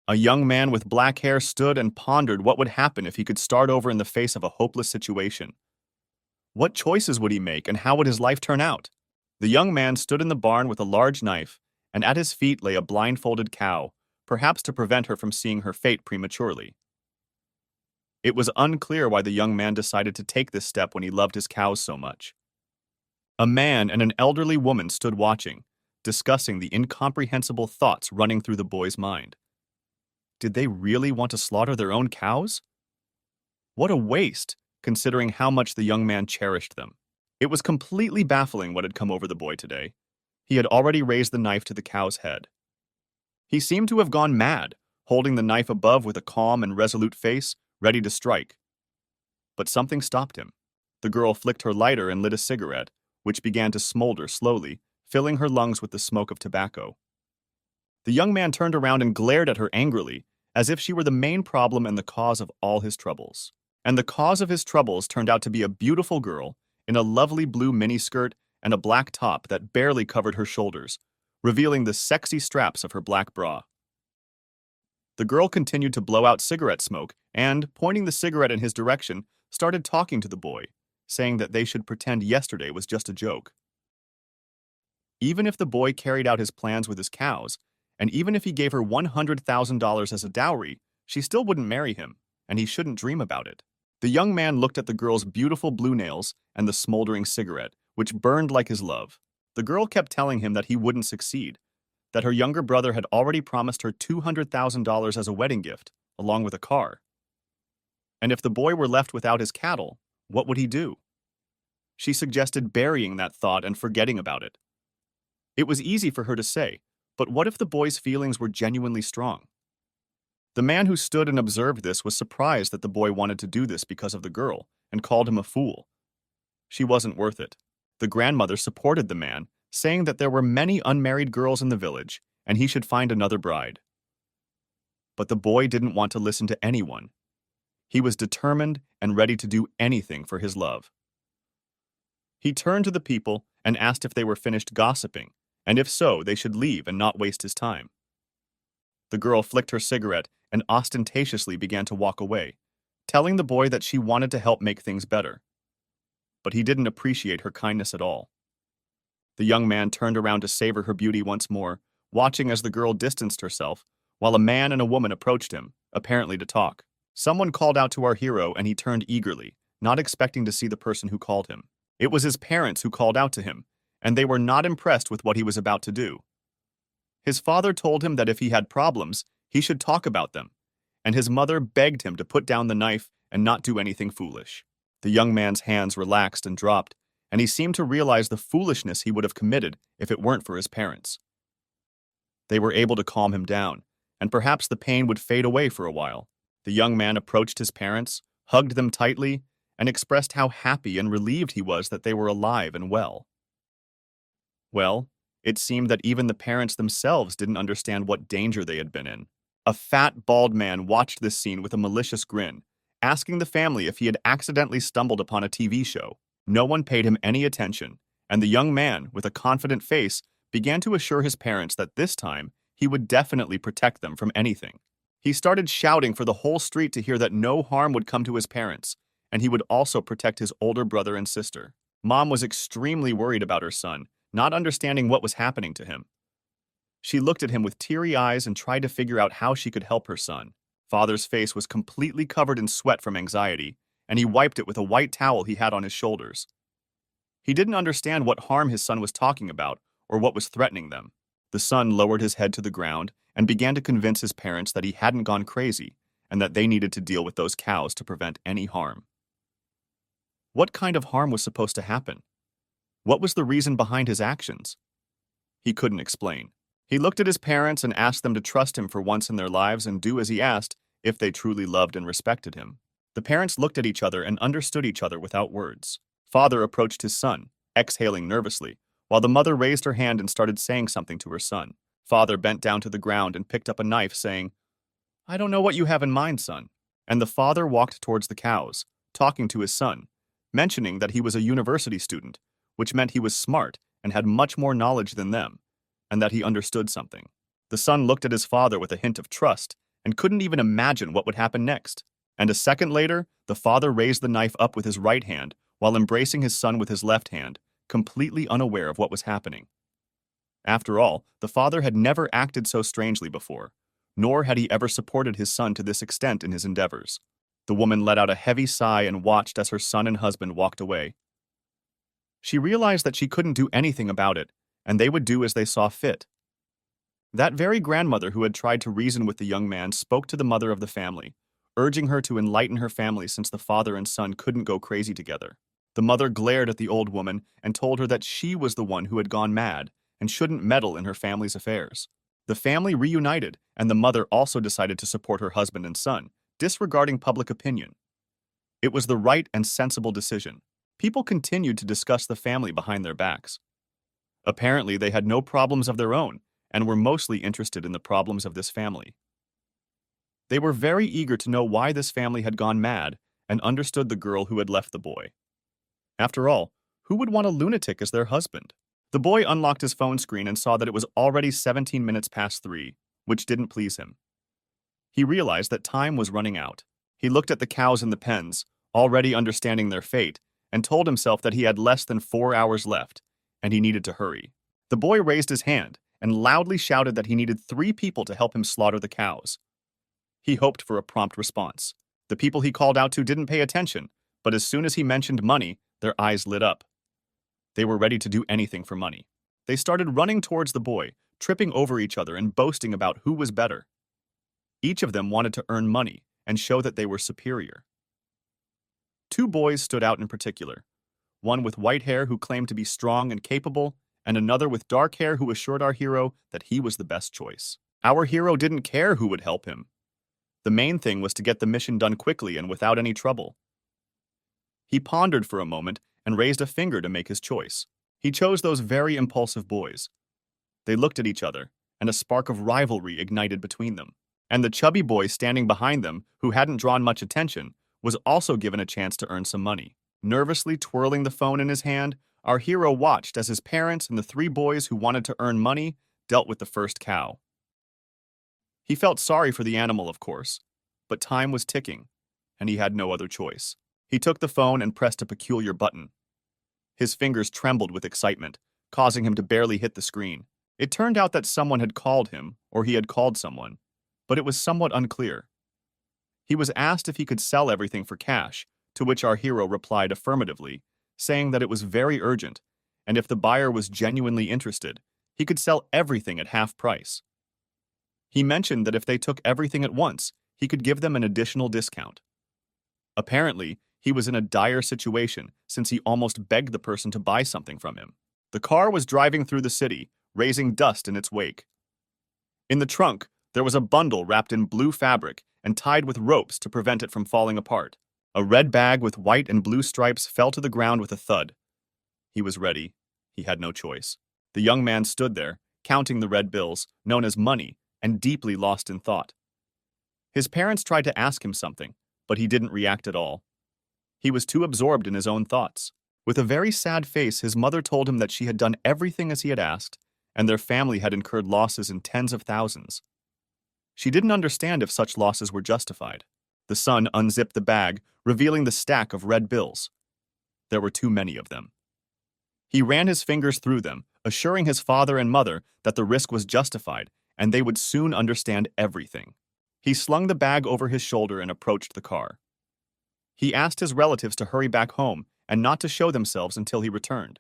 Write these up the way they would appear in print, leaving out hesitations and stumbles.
A young man with black hair stood and pondered what would happen if he could start over in the face of a hopeless situation. What choices would he make and how would his life turn out? The young man stood in the barn with a large knife, and at his feet lay a blindfolded cow, perhaps to prevent her from seeing her fate prematurely. It was unclear why the young man decided to take this step when he loved his cows so much. A man and an elderly woman stood watching, discussing the incomprehensible thoughts running through the boy's mind. Did they really want to slaughter their own cows? What a waste, considering how much the young man cherished them. It was completely baffling what had come over the boy today. He had already raised the knife to the cow's head. He seemed to have gone mad, holding the knife above with a calm and resolute face, ready to strike. But something stopped him. The girl flicked her lighter and lit a cigarette, which began to smolder slowly, filling her lungs with the smoke of tobacco. The young man turned around and glared at her angrily, as if she were the main problem and the cause of all his troubles. And the cause of his troubles turned out to be a beautiful girl in a lovely blue miniskirt and a black top that barely covered her shoulders, revealing the sexy straps of her black bra. The girl continued to blow out cigarette smoke and, pointing the cigarette in his direction, started talking to the boy, saying that they should pretend yesterday was just a joke. Even if the boy carried out his plans with his cows, and even if he gave her $100,000 as a dowry, she still wouldn't marry him, and he shouldn't dream about it. The young man looked at the girl's beautiful blue nails and the smoldering cigarette, which burned like his love. The girl kept telling him that he wouldn't succeed, that her younger brother had already promised her $200,000 as a wedding gift, along with a car. And if the boy were left without his cattle, what would he do? She suggested burying that thought and forgetting about it. It was easy for her to say, but what if the boy's feelings were genuinely strong? The man who stood and observed this was surprised that the boy wanted to do this because of the girl, and called him a fool. She wasn't worth it. The grandmother supported the man, saying that there were many unmarried girls in the village, and he should find another bride. But the boy didn't want to listen to anyone. He was determined and ready to do anything for his love. He turned to the people and asked if they were finished gossiping, and if so, they should leave and not waste his time. The girl flicked her cigarette and ostentatiously began to walk away, telling the boy that she wanted to help make things better. But he didn't appreciate her kindness at all. The young man turned around to savor her beauty once more, watching as the girl distanced herself, while a man and a woman approached him, apparently to talk. Someone called out to our hero and he turned eagerly, not expecting to see the person who called him. It was his parents who called out to him, and they were not impressed with what he was about to do. His father told him that if he had problems, he should talk about them, and his mother begged him to put down the knife and not do anything foolish. The young man's hands relaxed and dropped, and he seemed to realize the foolishness he would have committed if it weren't for his parents. They were able to calm him down, and perhaps the pain would fade away for a while. The young man approached his parents, hugged them tightly, and expressed how happy and relieved he was that they were alive and well. Well, it seemed that even the parents themselves didn't understand what danger they had been in. A fat, bald man watched this scene with a malicious grin, asking the family if he had accidentally stumbled upon a TV show. No one paid him any attention, and the young man, with a confident face, began to assure his parents that this time he would definitely protect them from anything. He started shouting for the whole street to hear that no harm would come to his parents, and he would also protect his older brother and sister. Mom was extremely worried about her son, not understanding what was happening to him. She looked at him with teary eyes and tried to figure out how she could help her son. Father's face was completely covered in sweat from anxiety, and he wiped it with a white towel he had on his shoulders. He didn't understand what harm his son was talking about or what was threatening them. The son lowered his head to the ground and began to convince his parents that he hadn't gone crazy and that they needed to deal with those cows to prevent any harm. What kind of harm was supposed to happen? What was the reason behind his actions? He couldn't explain. He looked at his parents and asked them to trust him for once in their lives and do as he asked if they truly loved and respected him. The parents looked at each other and understood each other without words. Father approached his son, exhaling nervously, while the mother raised her hand and started saying something to her son. Father bent down to the ground and picked up a knife, saying, "I don't know what you have in mind, son." And the father walked towards the cows, talking to his son, mentioning that he was a university student, which meant he was smart and had much more knowledge than them, and that he understood something. The son looked at his father with a hint of trust and couldn't even imagine what would happen next. And a second later, the father raised the knife up with his right hand while embracing his son with his left hand, completely unaware of what was happening. After all, the father had never acted so strangely before, nor had he ever supported his son to this extent in his endeavors. The woman let out a heavy sigh and watched as her son and husband walked away. She realized that she couldn't do anything about it, and they would do as they saw fit. That very grandmother who had tried to reason with the young man spoke to the mother of the family, urging her to enlighten her family since the father and son couldn't go crazy together. The mother glared at the old woman and told her that she was the one who had gone mad and shouldn't meddle in her family's affairs. The family reunited, and the mother also decided to support her husband and son, disregarding public opinion. It was the right and sensible decision. People continued to discuss the family behind their backs. Apparently, they had no problems of their own and were mostly interested in the problems of this family. They were very eager to know why this family had gone mad and understood the girl who had left the boy. After all, who would want a lunatic as their husband? The boy unlocked his phone screen and saw that it was already 17 minutes past 3, which didn't please him. He realized that time was running out. He looked at the cows in the pens, already understanding their fate, and told himself that he had less than 4 hours left, and he needed to hurry. The boy raised his hand and loudly shouted that he needed 3 people to help him slaughter the cows. He hoped for a prompt response. The people he called out to didn't pay attention, but as soon as he mentioned money, their eyes lit up. They were ready to do anything for money. They started running towards the boy, tripping over each other and boasting about who was better. Each of them wanted to earn money and show that they were superior. 2 boys stood out in particular, one with white hair who claimed to be strong and capable, and another with dark hair who assured our hero that he was the best choice. Our hero didn't care who would help him. The main thing was to get the mission done quickly and without any trouble. He pondered for a moment and raised a finger to make his choice. He chose those very impulsive boys. They looked at each other, and a spark of rivalry ignited between them. And the chubby boy standing behind them, who hadn't drawn much attention, was also given a chance to earn some money. Nervously twirling the phone in his hand, our hero watched as his parents and the 3 boys who wanted to earn money dealt with the first cow. He felt sorry for the animal, of course, but time was ticking, and he had no other choice. He took the phone and pressed a peculiar button. His fingers trembled with excitement, causing him to barely hit the screen. It turned out that someone had called him, or he had called someone, but it was somewhat unclear. He was asked if he could sell everything for cash, to which our hero replied affirmatively, saying that it was very urgent, and if the buyer was genuinely interested, he could sell everything at half price. He mentioned that if they took everything at once, he could give them an additional discount. Apparently, he was in a dire situation since he almost begged the person to buy something from him. The car was driving through the city, raising dust in its wake. In the trunk, there was a bundle wrapped in blue fabric and tied with ropes to prevent it from falling apart. A red bag with white and blue stripes fell to the ground with a thud. He was ready. He had no choice. The young man stood there, counting the red bills, known as money, and deeply lost in thought. His parents tried to ask him something, but he didn't react at all. He was too absorbed in his own thoughts. With a very sad face, his mother told him that she had done everything as he had asked, and their family had incurred losses in tens of thousands. She didn't understand if such losses were justified. The son unzipped the bag, revealing the stack of red bills. There were too many of them. He ran his fingers through them, assuring his father and mother that the risk was justified and they would soon understand everything. He slung the bag over his shoulder and approached the car. He asked his relatives to hurry back home and not to show themselves until he returned.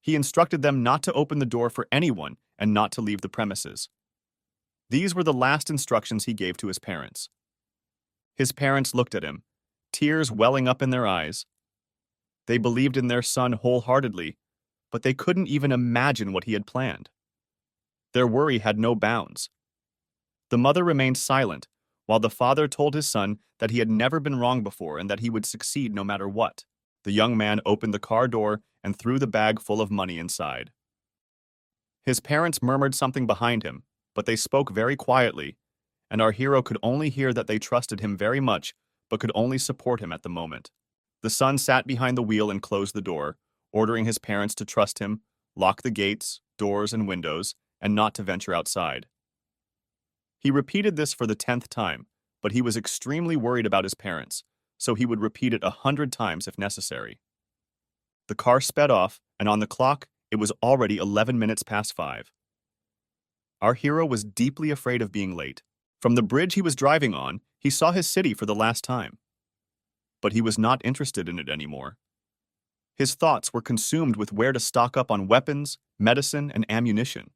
He instructed them not to open the door for anyone and not to leave the premises. These were the last instructions he gave to his parents. His parents looked at him, tears welling up in their eyes. They believed in their son wholeheartedly, but they couldn't even imagine what he had planned. Their worry had no bounds. The mother remained silent, while the father told his son that he had never been wrong before and that he would succeed no matter what. The young man opened the car door and threw the bag full of money inside. His parents murmured something behind him, but they spoke very quietly, and our hero could only hear that they trusted him very much, but could only support him at the moment. The son sat behind the wheel and closed the door, ordering his parents to trust him, lock the gates, doors, and windows, and not to venture outside. He repeated this for the 10th time, but he was extremely worried about his parents, so he would repeat it 100 times if necessary. The car sped off, and on the clock, it was already 11 minutes past 5. Our hero was deeply afraid of being late. From the bridge he was driving on, he saw his city for the last time. But he was not interested in it anymore. His thoughts were consumed with where to stock up on weapons, medicine, and ammunition.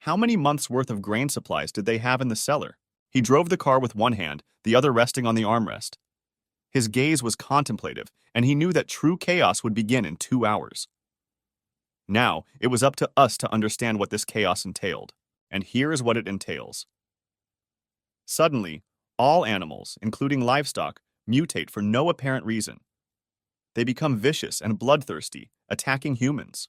How many months' worth of grain supplies did they have in the cellar? He drove the car with one hand, the other resting on the armrest. His gaze was contemplative, and he knew that true chaos would begin in 2 hours. Now, it was up to us to understand what this chaos entailed, and here is what it entails. Suddenly, all animals, including livestock, mutate for no apparent reason. They become vicious and bloodthirsty, attacking humans.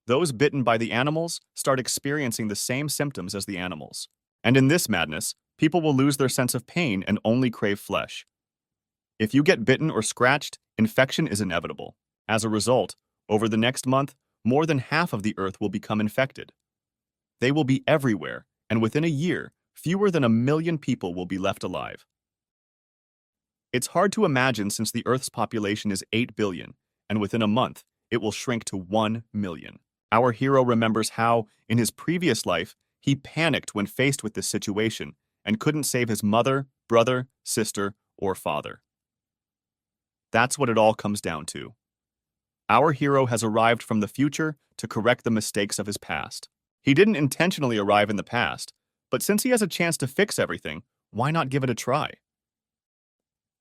Those bitten by the animals start experiencing the same symptoms as the animals. And in this madness, people will lose their sense of pain and only crave flesh. If you get bitten or scratched, infection is inevitable. As a result, over the next month, more than half of the earth will become infected. They will be everywhere, and within a year, fewer than 1 million people will be left alive. It's hard to imagine since the Earth's population is 8 billion, and within a month, it will shrink to 1 million. Our hero remembers how, in his previous life, he panicked when faced with this situation and couldn't save his mother, brother, sister, or father. That's what it all comes down to. Our hero has arrived from the future to correct the mistakes of his past. He didn't intentionally arrive in the past, but since he has a chance to fix everything, why not give it a try?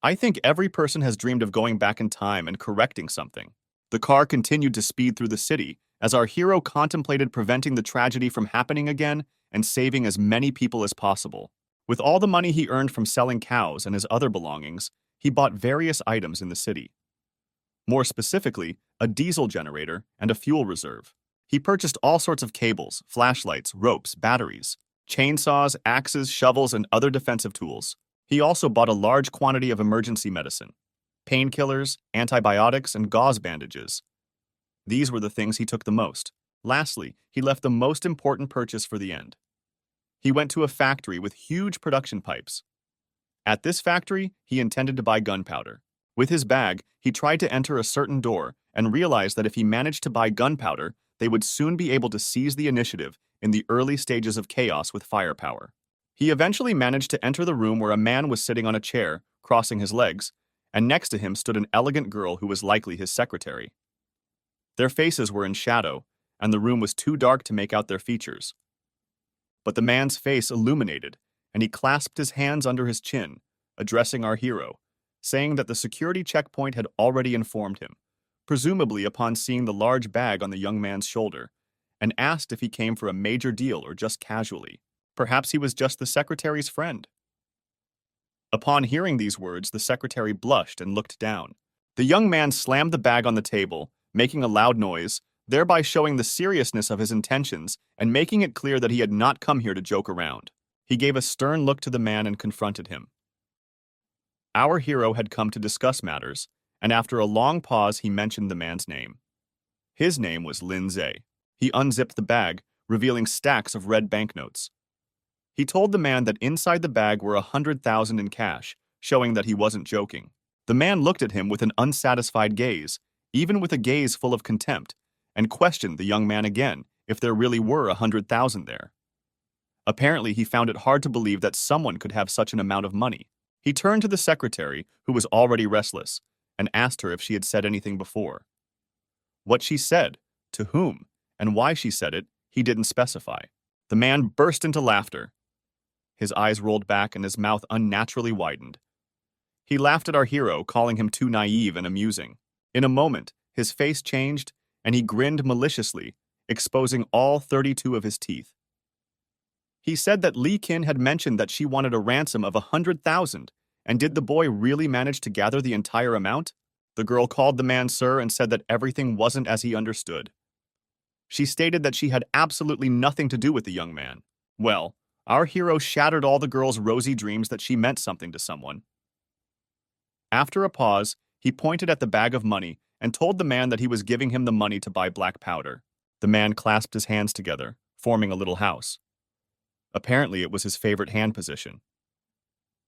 I think every person has dreamed of going back in time and correcting something. The car continued to speed through the city as our hero contemplated preventing the tragedy from happening again and saving as many people as possible. With all the money he earned from selling cows and his other belongings, he bought various items in the city. More specifically, a diesel generator and a fuel reserve. He purchased all sorts of cables, flashlights, ropes, batteries, chainsaws, axes, shovels, and other defensive tools. He also bought a large quantity of emergency medicine, painkillers, antibiotics, and gauze bandages. These were the things he took the most. Lastly, he left the most important purchase for the end. He went to a factory with huge production pipes. At this factory, he intended to buy gunpowder. With his bag, he tried to enter a certain door and realized that if he managed to buy gunpowder, they would soon be able to seize the initiative in the early stages of chaos with firepower. He eventually managed to enter the room where a man was sitting on a chair, crossing his legs, and next to him stood an elegant girl who was likely his secretary. Their faces were in shadow, and the room was too dark to make out their features. But the man's face illuminated, and he clasped his hands under his chin, addressing our hero, saying that the security checkpoint had already informed him, presumably upon seeing the large bag on the young man's shoulder, and asked if he came for a major deal or just casually. Perhaps he was just the secretary's friend. Upon hearing these words, the secretary blushed and looked down. The young man slammed the bag on the table, making a loud noise, thereby showing the seriousness of his intentions and making it clear that he had not come here to joke around. He gave a stern look to the man and confronted him. Our hero had come to discuss matters, and after a long pause he mentioned the man's name. His name was Lin Zhe. He unzipped the bag, revealing stacks of red banknotes. He told the man that inside the bag were 100,000 in cash, showing that he wasn't joking. The man looked at him with an unsatisfied gaze, even with a gaze full of contempt, and questioned the young man again if there really were 100,000 there. Apparently, he found it hard to believe that someone could have such an amount of money. He turned to the secretary, who was already restless, and asked her if she had said anything before. What she said, to whom, and why she said it, he didn't specify. The man burst into laughter. His eyes rolled back and his mouth unnaturally widened. He laughed at our hero, calling him too naive and amusing. In a moment, his face changed, and he grinned maliciously, exposing all 32 of his teeth. He said that Li Qin had mentioned that she wanted a ransom of 100,000, and did the boy really manage to gather the entire amount? The girl called the man sir and said that everything wasn't as he understood. She stated that she had absolutely nothing to do with the young man. Well, our hero shattered all the girl's rosy dreams that she meant something to someone. After a pause, he pointed at the bag of money and told the man that he was giving him the money to buy black powder. The man clasped his hands together, forming a little house. Apparently, it was his favorite hand position.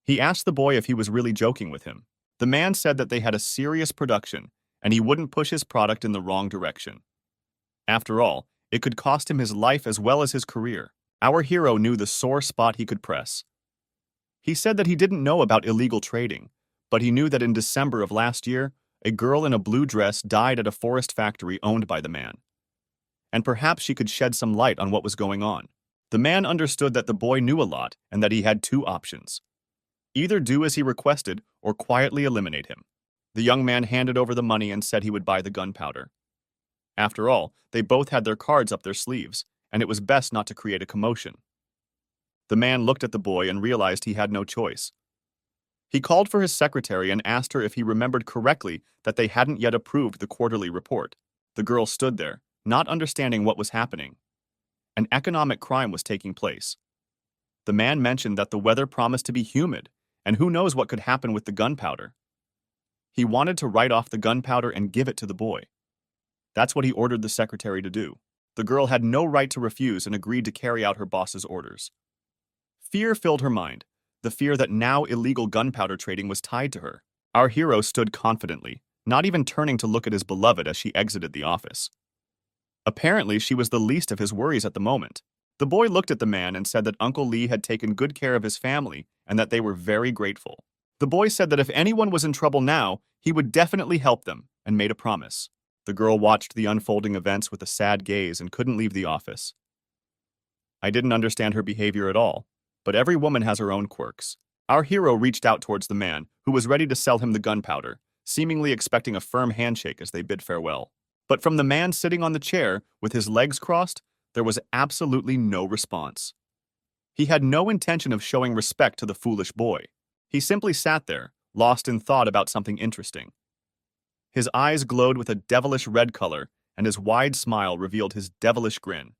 He asked the boy if he was really joking with him. The man said that they had a serious production and he wouldn't push his product in the wrong direction. After all, it could cost him his life as well as his career. Our hero knew the sore spot he could press. He said that he didn't know about illegal trading, but he knew that in December of last year, a girl in a blue dress died at a forest factory owned by the man. And perhaps she could shed some light on what was going on. The man understood that the boy knew a lot and that he had two options. Either do as he requested or quietly eliminate him. The young man handed over the money and said he would buy the gunpowder. After all, they both had their cards up their sleeves, and it was best not to create a commotion. The man looked at the boy and realized he had no choice. He called for his secretary and asked her if he remembered correctly that they hadn't yet approved the quarterly report. The girl stood there, not understanding what was happening. An economic crime was taking place. The man mentioned that the weather promised to be humid, and who knows what could happen with the gunpowder. He wanted to write off the gunpowder and give it to the boy. That's what he ordered the secretary to do. The girl had no right to refuse and agreed to carry out her boss's orders. Fear filled her mind, the fear that now illegal gunpowder trading was tied to her. Our hero stood confidently, not even turning to look at his beloved as she exited the office. Apparently, she was the least of his worries at the moment. The boy looked at the man and said that Uncle Lee had taken good care of his family and that they were very grateful. The boy said that if anyone was in trouble now, he would definitely help them and made a promise. The girl watched the unfolding events with a sad gaze and couldn't leave the office. I didn't understand her behavior at all, but every woman has her own quirks. Our hero reached out towards the man, who was ready to sell him the gunpowder, seemingly expecting a firm handshake as they bid farewell. But from the man sitting on the chair, with his legs crossed, there was absolutely no response. He had no intention of showing respect to the foolish boy. He simply sat there, lost in thought about something interesting. His eyes glowed with a devilish red color, and his wide smile revealed his devilish grin.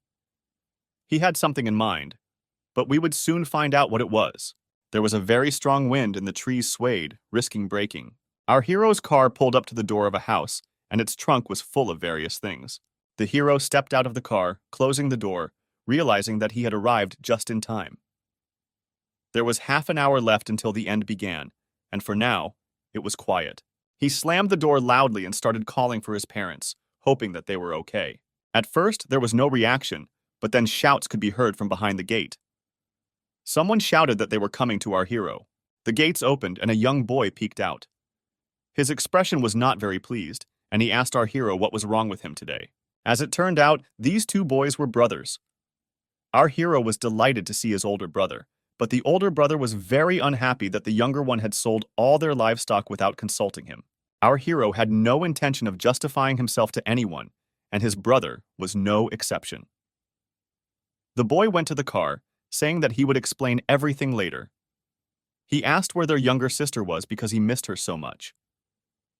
He had something in mind, but we would soon find out what it was. There was a very strong wind and the trees swayed, risking breaking. Our hero's car pulled up to the door of a house, and its trunk was full of various things. The hero stepped out of the car, closing the door, realizing that he had arrived just in time. There was half an hour left until the end began, and for now, it was quiet. He slammed the door loudly and started calling for his parents, hoping that they were okay. At first, there was no reaction, but then shouts could be heard from behind the gate. Someone shouted that they were coming to our hero. The gates opened and a young boy peeked out. His expression was not very pleased, and he asked our hero what was wrong with him today. As it turned out, these two boys were brothers. Our hero was delighted to see his older brother, but the older brother was very unhappy that the younger one had sold all their livestock without consulting him. Our hero had no intention of justifying himself to anyone, and his brother was no exception. The boy went to the car, saying that he would explain everything later. He asked where their younger sister was because he missed her so much.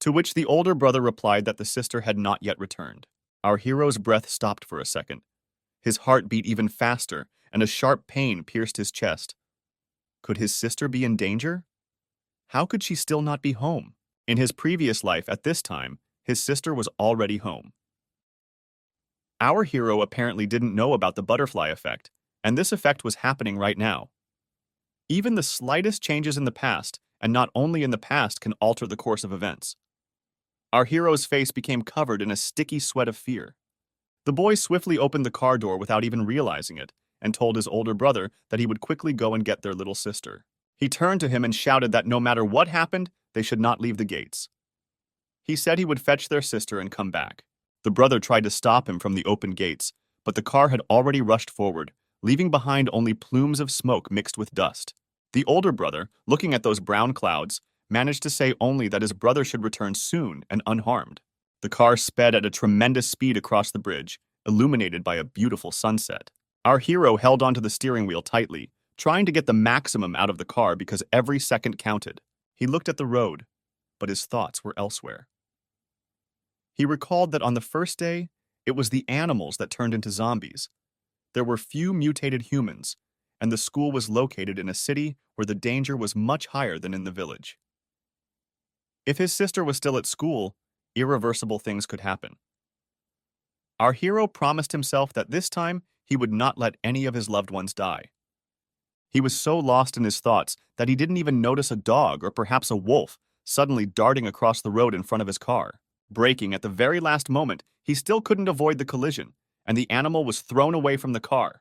To which the older brother replied that the sister had not yet returned. Our hero's breath stopped for a second. His heart beat even faster, and a sharp pain pierced his chest. Could his sister be in danger? How could she still not be home? In his previous life at this time, his sister was already home. Our hero apparently didn't know about the butterfly effect, and this effect was happening right now. Even the slightest changes in the past, and not only in the past, can alter the course of events. Our hero's face became covered in a sticky sweat of fear. The boy swiftly opened the car door without even realizing it, and told his older brother that he would quickly go and get their little sister. He turned to him and shouted that no matter what happened, they should not leave the gates. He said he would fetch their sister and come back. The brother tried to stop him from the open gates, but the car had already rushed forward, leaving behind only plumes of smoke mixed with dust. The older brother, looking at those brown clouds, managed to say only that his brother should return soon and unharmed. The car sped at a tremendous speed across the bridge, illuminated by a beautiful sunset. Our hero held onto the steering wheel tightly, trying to get the maximum out of the car because every second counted. He looked at the road, but his thoughts were elsewhere. He recalled that on the first day, it was the animals that turned into zombies. There were few mutated humans, and the school was located in a city where the danger was much higher than in the village. If his sister was still at school, irreversible things could happen. Our hero promised himself that this time he would not let any of his loved ones die. He was so lost in his thoughts that he didn't even notice a dog or perhaps a wolf suddenly darting across the road in front of his car. Braking at the very last moment, he still couldn't avoid the collision, and the animal was thrown away from the car.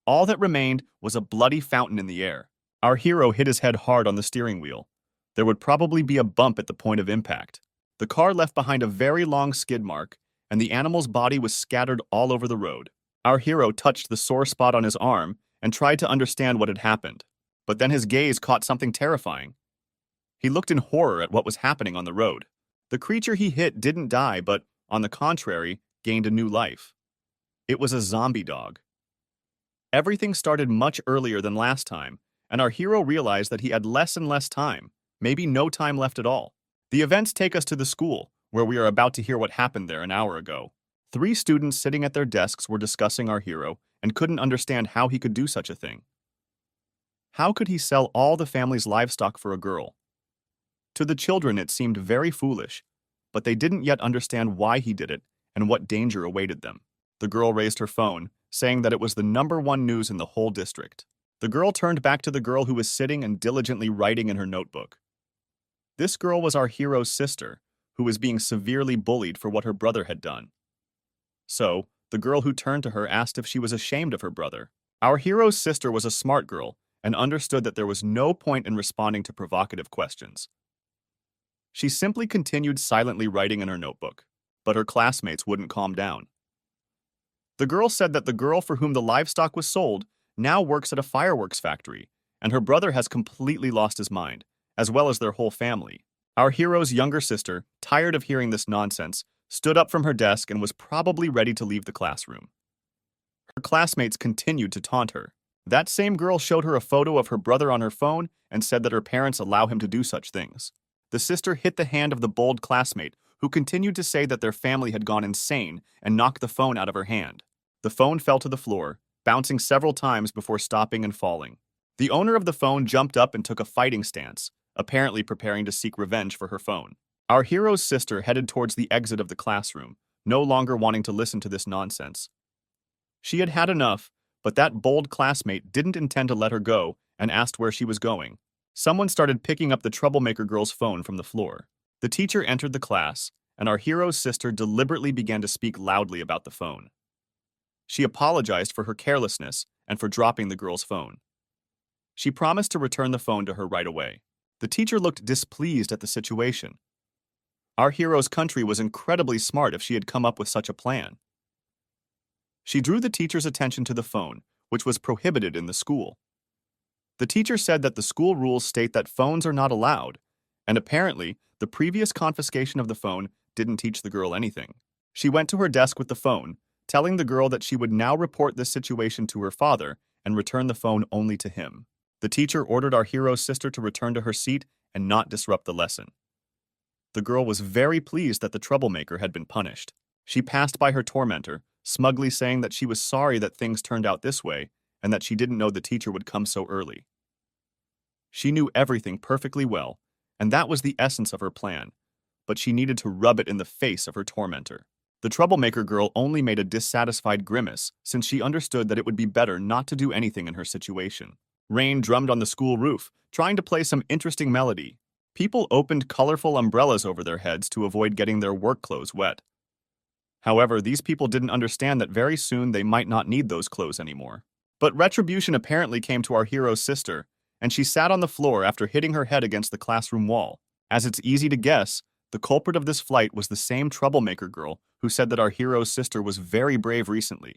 All that remained was a bloody fountain in the air. Our hero hit his head hard on the steering wheel. There would probably be a bump at the point of impact. The car left behind a very long skid mark, and the animal's body was scattered all over the road. Our hero touched the sore spot on his arm and tried to understand what had happened. But then his gaze caught something terrifying. He looked in horror at what was happening on the road. The creature he hit didn't die, but, on the contrary, gained a new life. It was a zombie dog. Everything started much earlier than last time, and our hero realized that he had less and less time, maybe no time left at all. The events take us to the school, where we are about to hear what happened there an hour ago. 3 students sitting at their desks were discussing our hero and couldn't understand how he could do such a thing. How could he sell all the family's livestock for a girl? To the children it seemed very foolish, but they didn't yet understand why he did it and what danger awaited them. The girl raised her phone, saying that it was the #1 news in the whole district. The girl turned back to the girl who was sitting and diligently writing in her notebook. This girl was our hero's sister, who was being severely bullied for what her brother had done. So, the girl who turned to her asked if she was ashamed of her brother. Our hero's sister was a smart girl and understood that there was no point in responding to provocative questions. She simply continued silently writing in her notebook, but her classmates wouldn't calm down. The girl said that the girl for whom the livestock was sold now works at a fireworks factory, and her brother has completely lost his mind, as well as their whole family. Our hero's younger sister, tired of hearing this nonsense, stood up from her desk and was probably ready to leave the classroom. Her classmates continued to taunt her. That same girl showed her a photo of her brother on her phone and said that her parents allow him to do such things. The sister hit the hand of the bold classmate, who continued to say that their family had gone insane and knocked the phone out of her hand. The phone fell to the floor, bouncing several times before stopping and falling. The owner of the phone jumped up and took a fighting stance, apparently preparing to seek revenge for her phone. Our hero's sister headed towards the exit of the classroom, no longer wanting to listen to this nonsense. She had had enough, but that bold classmate didn't intend to let her go and asked where she was going. Someone started picking up the troublemaker girl's phone from the floor. The teacher entered the class, and our hero's sister deliberately began to speak loudly about the phone. She apologized for her carelessness and for dropping the girl's phone. She promised to return the phone to her right away. The teacher looked displeased at the situation. Our hero's country was incredibly smart if she had come up with such a plan. She drew the teacher's attention to the phone, which was prohibited in the school. The teacher said that the school rules state that phones are not allowed, and apparently, the previous confiscation of the phone didn't teach the girl anything. She went to her desk with the phone, telling the girl that she would now report this situation to her father and return the phone only to him. The teacher ordered our hero's sister to return to her seat and not disrupt the lesson. The girl was very pleased that the troublemaker had been punished. She passed by her tormentor, smugly saying that she was sorry that things turned out this way and that she didn't know the teacher would come so early. She knew everything perfectly well, and that was the essence of her plan, but she needed to rub it in the face of her tormentor. The troublemaker girl only made a dissatisfied grimace since she understood that it would be better not to do anything in her situation. Rain drummed on the school roof, trying to play some interesting melody. People opened colorful umbrellas over their heads to avoid getting their work clothes wet. However, these people didn't understand that very soon they might not need those clothes anymore. But retribution apparently came to our hero's sister, and she sat on the floor after hitting her head against the classroom wall. As it's easy to guess, the culprit of this flight was the same troublemaker girl who said that our hero's sister was very brave recently.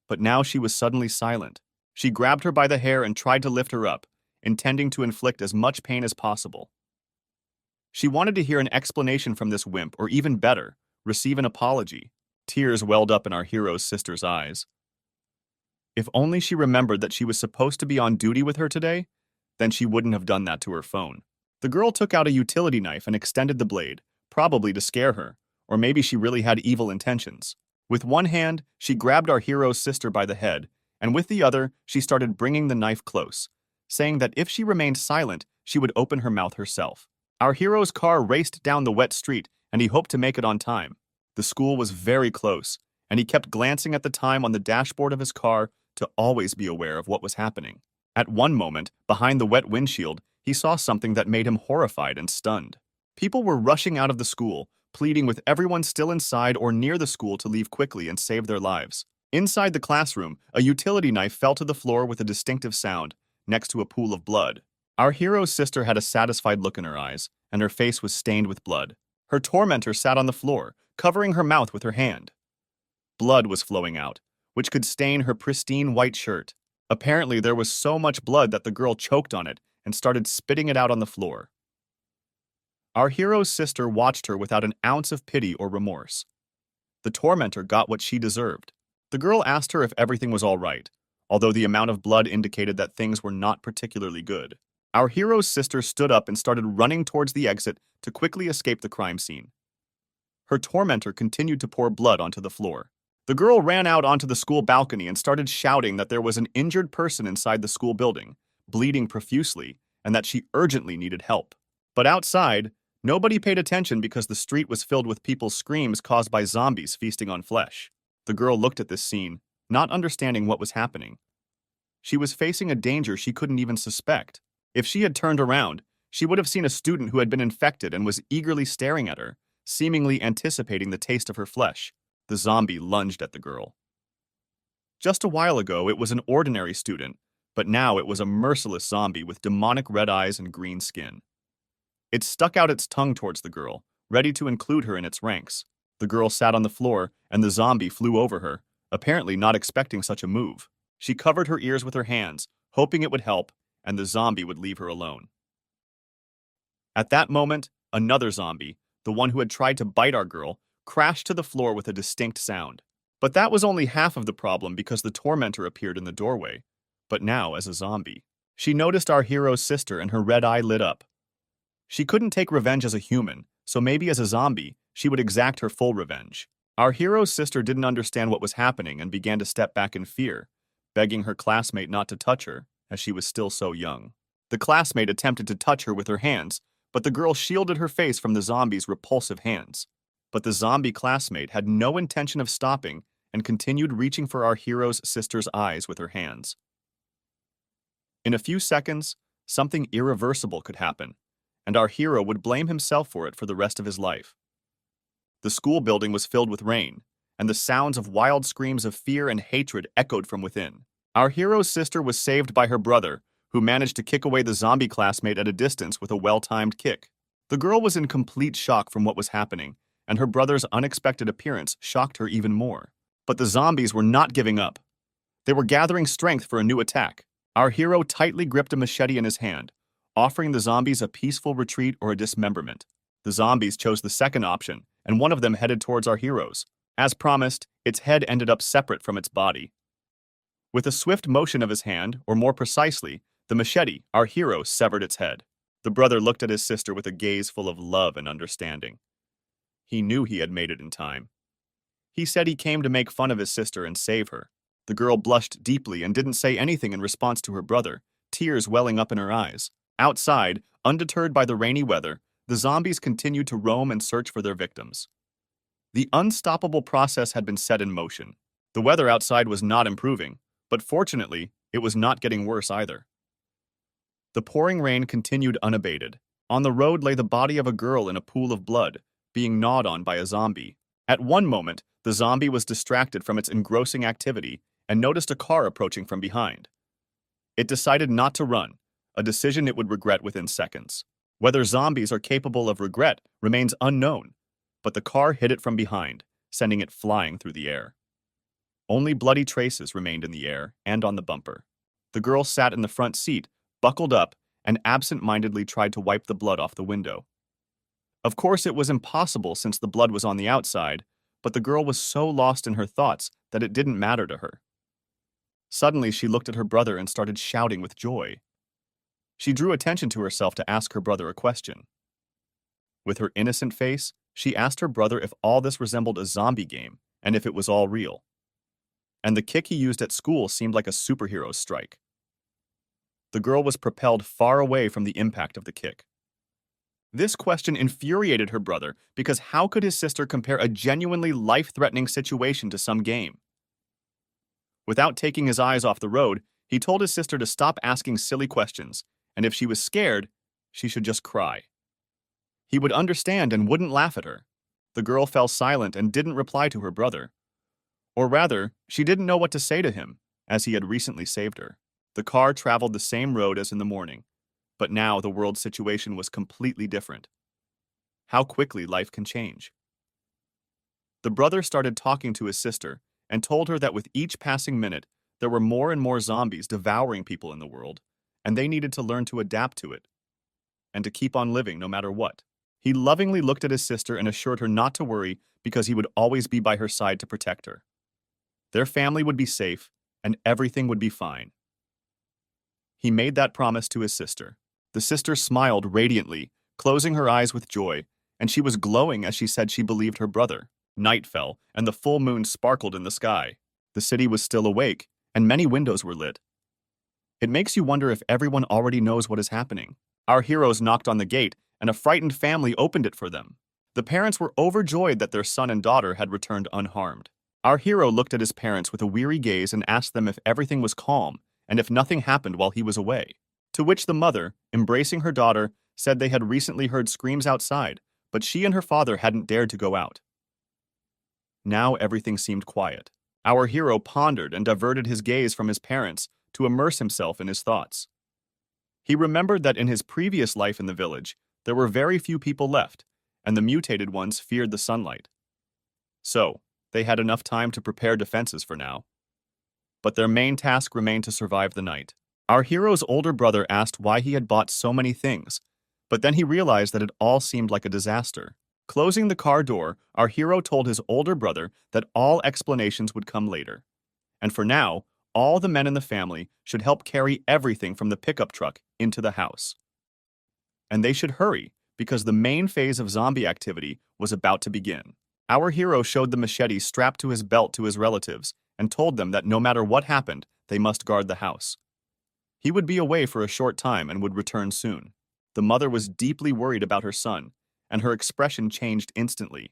But now she was suddenly silent. She grabbed her by the hair and tried to lift her up, intending to inflict as much pain as possible. She wanted to hear an explanation from this wimp, or even better, receive an apology. Tears welled up in our hero's sister's eyes. If only she remembered that she was supposed to be on duty with her today, then she wouldn't have done that to her phone. The girl took out a utility knife and extended the blade, probably to scare her, or maybe she really had evil intentions. With one hand, she grabbed our hero's sister by the head, and with the other, she started bringing the knife close, saying that if she remained silent, she would open her mouth herself. Our hero's car raced down the wet street, and he hoped to make it on time. The school was very close, and he kept glancing at the time on the dashboard of his car to always be aware of what was happening. At one moment, behind the wet windshield, he saw something that made him horrified and stunned. People were rushing out of the school, pleading with everyone still inside or near the school to leave quickly and save their lives. Inside the classroom, a utility knife fell to the floor with a distinctive sound, next to a pool of blood. Our hero's sister had a satisfied look in her eyes, and her face was stained with blood. Her tormentor sat on the floor, covering her mouth with her hand. Blood was flowing out, which could stain her pristine white shirt. Apparently, there was so much blood that the girl choked on it and started spitting it out on the floor. Our hero's sister watched her without an ounce of pity or remorse. The tormentor got what she deserved. The girl asked her if everything was all right, although the amount of blood indicated that things were not particularly good. Our hero's sister stood up and started running towards the exit to quickly escape the crime scene. Her tormentor continued to pour blood onto the floor. The girl ran out onto the school balcony and started shouting that there was an injured person inside the school building, bleeding profusely, and that she urgently needed help. But outside, nobody paid attention because the street was filled with people's screams caused by zombies feasting on flesh. The girl looked at this scene, not understanding what was happening. She was facing a danger she couldn't even suspect. If she had turned around, she would have seen a student who had been infected and was eagerly staring at her, seemingly anticipating the taste of her flesh. The zombie lunged at the girl. Just a while ago, it was an ordinary student, but now it was a merciless zombie with demonic red eyes and green skin. It stuck out its tongue towards the girl, ready to include her in its ranks. The girl sat on the floor, and the zombie flew over her, apparently not expecting such a move. She covered her ears with her hands, hoping it would help, and the zombie would leave her alone. At that moment, another zombie, the one who had tried to bite our girl, crashed to the floor with a distinct sound. But that was only half of the problem because the tormentor appeared in the doorway, but now as a zombie. She noticed our hero's sister and her red eye lit up. She couldn't take revenge as a human, so maybe as a zombie, she would exact her full revenge. Our hero's sister didn't understand what was happening and began to step back in fear, begging her classmate not to touch her, as she was still so young. The classmate attempted to touch her with her hands, but the girl shielded her face from the zombie's repulsive hands. But the zombie classmate had no intention of stopping and continued reaching for our hero's sister's eyes with her hands. In a few seconds, something irreversible could happen, and our hero would blame himself for it for the rest of his life. The school building was filled with rain, and the sounds of wild screams of fear and hatred echoed from within. Our hero's sister was saved by her brother, who managed to kick away the zombie classmate at a distance with a well-timed kick. The girl was in complete shock from what was happening, and her brother's unexpected appearance shocked her even more. But the zombies were not giving up. They were gathering strength for a new attack. Our hero tightly gripped a machete in his hand, offering the zombies a peaceful retreat or a dismemberment. The zombies chose the second option, and one of them headed towards our heroes. As promised, its head ended up separate from its body. With a swift motion of his hand, or more precisely, the machete, our hero severed its head. The brother looked at his sister with a gaze full of love and understanding. He knew he had made it in time. He said he came to make fun of his sister and save her. The girl blushed deeply and didn't say anything in response to her brother, tears welling up in her eyes. Outside, undeterred by the rainy weather, the zombies continued to roam and search for their victims. The unstoppable process had been set in motion. The weather outside was not improving, but fortunately, it was not getting worse either. The pouring rain continued unabated. On the road lay the body of a girl in a pool of blood, being gnawed on by a zombie. At one moment, the zombie was distracted from its engrossing activity and noticed a car approaching from behind. It decided not to run, a decision it would regret within seconds. Whether zombies are capable of regret remains unknown, but the car hit it from behind, sending it flying through the air. Only bloody traces remained in the air and on the bumper. The girl sat in the front seat, buckled up, and absent-mindedly tried to wipe the blood off the window. Of course, it was impossible since the blood was on the outside, but the girl was so lost in her thoughts that it didn't matter to her. Suddenly, she looked at her brother and started shouting with joy. She drew attention to herself to ask her brother a question. With her innocent face, she asked her brother if all this resembled a zombie game and if it was all real. And the kick he used at school seemed like a superhero's strike. The girl was propelled far away from the impact of the kick. This question infuriated her brother because how could his sister compare a genuinely life-threatening situation to some game? Without taking his eyes off the road, He told his sister to stop asking silly questions, and if she was scared, she should just cry. He would understand and wouldn't laugh at her. The girl fell silent and didn't reply to her brother. Or rather, she didn't know what to say to him, as he had recently saved her. The car traveled the same road as in the morning, but now the world's situation was completely different. How quickly life can change. The brother started talking to his sister and told her that with each passing minute, there were more and more zombies devouring people in the world, and they needed to learn to adapt to it and to keep on living no matter what. He lovingly looked at his sister and assured her not to worry because he would always be by her side to protect her. Their family would be safe, and everything would be fine. He made that promise to his sister. The sister smiled radiantly, closing her eyes with joy, and she was glowing as she said she believed her brother. Night fell, and the full moon sparkled in the sky. The city was still awake, and many windows were lit. It makes you wonder if everyone already knows what is happening. Our heroes knocked on the gate, and a frightened family opened it for them. The parents were overjoyed that their son and daughter had returned unharmed. Our hero looked at his parents with a weary gaze and asked them if everything was calm and if nothing happened while he was away. To which the mother, embracing her daughter, said they had recently heard screams outside, but she and her father hadn't dared to go out. Now everything seemed quiet. Our hero pondered and diverted his gaze from his parents to immerse himself in his thoughts. He remembered that in his previous life in the village, there were very few people left, and the mutated ones feared the sunlight. So, they had enough time to prepare defenses for now. But their main task remained to survive the night. Our hero's older brother asked why he had bought so many things, but then he realized that it all seemed like a disaster. Closing the car door, our hero told his older brother that all explanations would come later. And for now, all the men in the family should help carry everything from the pickup truck into the house. And they should hurry, because the main phase of zombie activity was about to begin. Our hero showed the machete strapped to his belt to his relatives and told them that no matter what happened, they must guard the house. He would be away for a short time and would return soon. The mother was deeply worried about her son, and her expression changed instantly.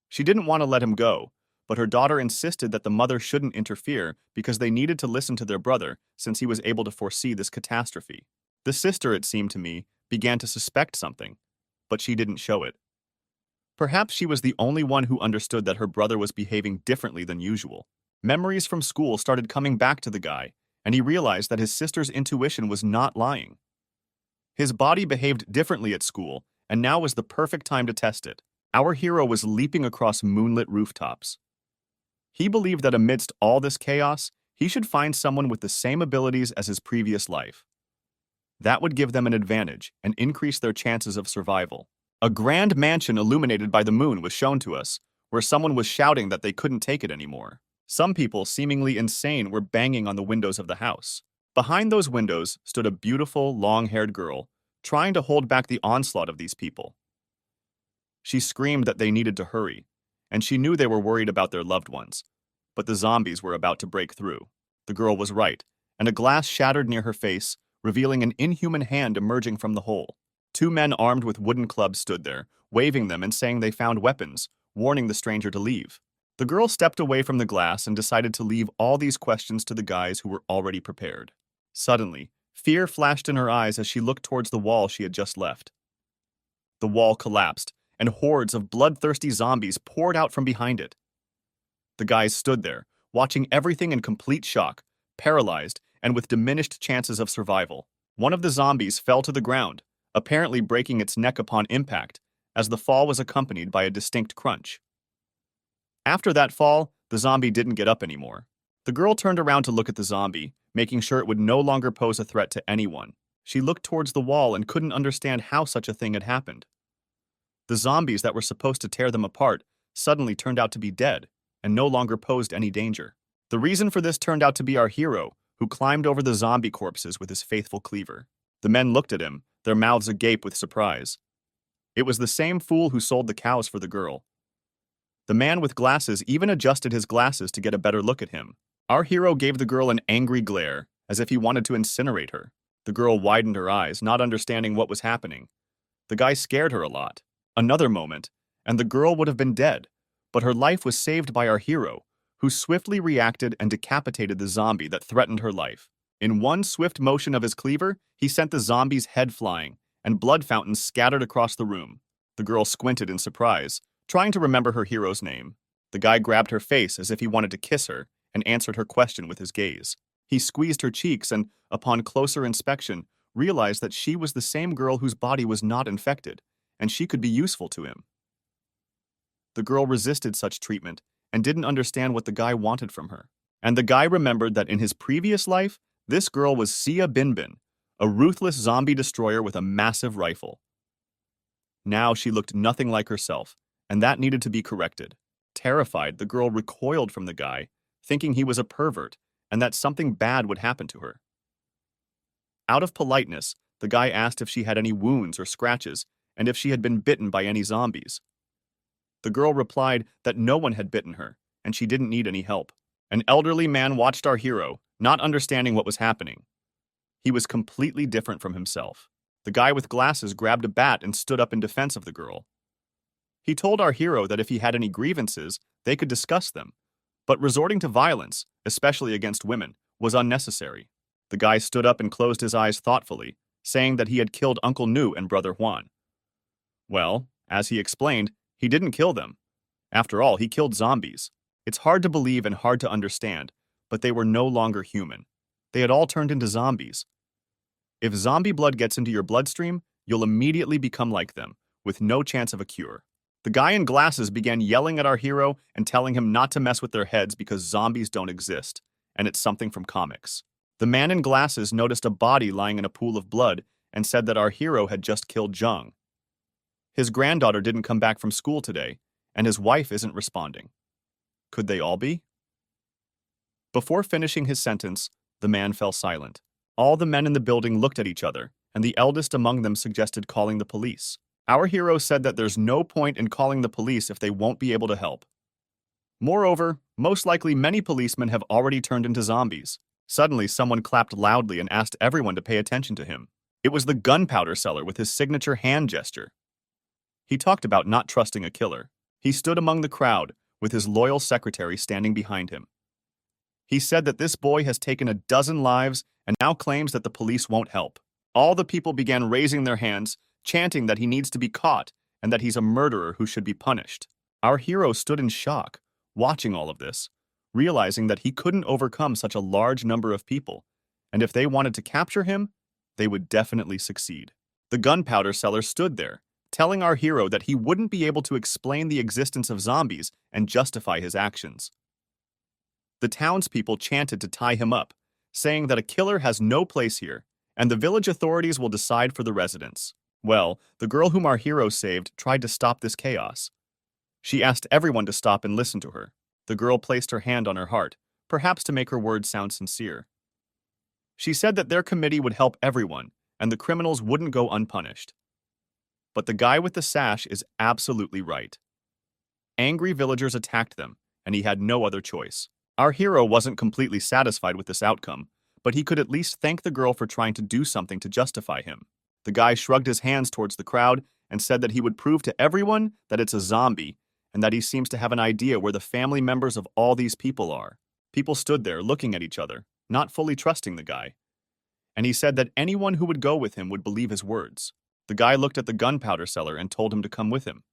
She didn't want to let him go, but her daughter insisted that the mother shouldn't interfere because they needed to listen to their brother since he was able to foresee this catastrophe. The sister, it seemed to me, began to suspect something, but she didn't show it. Perhaps she was the only one who understood that her brother was behaving differently than usual. Memories from school started coming back to the guy, and he realized that his sister's intuition was not lying. His body behaved differently at school, and now was the perfect time to test it. Our hero was leaping across moonlit rooftops. He believed that amidst all this chaos, he should find someone with the same abilities as his previous life. That would give them an advantage and increase their chances of survival. A grand mansion illuminated by the moon was shown to us, where someone was shouting that they couldn't take it anymore. Some people, seemingly insane, were banging on the windows of the house. Behind those windows stood a beautiful, long-haired girl, trying to hold back the onslaught of these people. She screamed that they needed to hurry, and she knew they were worried about their loved ones, but the zombies were about to break through. The girl was right, and a glass shattered near her face, revealing an inhuman hand emerging from the hole. Two men armed with wooden clubs stood there, waving them and saying they found weapons, warning the stranger to leave. The girl stepped away from the glass and decided to leave all these questions to the guys who were already prepared. Suddenly, fear flashed in her eyes as she looked towards the wall she had just left. The wall collapsed, and hordes of bloodthirsty zombies poured out from behind it. The guys stood there, watching everything in complete shock, paralyzed, and with diminished chances of survival. One of the zombies fell to the ground, apparently breaking its neck upon impact, as the fall was accompanied by a distinct crunch. After that fall, the zombie didn't get up anymore. The girl turned around to look at the zombie, making sure it would no longer pose a threat to anyone. She looked towards the wall and couldn't understand how such a thing had happened. The zombies that were supposed to tear them apart suddenly turned out to be dead and no longer posed any danger. The reason for this turned out to be our hero, who climbed over the zombie corpses with his faithful cleaver. The men looked at him, their mouths agape with surprise. It was the same fool who sold the cows for the girl. The man with glasses even adjusted his glasses to get a better look at him. Our hero gave the girl an angry glare, as if he wanted to incinerate her. The girl widened her eyes, not understanding what was happening. The guy scared her a lot. Another moment, and the girl would have been dead, but her life was saved by our hero, who swiftly reacted and decapitated the zombie that threatened her life. In one swift motion of his cleaver, he sent the zombie's head flying, and blood fountains scattered across the room. The girl squinted in surprise, trying to remember her hero's name. The guy grabbed her face as if he wanted to kiss her and answered her question with his gaze. He squeezed her cheeks and, upon closer inspection, realized that she was the same girl whose body was not infected, and she could be useful to him. The girl resisted such treatment and didn't understand what the guy wanted from her. And the guy remembered that in his previous life, this girl was Sia Binbin, a ruthless zombie destroyer with a massive rifle. Now she looked nothing like herself, and that needed to be corrected. Terrified, the girl recoiled from the guy, thinking he was a pervert and that something bad would happen to her. Out of politeness, the guy asked if she had any wounds or scratches and if she had been bitten by any zombies. The girl replied that no one had bitten her, and she didn't need any help. An elderly man watched our hero, not understanding what was happening. He was completely different from himself. The guy with glasses grabbed a bat and stood up in defense of the girl. He told our hero that if he had any grievances, they could discuss them, but resorting to violence, especially against women, was unnecessary. The guy stood up and closed his eyes thoughtfully, saying that he had killed Uncle Nu and Brother Juan. Well, as he explained, he didn't kill them. After all, he killed zombies. It's hard to believe and hard to understand, but they were no longer human. They had all turned into zombies. If zombie blood gets into your bloodstream, you'll immediately become like them, with no chance of a cure. The guy in glasses began yelling at our hero and telling him not to mess with their heads because zombies don't exist, and it's something from comics. The man in glasses noticed a body lying in a pool of blood and said that our hero had just killed Jung. His granddaughter didn't come back from school today, and his wife isn't responding. Could they all be? Before finishing his sentence, the man fell silent. All the men in the building looked at each other, and the eldest among them suggested calling the police. Our hero said that there's no point in calling the police if they won't be able to help. Moreover, most likely many policemen have already turned into zombies. Suddenly, someone clapped loudly and asked everyone to pay attention to him. It was the gunpowder seller with his signature hand gesture. He talked about not trusting a killer. He stood among the crowd, with his loyal secretary standing behind him. He said that this boy has taken a dozen lives and now claims that the police won't help. All the people began raising their hands, chanting that he needs to be caught and that he's a murderer who should be punished. Our hero stood in shock, watching all of this, realizing that he couldn't overcome such a large number of people, and if they wanted to capture him, they would definitely succeed. The gunpowder seller stood there, telling our hero that he wouldn't be able to explain the existence of zombies and justify his actions. The townspeople chanted to tie him up, saying that a killer has no place here, and the village authorities will decide for the residents. Well, the girl whom our hero saved tried to stop this chaos. She asked everyone to stop and listen to her. The girl placed her hand on her heart, perhaps to make her words sound sincere. She said that their committee would help everyone, and the criminals wouldn't go unpunished. But the guy with the sash is absolutely right. Angry villagers attacked them, and he had no other choice. Our hero wasn't completely satisfied with this outcome, but he could at least thank the girl for trying to do something to justify him. The guy shrugged his hands towards the crowd and said that he would prove to everyone that it's a zombie and that he seems to have an idea where the family members of all these people are. People stood there looking at each other, not fully trusting the guy. And he said that anyone who would go with him would believe his words. The guy looked at the gunpowder seller and told him to come with him.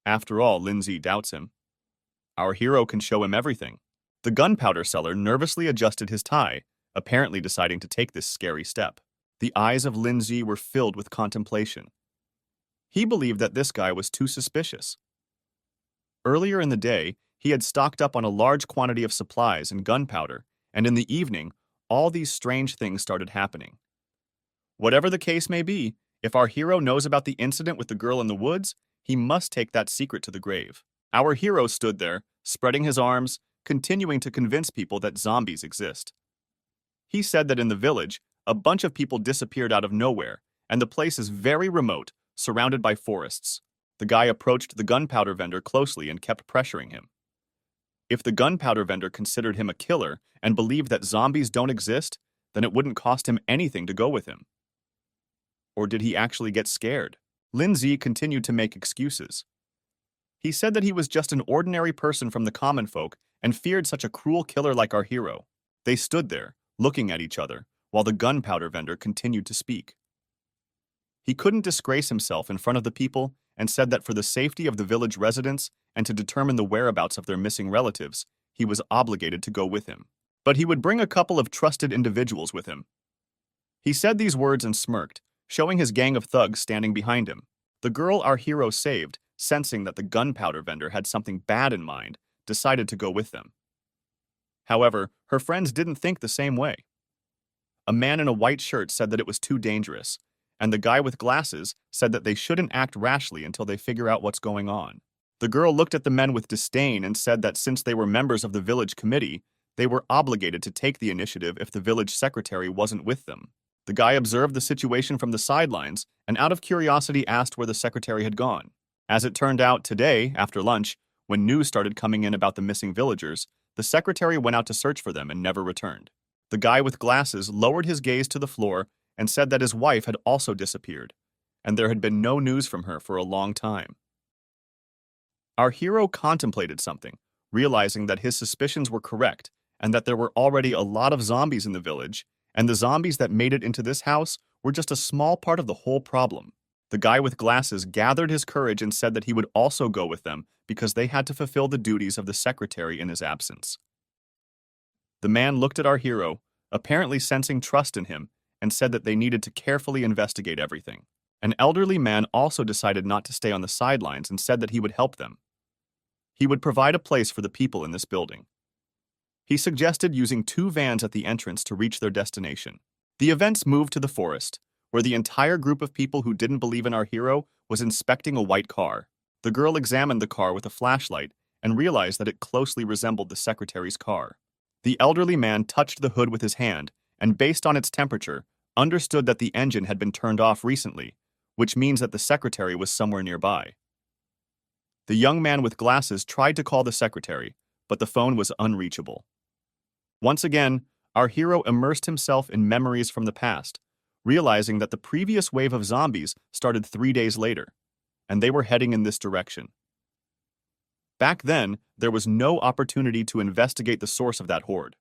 After all, Lindsay doubts him. Our hero can show him everything. The gunpowder seller nervously adjusted his tie, apparently deciding to take this scary step. The eyes of Lindsay were filled with contemplation. He believed that this guy was too suspicious. Earlier in the day, he had stocked up on a large quantity of supplies and gunpowder, and in the evening, all these strange things started happening. Whatever the case may be, if our hero knows about the incident with the girl in the woods, he must take that secret to the grave. Our hero stood there, spreading his arms, continuing to convince people that zombies exist. He said that in the village, a bunch of people disappeared out of nowhere, and the place is very remote, surrounded by forests. The guy approached the gunpowder vendor closely and kept pressuring him. If the gunpowder vendor considered him a killer and believed that zombies don't exist, then it wouldn't cost him anything to go with him. Or did he actually get scared? Lindsay continued to make excuses. He said that he was just an ordinary person from the common folk and feared such a cruel killer like our hero. They stood there, looking at each other, while the gunpowder vendor continued to speak. He couldn't disgrace himself in front of the people and said that for the safety of the village residents and to determine the whereabouts of their missing relatives, he was obligated to go with him. But he would bring a couple of trusted individuals with him. He said these words and smirked, showing his gang of thugs standing behind him. The girl our hero saved, sensing that the gunpowder vendor had something bad in mind, decided to go with them. However, her friends didn't think the same way. A man in a white shirt said that it was too dangerous, and the guy with glasses said that they shouldn't act rashly until they figure out what's going on. The girl looked at the men with disdain and said that since they were members of the village committee, they were obligated to take the initiative if the village secretary wasn't with them. The guy observed the situation from the sidelines and out of curiosity asked where the secretary had gone. As it turned out, today, after lunch, when news started coming in about the missing villagers, the secretary went out to search for them and never returned. The guy with glasses lowered his gaze to the floor and said that his wife had also disappeared, and there had been no news from her for a long time. Our hero contemplated something, realizing that his suspicions were correct and that there were already a lot of zombies in the village, and the zombies that made it into this house were just a small part of the whole problem. The guy with glasses gathered his courage and said that he would also go with them because they had to fulfill the duties of the secretary in his absence. The man looked at our hero, apparently sensing trust in him, and said that they needed to carefully investigate everything. An elderly man also decided not to stay on the sidelines and said that he would help them. He would provide a place for the people in this building. He suggested using 2 vans at the entrance to reach their destination. The events moved to the forest, where the entire group of people who didn't believe in our hero was inspecting a white car. The girl examined the car with a flashlight and realized that it closely resembled the secretary's car. The elderly man touched the hood with his hand and, based on its temperature, understood that the engine had been turned off recently, which means that the secretary was somewhere nearby. The young man with glasses tried to call the secretary, but the phone was unreachable. Once again, our hero immersed himself in memories from the past, realizing that the previous wave of zombies started 3 days later, and they were heading in this direction. Back then, there was no opportunity to investigate the source of that horde.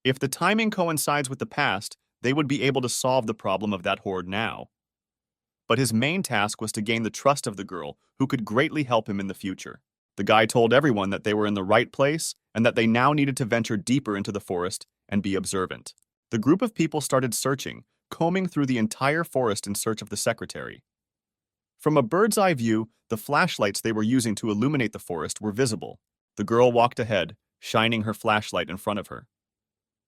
If the timing coincides with the past, they would be able to solve the problem of that horde now. But his main task was to gain the trust of the girl who could greatly help him in the future. The guy told everyone that they were in the right place and that they now needed to venture deeper into the forest and be observant. The group of people started searching, combing through the entire forest in search of the secretary. From a bird's eye view, the flashlights they were using to illuminate the forest were visible. The girl walked ahead, shining her flashlight in front of her.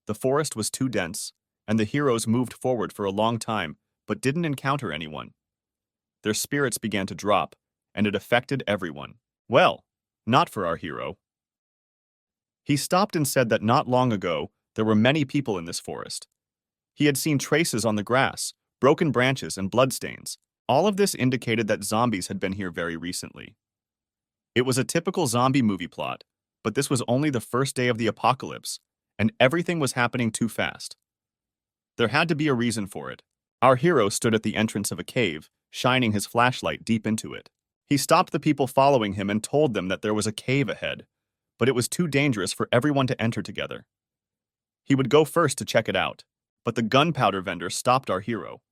The forest was too dense, and the heroes moved forward for a long time, but didn't encounter anyone. Their spirits began to drop, and it affected everyone. Well, not for our hero. He stopped and said that not long ago, there were many people in this forest. He had seen traces on the grass, broken branches, and bloodstains. All of this indicated that zombies had been here very recently. It was a typical zombie movie plot, but this was only the first day of the apocalypse, and everything was happening too fast. There had to be a reason for it. Our hero stood at the entrance of a cave, shining his flashlight deep into it. He stopped the people following him and told them that there was a cave ahead, but it was too dangerous for everyone to enter together. He would go first to check it out, but the gunpowder vendor stopped our hero.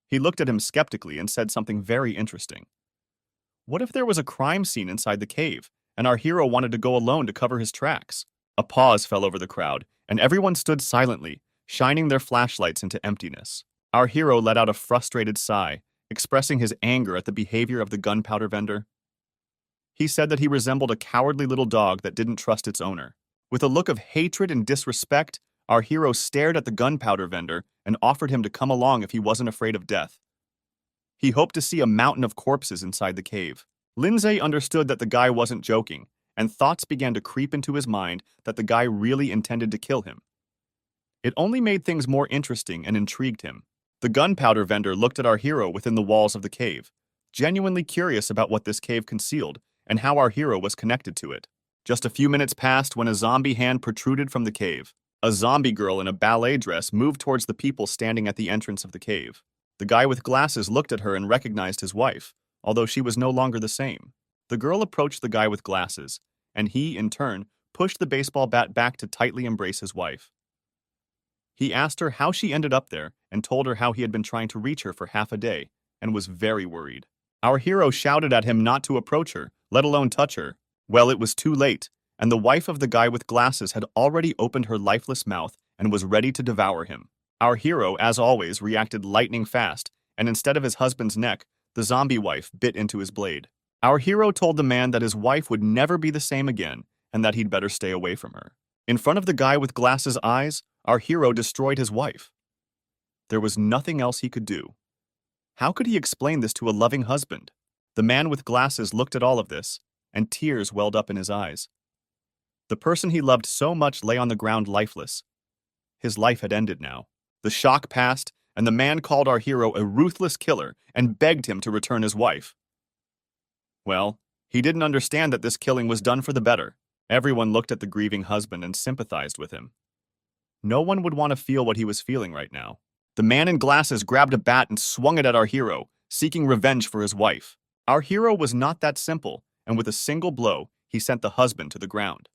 He looked at him skeptically and said something very interesting. What if there was a crime scene inside the cave, and our hero wanted to go alone to cover his tracks? A pause fell over the crowd, and everyone stood silently, shining their flashlights into emptiness. Our hero let out a frustrated sigh, expressing his anger at the behavior of the gunpowder vendor. He said that he resembled a cowardly little dog that didn't trust its owner. With a look of hatred and disrespect, our hero stared at the gunpowder vendor and offered him to come along if he wasn't afraid of death. He hoped to see a mountain of corpses inside the cave. Lindsay understood that the guy wasn't joking, and thoughts began to creep into his mind that the guy really intended to kill him. It only made things more interesting and intrigued him. The gunpowder vendor looked at our hero within the walls of the cave, genuinely curious about what this cave concealed and how our hero was connected to it. Just a few minutes passed when a zombie hand protruded from the cave. A zombie girl in a ballet dress moved towards the people standing at the entrance of the cave. The guy with glasses looked at her and recognized his wife, although she was no longer the same. The girl approached the guy with glasses, and he, in turn, pushed the baseball bat back to tightly embrace his wife. He asked her how she ended up there and told her how he had been trying to reach her for half a day and was very worried. Our hero shouted at him not to approach her, let alone touch her. Well, it was too late, and the wife of the guy with glasses had already opened her lifeless mouth and was ready to devour him. Our hero, as always, reacted lightning fast, and instead of his husband's neck, the zombie wife bit into his blade. Our hero told the man that his wife would never be the same again and that he'd better stay away from her. In front of the guy with glasses' eyes, our hero destroyed his wife. There was nothing else he could do. How could he explain this to a loving husband? The man with glasses looked at all of this, and tears welled up in his eyes. The person he loved so much lay on the ground lifeless. His life had ended now. The shock passed, and the man called our hero a ruthless killer and begged him to return his wife. Well, he didn't understand that this killing was done for the better. Everyone looked at the grieving husband and sympathized with him. No one would want to feel what he was feeling right now. The man in glasses grabbed a bat and swung it at our hero, seeking revenge for his wife. Our hero was not that simple, and with a single blow, he sent the husband to the ground.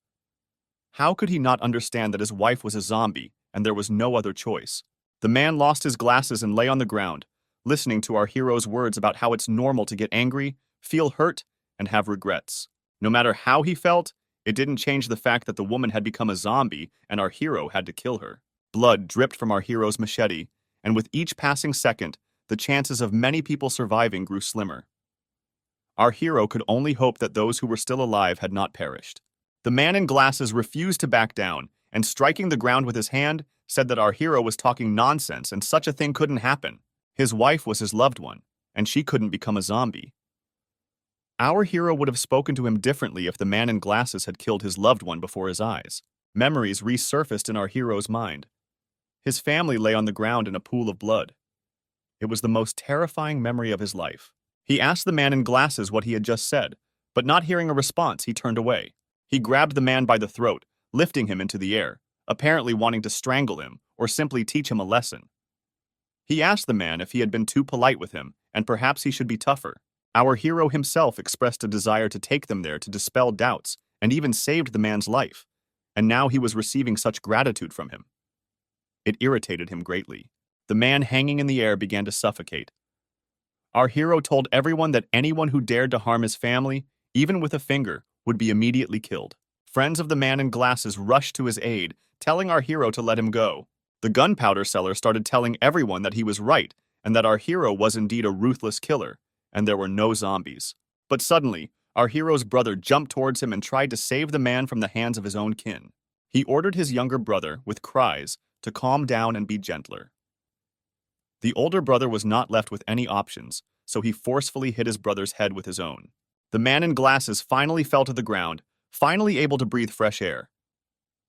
How could he not understand that his wife was a zombie and there was no other choice? The man lost his glasses and lay on the ground, listening to our hero's words about how it's normal to get angry, feel hurt, and have regrets. No matter how he felt, it didn't change the fact that the woman had become a zombie and our hero had to kill her. Blood dripped from our hero's machete, and with each passing second, the chances of many people surviving grew slimmer. Our hero could only hope that those who were still alive had not perished. The man in glasses refused to back down, and striking the ground with his hand, said that our hero was talking nonsense and such a thing couldn't happen. His wife was his loved one, and she couldn't become a zombie. Our hero would have spoken to him differently if the man in glasses had killed his loved one before his eyes. Memories resurfaced in our hero's mind. His family lay on the ground in a pool of blood. It was the most terrifying memory of his life. He asked the man in glasses what he had just said, but not hearing a response, he turned away. He grabbed the man by the throat, lifting him into the air, apparently wanting to strangle him or simply teach him a lesson. He asked the man if he had been too polite with him and perhaps he should be tougher. Our hero himself expressed a desire to take them there to dispel doubts and even saved the man's life, and now he was receiving such gratitude from him. It irritated him greatly. The man hanging in the air began to suffocate. Our hero told everyone that anyone who dared to harm his family, even with a finger, would be immediately killed. Friends of the man in glasses rushed to his aid, telling our hero to let him go. The gunpowder seller started telling everyone that he was right and that our hero was indeed a ruthless killer, and there were no zombies. But suddenly, our hero's brother jumped towards him and tried to save the man from the hands of his own kin. He ordered his younger brother, with cries, to calm down and be gentler. The older brother was not left with any options, so he forcefully hit his brother's head with his own. The man in glasses finally fell to the ground, finally able to breathe fresh air.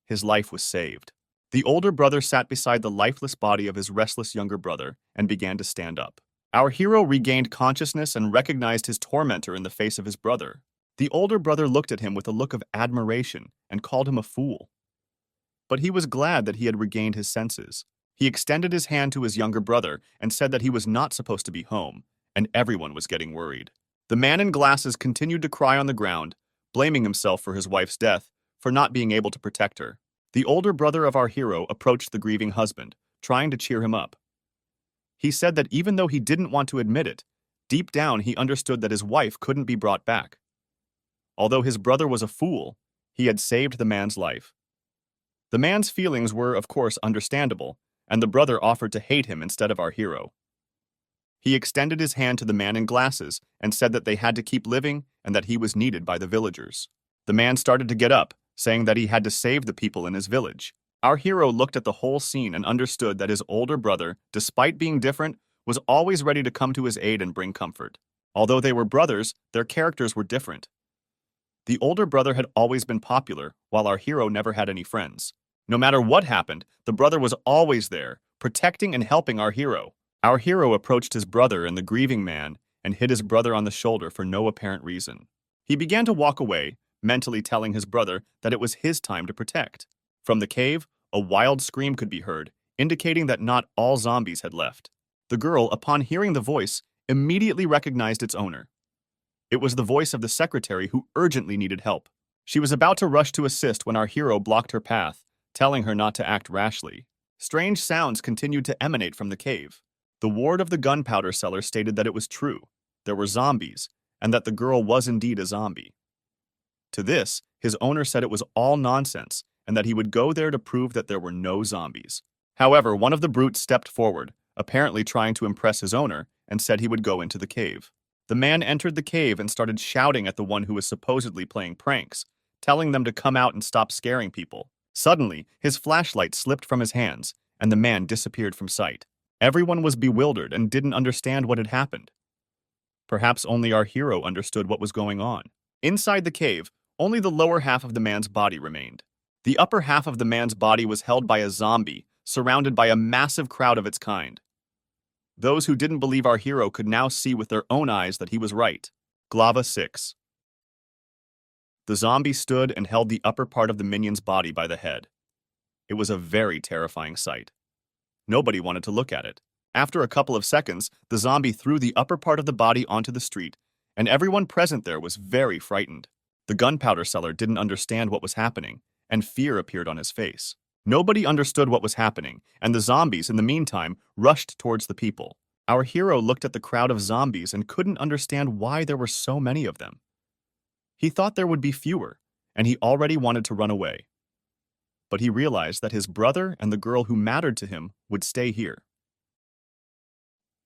His life was saved. The older brother sat beside the lifeless body of his restless younger brother and began to stand up. Our hero regained consciousness and recognized his tormentor in the face of his brother. The older brother looked at him with a look of admiration and called him a fool. But he was glad that he had regained his senses. He extended his hand to his younger brother and said that he was not supposed to be home, and everyone was getting worried. The man in glasses continued to cry on the ground, blaming himself for his wife's death, for not being able to protect her. The older brother of our hero approached the grieving husband, trying to cheer him up. He said that even though he didn't want to admit it, deep down he understood that his wife couldn't be brought back. Although his brother was a fool, he had saved the man's life. The man's feelings were, of course, understandable, and the brother offered to hate him instead of our hero. He extended his hand to the man in glasses and said that they had to keep living and that he was needed by the villagers. The man started to get up, saying that he had to save the people in his village. Our hero looked at the whole scene and understood that his older brother, despite being different, was always ready to come to his aid and bring comfort. Although they were brothers, their characters were different. The older brother had always been popular, while our hero never had any friends. No matter what happened, the brother was always there, protecting and helping our hero. Our hero approached his brother and the grieving man and hit his brother on the shoulder for no apparent reason. He began to walk away, mentally telling his brother that it was his time to protect. From the cave, a wild scream could be heard, indicating that not all zombies had left. The girl, upon hearing the voice, immediately recognized its owner. It was the voice of the secretary who urgently needed help. She was about to rush to assist when our hero blocked her path, telling her not to act rashly. Strange sounds continued to emanate from the cave. The ward of the gunpowder seller stated that it was true. There were zombies, and that the girl was indeed a zombie. To this, his owner said it was all nonsense, and that he would go there to prove that there were no zombies. However, one of the brutes stepped forward, apparently trying to impress his owner, and said he would go into the cave. The man entered the cave and started shouting at the one who was supposedly playing pranks, telling them to come out and stop scaring people. Suddenly, his flashlight slipped from his hands, and the man disappeared from sight. Everyone was bewildered and didn't understand what had happened. Perhaps only our hero understood what was going on. Inside the cave, only the lower half of the man's body remained. The upper half of the man's body was held by a zombie, surrounded by a massive crowd of its kind. Those who didn't believe our hero could now see with their own eyes that he was right. Glava 6. The zombie stood and held the upper part of the minion's body by the head. It was a very terrifying sight. Nobody wanted to look at it. After a couple of seconds, the zombie threw the upper part of the body onto the street, and everyone present there was very frightened. The gunpowder seller didn't understand what was happening, and fear appeared on his face. Nobody understood what was happening, and the zombies, in the meantime, rushed towards the people. Our hero looked at the crowd of zombies and couldn't understand why there were so many of them. He thought there would be fewer, and he already wanted to run away. But he realized that his brother and the girl who mattered to him would stay here.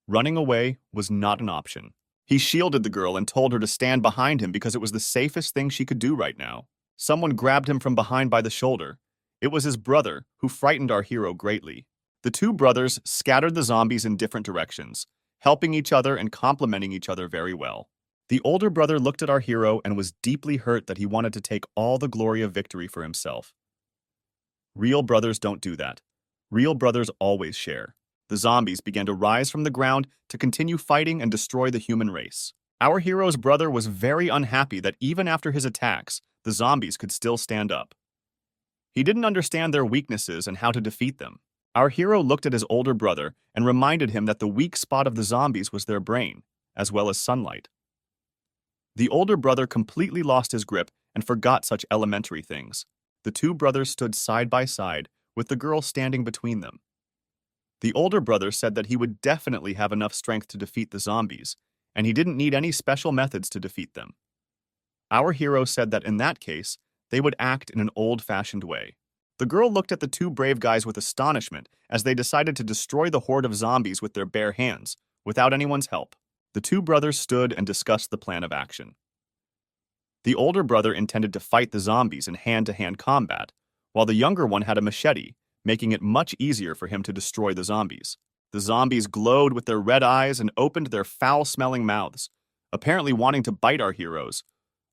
Running away was not an option. He shielded the girl and told her to stand behind him because it was the safest thing she could do right now. Someone grabbed him from behind by the shoulder. It was his brother, who frightened our hero greatly. The two brothers scattered the zombies in different directions, helping each other and complementing each other very well. The older brother looked at our hero and was deeply hurt that he wanted to take all the glory of victory for himself. Real brothers don't do that. Real brothers always share. The zombies began to rise from the ground to continue fighting and destroy the human race. Our hero's brother was very unhappy that even after his attacks, the zombies could still stand up. He didn't understand their weaknesses and how to defeat them. Our hero looked at his older brother and reminded him that the weak spot of the zombies was their brain, as well as sunlight. The older brother completely lost his grip and forgot such elementary things. The two brothers stood side by side, with the girl standing between them. The older brother said that he would definitely have enough strength to defeat the zombies, and he didn't need any special methods to defeat them. Our hero said that in that case, they would act in an old-fashioned way. The girl looked at the two brave guys with astonishment as they decided to destroy the horde of zombies with their bare hands, without anyone's help. The two brothers stood and discussed the plan of action. The older brother intended to fight the zombies in hand-to-hand combat, while the younger one had a machete, making it much easier for him to destroy the zombies. The zombies glowed with their red eyes and opened their foul-smelling mouths, apparently wanting to bite our heroes,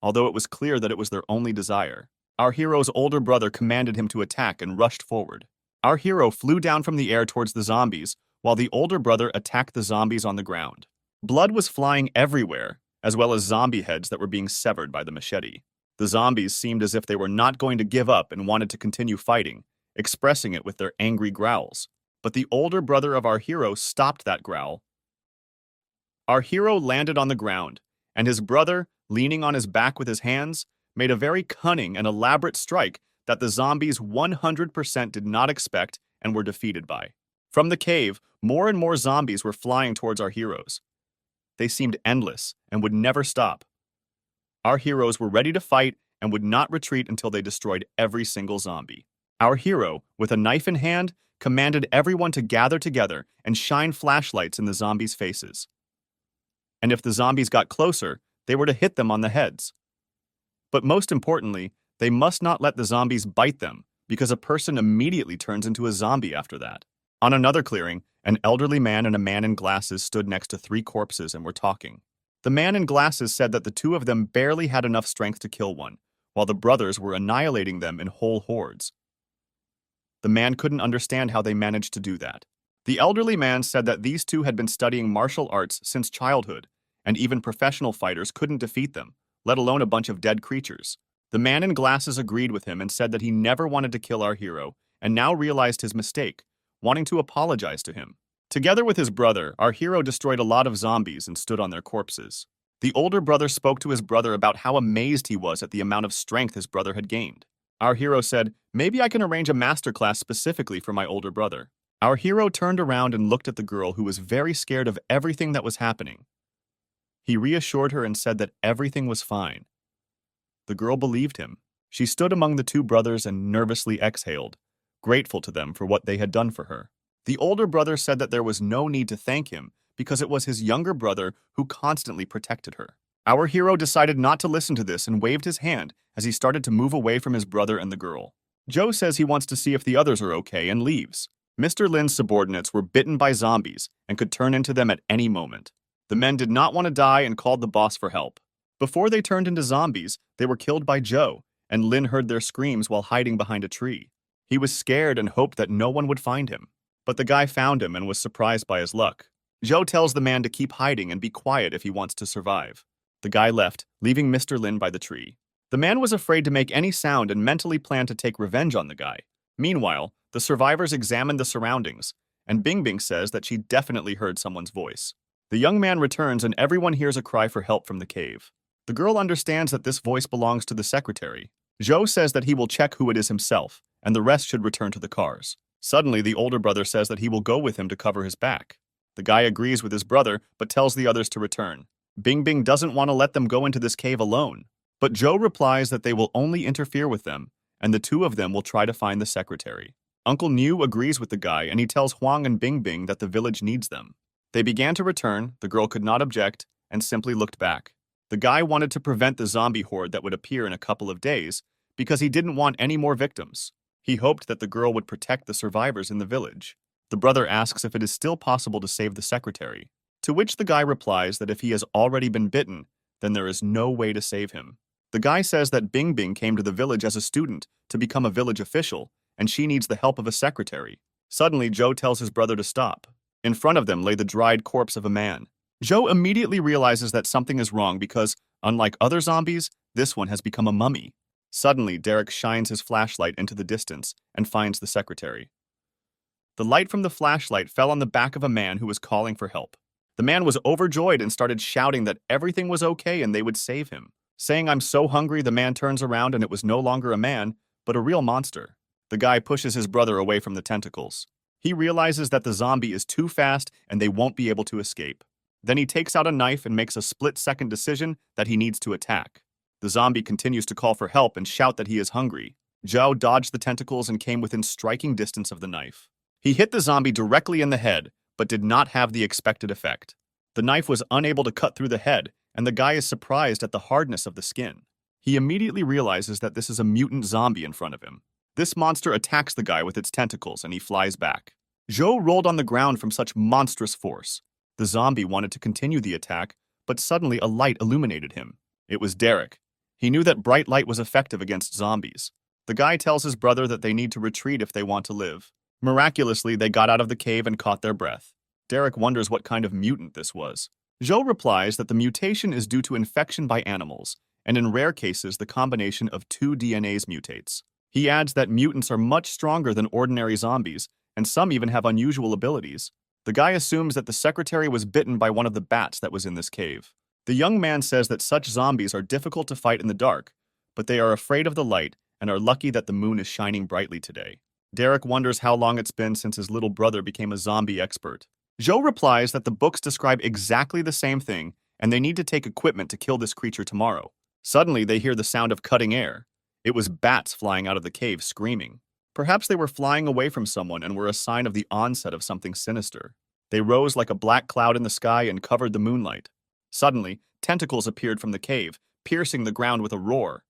although it was clear that it was their only desire. Our hero's older brother commanded him to attack and rushed forward. Our hero flew down from the air towards the zombies, while the older brother attacked the zombies on the ground. Blood was flying everywhere, as well as zombie heads that were being severed by the machete. The zombies seemed as if they were not going to give up and wanted to continue fighting, expressing it with their angry growls. But the older brother of our hero stopped that growl. Our hero landed on the ground, and his brother, leaning on his back with his hands, made a very cunning and elaborate strike that the zombies 100% did not expect and were defeated by. From the cave, more and more zombies were flying towards our heroes. They seemed endless and would never stop. Our heroes were ready to fight and would not retreat until they destroyed every single zombie. Our hero, with a knife in hand, commanded everyone to gather together and shine flashlights in the zombies' faces. And if the zombies got closer, they were to hit them on the heads. But most importantly, they must not let the zombies bite them, because a person immediately turns into a zombie after that. On another clearing, an elderly man and a man in glasses stood next to 3 corpses and were talking. The man in glasses said that the two of them barely had enough strength to kill one, while the brothers were annihilating them in whole hordes. The man couldn't understand how they managed to do that. The elderly man said that these two had been studying martial arts since childhood, and even professional fighters couldn't defeat them, let alone a bunch of dead creatures. The man in glasses agreed with him and said that he never wanted to kill our hero, and now realized his mistake, wanting to apologize to him. Together with his brother, our hero destroyed a lot of zombies and stood on their corpses. The older brother spoke to his brother about how amazed he was at the amount of strength his brother had gained. Our hero said, "Maybe I can arrange a masterclass specifically for my older brother." Our hero turned around and looked at the girl who was very scared of everything that was happening. He reassured her and said that everything was fine. The girl believed him. She stood among the two brothers and nervously exhaled, grateful to them for what they had done for her. The older brother said that there was no need to thank him because it was his younger brother who constantly protected her. Our hero decided not to listen to this and waved his hand as he started to move away from his brother and the girl. Joe says he wants to see if the others are okay and leaves. Mr. Lin's subordinates were bitten by zombies and could turn into them at any moment. The men did not want to die and called the boss for help. Before they turned into zombies, they were killed by Joe, and Lin heard their screams while hiding behind a tree. He was scared and hoped that no one would find him. But the guy found him and was surprised by his luck. Joe tells the man to keep hiding and be quiet if he wants to survive. The guy left, leaving Mr. Lin by the tree. The man was afraid to make any sound and mentally planned to take revenge on the guy. Meanwhile, the survivors examined the surroundings, and Bing Bing says that she definitely heard someone's voice. The young man returns and everyone hears a cry for help from the cave. The girl understands that this voice belongs to the secretary. Joe says that he will check who it is himself, and the rest should return to the cars. Suddenly, the older brother says that he will go with him to cover his back. The guy agrees with his brother, but tells the others to return. Bing Bing doesn't want to let them go into this cave alone, but Joe replies that they will only interfere with them, and the two of them will try to find the secretary. Uncle Niu agrees with the guy, and he tells Huang and Bing Bing that the village needs them. They began to return, the girl could not object, and simply looked back. The guy wanted to prevent the zombie horde that would appear in a couple of days, because he didn't want any more victims. He hoped that the girl would protect the survivors in the village. The brother asks if it is still possible to save the secretary, to which the guy replies that if he has already been bitten, then there is no way to save him. The guy says that Bing Bing came to the village as a student to become a village official, and she needs the help of a secretary. Suddenly, Joe tells his brother to stop. In front of them lay the dried corpse of a man. Joe immediately realizes that something is wrong because, unlike other zombies, this one has become a mummy. Suddenly, Derek shines his flashlight into the distance and finds the secretary. The light from the flashlight fell on the back of a man who was calling for help. The man was overjoyed and started shouting that everything was okay and they would save him. Saying, "I'm so hungry," the man turns around and it was no longer a man, but a real monster. The guy pushes his brother away from the tentacles. He realizes that the zombie is too fast and they won't be able to escape. Then he takes out a knife and makes a split-second decision that he needs to attack. The zombie continues to call for help and shout that he is hungry. Joe dodged the tentacles and came within striking distance of the knife. He hit the zombie directly in the head, but did not have the expected effect. The knife was unable to cut through the head, and the guy is surprised at the hardness of the skin. He immediately realizes that this is a mutant zombie in front of him. This monster attacks the guy with its tentacles and he flies back. Joe rolled on the ground from such monstrous force. The zombie wanted to continue the attack, but suddenly a light illuminated him. It was Derek. He knew that bright light was effective against zombies. The guy tells his brother that they need to retreat if they want to live. Miraculously, they got out of the cave and caught their breath. Derek wonders what kind of mutant this was. Joe replies that the mutation is due to infection by animals, and in rare cases the combination of two DNAs mutates. He adds that mutants are much stronger than ordinary zombies, and some even have unusual abilities. The guy assumes that the secretary was bitten by one of the bats that was in this cave. The young man says that such zombies are difficult to fight in the dark, but they are afraid of the light and are lucky that the moon is shining brightly today. Derek wonders how long it's been since his little brother became a zombie expert. Joe replies that the books describe exactly the same thing, and they need to take equipment to kill this creature tomorrow. Suddenly, they hear the sound of cutting air. It was bats flying out of the cave screaming. Perhaps they were flying away from someone and were a sign of the onset of something sinister. They rose like a black cloud in the sky and covered the moonlight. Suddenly, tentacles appeared from the cave, piercing the ground with a roar.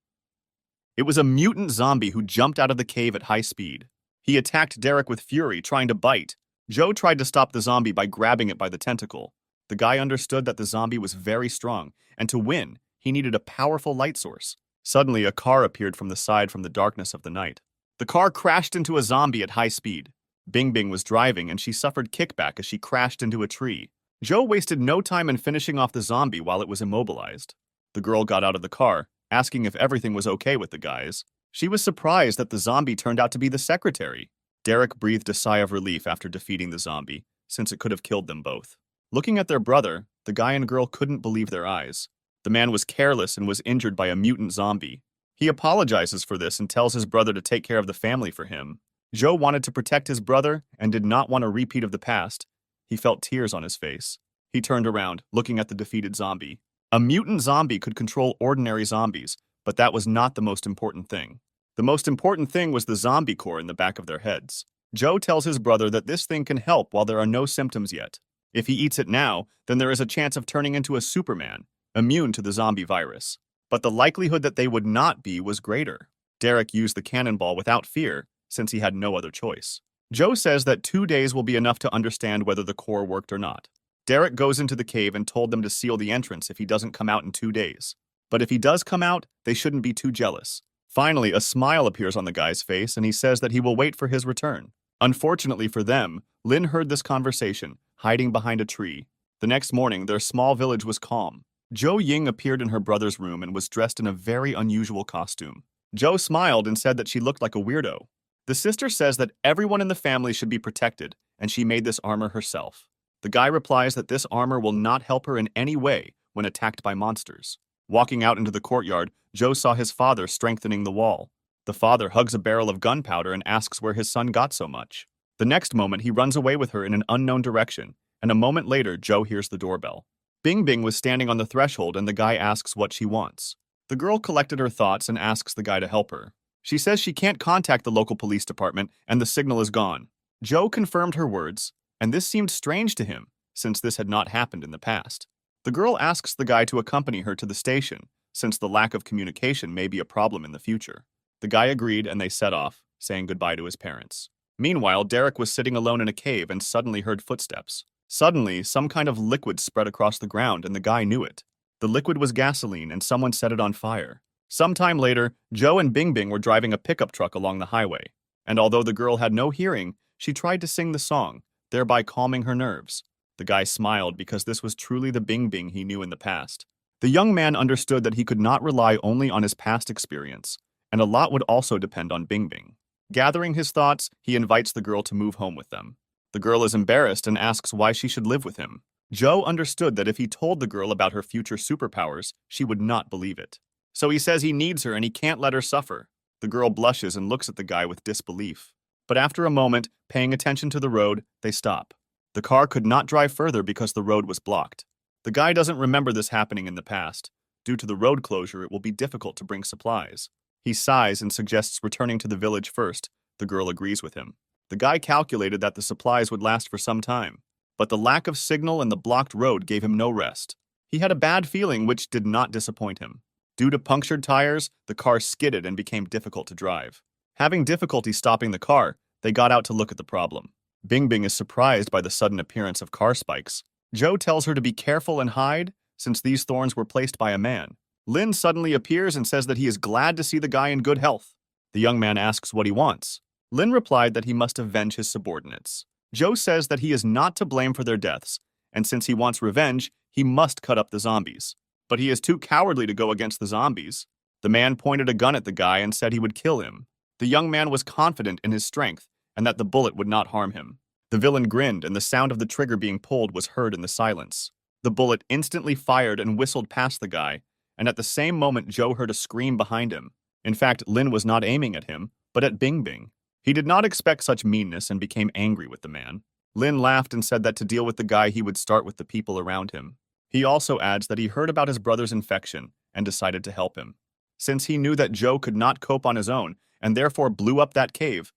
It was a mutant zombie who jumped out of the cave at high speed. He attacked Derek with fury, trying to bite. Joe tried to stop the zombie by grabbing it by the tentacle. The guy understood that the zombie was very strong, and to win, he needed a powerful light source. Suddenly, a car appeared from the side from the darkness of the night. The car crashed into a zombie at high speed. Bing Bing was driving, and she suffered kickback as she crashed into a tree. Joe wasted no time in finishing off the zombie while it was immobilized. The girl got out of the car, asking if everything was okay with the guys. She was surprised that the zombie turned out to be the secretary. Derek breathed a sigh of relief after defeating the zombie, since it could have killed them both. Looking at their brother, the guy and girl couldn't believe their eyes. The man was careless and was injured by a mutant zombie. He apologizes for this and tells his brother to take care of the family for him. Joe wanted to protect his brother and did not want a repeat of the past. He felt tears on his face. He turned around, looking at the defeated zombie. A mutant zombie could control ordinary zombies, but that was not the most important thing. The most important thing was the zombie core in the back of their heads. Joe tells his brother that this thing can help while there are no symptoms yet. If he eats it now, then there is a chance of turning into a Superman, immune to the zombie virus. But the likelihood that they would not be was greater. Derek used the cannonball without fear, since he had no other choice. Joe says that 2 days will be enough to understand whether the core worked or not. Derek goes into the cave and told them to seal the entrance if he doesn't come out in 2 days. But if he does come out, they shouldn't be too jealous. Finally, a smile appears on the guy's face and he says that he will wait for his return. Unfortunately for them, Lin heard this conversation, hiding behind a tree. The next morning, their small village was calm. Zhou Ying appeared in her brother's room and was dressed in a very unusual costume. Zhou smiled and said that she looked like a weirdo. The sister says that everyone in the family should be protected, and she made this armor herself. The guy replies that this armor will not help her in any way when attacked by monsters. Walking out into the courtyard, Zhou saw his father strengthening the wall. The father hugs a barrel of gunpowder and asks where his son got so much. The next moment, he runs away with her in an unknown direction, and a moment later, Zhou hears the doorbell. Bing Bing was standing on the threshold and the guy asks what she wants. The girl collected her thoughts and asks the guy to help her. She says she can't contact the local police department and the signal is gone. Zhou confirmed her words, and this seemed strange to him, since this had not happened in the past. The girl asks the guy to accompany her to the station, since the lack of communication may be a problem in the future. The guy agreed and they set off, saying goodbye to his parents. Meanwhile, Derek was sitting alone in a cave and suddenly heard footsteps. Suddenly, some kind of liquid spread across the ground and the guy knew it. The liquid was gasoline and someone set it on fire. Sometime later, Joe and Bing Bing were driving a pickup truck along the highway, and although the girl had no hearing, she tried to sing the song, thereby calming her nerves. The guy smiled because this was truly the Bing Bing he knew in the past. The young man understood that he could not rely only on his past experience, and a lot would also depend on Bing Bing. Gathering his thoughts, he invites the girl to move home with them. The girl is embarrassed and asks why she should live with him. Joe understood that if he told the girl about her future superpowers, she would not believe it. So he says he needs her and he can't let her suffer. The girl blushes and looks at the guy with disbelief. But after a moment, paying attention to the road, they stop. The car could not drive further because the road was blocked. The guy doesn't remember this happening in the past. Due to the road closure, it will be difficult to bring supplies. He sighs and suggests returning to the village first. The girl agrees with him. The guy calculated that the supplies would last for some time, but the lack of signal and the blocked road gave him no rest. He had a bad feeling which did not disappoint him. Due to punctured tires, the car skidded and became difficult to drive. Having difficulty stopping the car, they got out to look at the problem. Bing Bing is surprised by the sudden appearance of car spikes. Joe tells her to be careful and hide, since these thorns were placed by a man. Lin suddenly appears and says that he is glad to see the guy in good health. The young man asks what he wants. Lin replied that he must avenge his subordinates. Joe says that he is not to blame for their deaths, and since he wants revenge, he must cut up the zombies. But he is too cowardly to go against the zombies. The man pointed a gun at the guy and said he would kill him. The young man was confident in his strength and that the bullet would not harm him. The villain grinned and the sound of the trigger being pulled was heard in the silence. The bullet instantly fired and whistled past the guy, and at the same moment Joe heard a scream behind him. In fact, Lin was not aiming at him, but at Bing Bing. He did not expect such meanness and became angry with the man. Lin laughed and said that to deal with the guy he would start with the people around him. He also adds that he heard about his brother's infection and decided to help him. Since he knew that Joe could not cope on his own and therefore blew up that cave,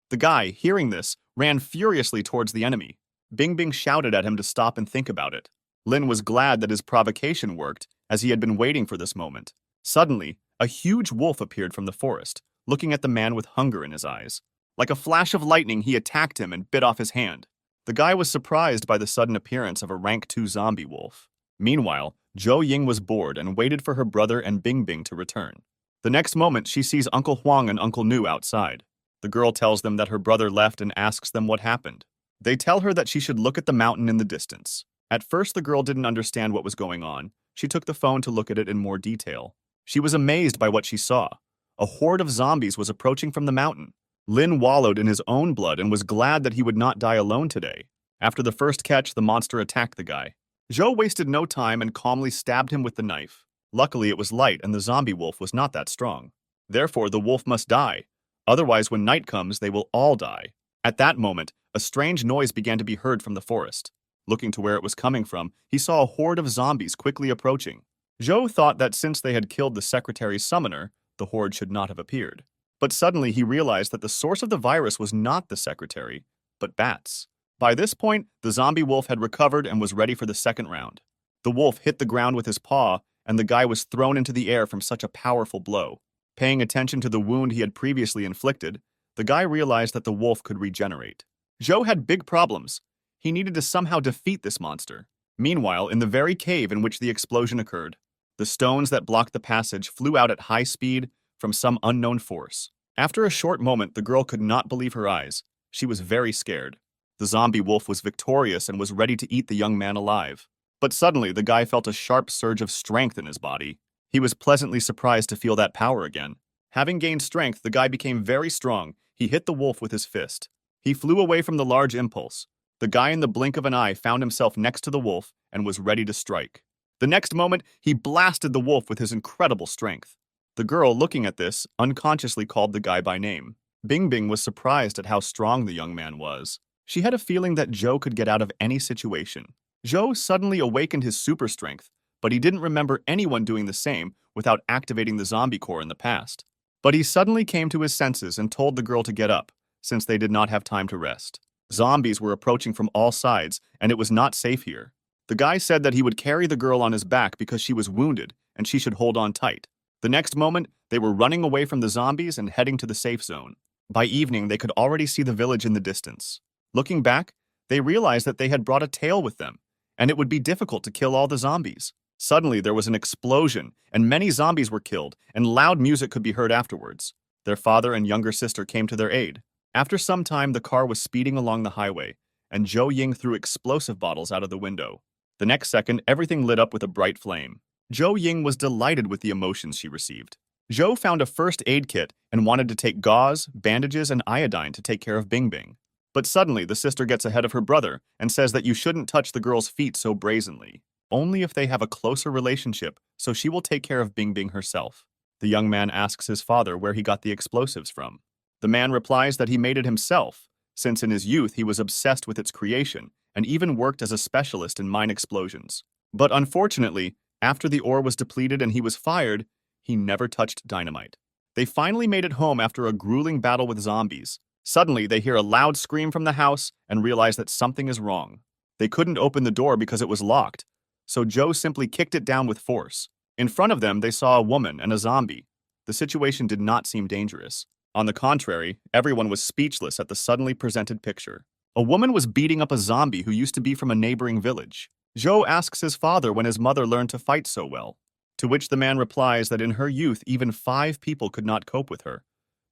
the guy, hearing this, ran furiously towards the enemy. Bing Bing shouted at him to stop and think about it. Lin was glad that his provocation worked, as he had been waiting for this moment. Suddenly, a huge wolf appeared from the forest, looking at the man with hunger in his eyes. Like a flash of lightning, he attacked him and bit off his hand. The guy was surprised by the sudden appearance of a rank 2 zombie wolf. Meanwhile, Zhou Ying was bored and waited for her brother and Bing Bing to return. The next moment, she sees Uncle Huang and Uncle Nu outside. The girl tells them that her brother left and asks them what happened. They tell her that she should look at the mountain in the distance. At first, the girl didn't understand what was going on. She took the phone to look at it in more detail. She was amazed by what she saw. A horde of zombies was approaching from the mountain. Lin wallowed in his own blood and was glad that he would not die alone today. After the first catch, the monster attacked the guy. Zhou wasted no time and calmly stabbed him with the knife. Luckily, it was light and the zombie wolf was not that strong. Therefore, the wolf must die. Otherwise, when night comes, they will all die. At that moment, a strange noise began to be heard from the forest. Looking to where it was coming from, he saw a horde of zombies quickly approaching. Joe thought that since they had killed the secretary's summoner, the horde should not have appeared. But suddenly he realized that the source of the virus was not the secretary, but bats. By this point, the zombie wolf had recovered and was ready for the second round. The wolf hit the ground with his paw, and the guy was thrown into the air from such a powerful blow. Paying attention to the wound he had previously inflicted, the guy realized that the wolf could regenerate. Joe had big problems. He needed to somehow defeat this monster. Meanwhile, in the very cave in which the explosion occurred, the stones that blocked the passage flew out at high speed from some unknown force. After a short moment, the girl could not believe her eyes. She was very scared. The zombie wolf was victorious and was ready to eat the young man alive. But suddenly, the guy felt a sharp surge of strength in his body. He was pleasantly surprised to feel that power again. Having gained strength, the guy became very strong. He hit the wolf with his fist. He flew away from the large impulse. The guy in the blink of an eye found himself next to the wolf and was ready to strike. The next moment, he blasted the wolf with his incredible strength. The girl, looking at this, unconsciously called the guy by name. Bing Bing was surprised at how strong the young man was. She had a feeling that Joe could get out of any situation. Joe suddenly awakened his super strength, but he didn't remember anyone doing the same without activating the zombie core in the past. But he suddenly came to his senses and told the girl to get up, since they did not have time to rest. Zombies were approaching from all sides, and it was not safe here. The guy said that he would carry the girl on his back because she was wounded, and she should hold on tight. The next moment, they were running away from the zombies and heading to the safe zone. By evening, they could already see the village in the distance. Looking back, they realized that they had brought a tail with them, and it would be difficult to kill all the zombies. Suddenly, there was an explosion, and many zombies were killed, and loud music could be heard afterwards. Their father and younger sister came to their aid. After some time, the car was speeding along the highway, and Zhou Ying threw explosive bottles out of the window. The next second, everything lit up with a bright flame. Zhou Ying was delighted with the emotions she received. Zhou found a first aid kit and wanted to take gauze, bandages, and iodine to take care of Bing Bing. But suddenly, the sister gets ahead of her brother and says that you shouldn't touch the girl's feet so brazenly. Only if they have a closer relationship, so she will take care of Bing Bing herself. The young man asks his father where he got the explosives from. The man replies that he made it himself, since in his youth he was obsessed with its creation and even worked as a specialist in mine explosions. But unfortunately, after the ore was depleted and he was fired, he never touched dynamite. They finally made it home after a grueling battle with zombies. Suddenly, they hear a loud scream from the house and realize that something is wrong. They couldn't open the door because it was locked, so Joe simply kicked it down with force. In front of them, they saw a woman and a zombie. The situation did not seem dangerous. On the contrary, everyone was speechless at the suddenly presented picture. A woman was beating up a zombie who used to be from a neighboring village. Joe asks his father when his mother learned to fight so well, to which the man replies that in her youth even 5 people could not cope with her,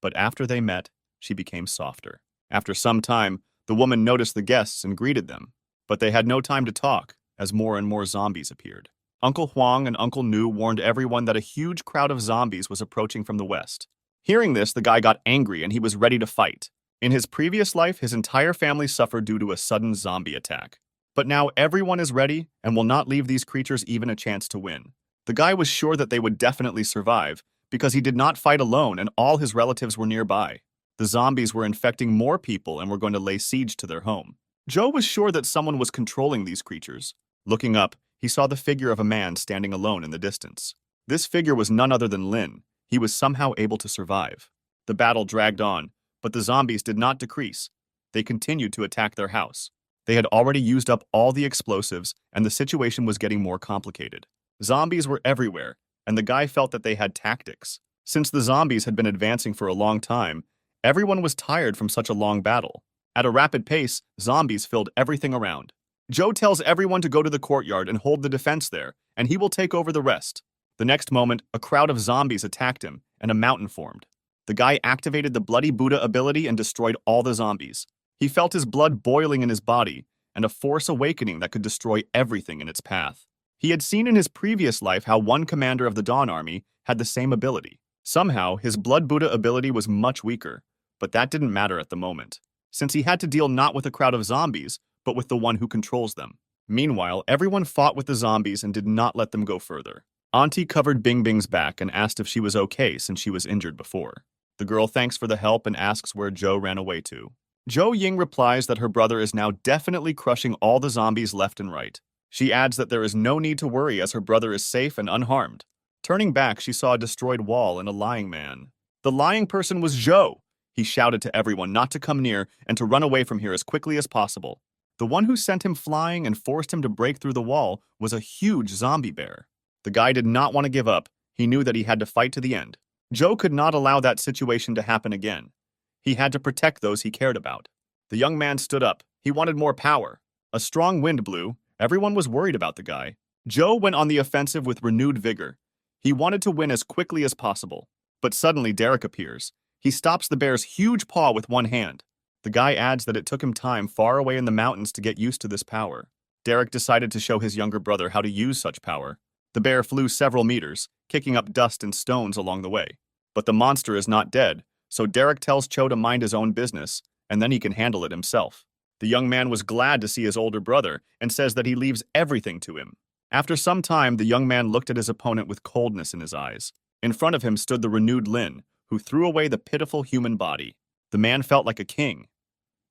but after they met, she became softer. After some time, the woman noticed the guests and greeted them, but they had no time to talk, as more and more zombies appeared. Uncle Huang and Uncle Nu warned everyone that a huge crowd of zombies was approaching from the west. Hearing this, the guy got angry and he was ready to fight. In his previous life, his entire family suffered due to a sudden zombie attack. But now everyone is ready and will not leave these creatures even a chance to win. The guy was sure that they would definitely survive because he did not fight alone and all his relatives were nearby. The zombies were infecting more people and were going to lay siege to their home. Joe was sure that someone was controlling these creatures. Looking up, he saw the figure of a man standing alone in the distance. This figure was none other than Lin. He was somehow able to survive. The battle dragged on, but the zombies did not decrease. They continued to attack their house. They had already used up all the explosives, and the situation was getting more complicated. Zombies were everywhere, and the guy felt that they had tactics. Since the zombies had been advancing for a long time, everyone was tired from such a long battle. At a rapid pace, zombies filled everything around. Joe tells everyone to go to the courtyard and hold the defense there, and he will take over the rest. The next moment, a crowd of zombies attacked him, and a mountain formed. The guy activated the Bloody Buddha ability and destroyed all the zombies. He felt his blood boiling in his body, and a force awakening that could destroy everything in its path. He had seen in his previous life how one commander of the Dawn Army had the same ability. Somehow, his Blood Buddha ability was much weaker, but that didn't matter at the moment, since he had to deal not with a crowd of zombies, but with the one who controls them. Meanwhile, everyone fought with the zombies and did not let them go further. Auntie covered Bing Bing's back and asked if she was okay since she was injured before. The girl thanks for the help and asks where Joe ran away to. Zhou Ying replies that her brother is now definitely crushing all the zombies left and right. She adds that there is no need to worry as her brother is safe and unharmed. Turning back, she saw a destroyed wall and a lying man. The lying person was Zhou. He shouted to everyone not to come near and to run away from here as quickly as possible. The one who sent him flying and forced him to break through the wall was a huge zombie bear. The guy did not want to give up. He knew that he had to fight to the end. Joe could not allow that situation to happen again. He had to protect those he cared about. The young man stood up. He wanted more power. A strong wind blew. Everyone was worried about the guy. Joe went on the offensive with renewed vigor. He wanted to win as quickly as possible. But suddenly Derek appears. He stops the bear's huge paw with one hand. The guy adds that it took him time far away in the mountains to get used to this power. Derek decided to show his younger brother how to use such power. The bear flew several meters, kicking up dust and stones along the way. But the monster is not dead, so Derek tells Cho to mind his own business, and then he can handle it himself. The young man was glad to see his older brother and says that he leaves everything to him. After some time, the young man looked at his opponent with coldness in his eyes. In front of him stood the renewed Lin, who threw away the pitiful human body. The man felt like a king.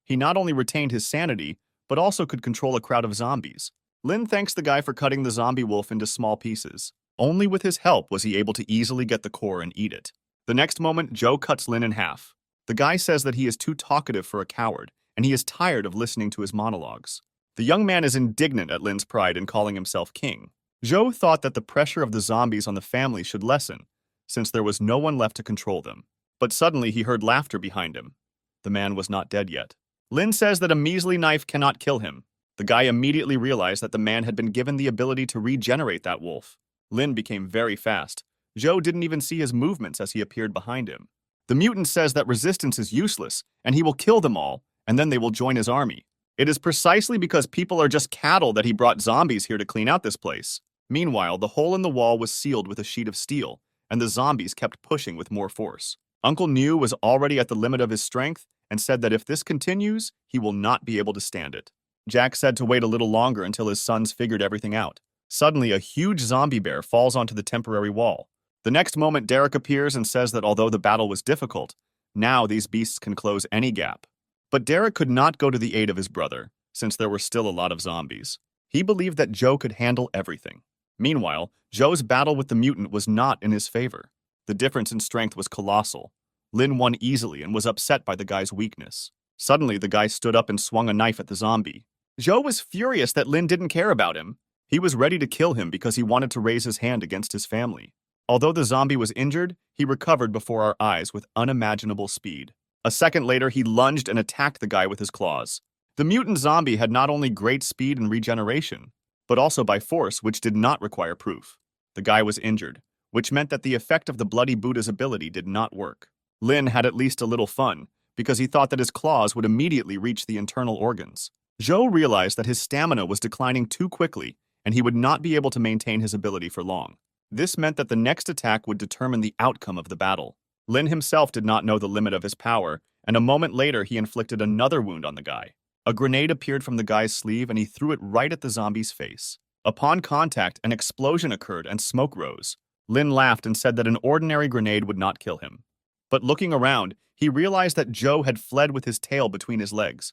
He not only retained his sanity, but also could control a crowd of zombies. Lin thanks the guy for cutting the zombie wolf into small pieces. Only with his help was he able to easily get the core and eat it. The next moment, Joe cuts Lin in half. The guy says that he is too talkative for a coward, and he is tired of listening to his monologues. The young man is indignant at Lin's pride in calling himself king. Joe thought that the pressure of the zombies on the family should lessen, since there was no one left to control them. But suddenly he heard laughter behind him. The man was not dead yet. Lin says that a measly knife cannot kill him. The guy immediately realized that the man had been given the ability to regenerate that wolf. Lin became very fast. Joe didn't even see his movements as he appeared behind him. The mutant says that resistance is useless, and he will kill them all, and then they will join his army. It is precisely because people are just cattle that he brought zombies here to clean out this place. Meanwhile, the hole in the wall was sealed with a sheet of steel, and the zombies kept pushing with more force. Uncle New was already at the limit of his strength and said that if this continues, he will not be able to stand it. Jack said to wait a little longer until his sons figured everything out. Suddenly, a huge zombie bear falls onto the temporary wall. The next moment, Derek appears and says that although the battle was difficult, now these beasts can close any gap. But Derek could not go to the aid of his brother, since there were still a lot of zombies. He believed that Joe could handle everything. Meanwhile, Joe's battle with the mutant was not in his favor. The difference in strength was colossal. Lin won easily and was upset by the guy's weakness. Suddenly, the guy stood up and swung a knife at the zombie. Joe was furious that Lin didn't care about him. He was ready to kill him because he wanted to raise his hand against his family. Although the zombie was injured, he recovered before our eyes with unimaginable speed. A second later, he lunged and attacked the guy with his claws. The mutant zombie had not only great speed and regeneration, but also by force, which did not require proof. The guy was injured, which meant that the effect of the Bloody Buddha's ability did not work. Lin had at least a little fun, because he thought that his claws would immediately reach the internal organs. Zhou realized that his stamina was declining too quickly, and he would not be able to maintain his ability for long. This meant that the next attack would determine the outcome of the battle. Lin himself did not know the limit of his power, and a moment later he inflicted another wound on the guy. A grenade appeared from the guy's sleeve and he threw it right at the zombie's face. Upon contact, an explosion occurred and smoke rose. Lin laughed and said that an ordinary grenade would not kill him. But looking around, he realized that Joe had fled with his tail between his legs.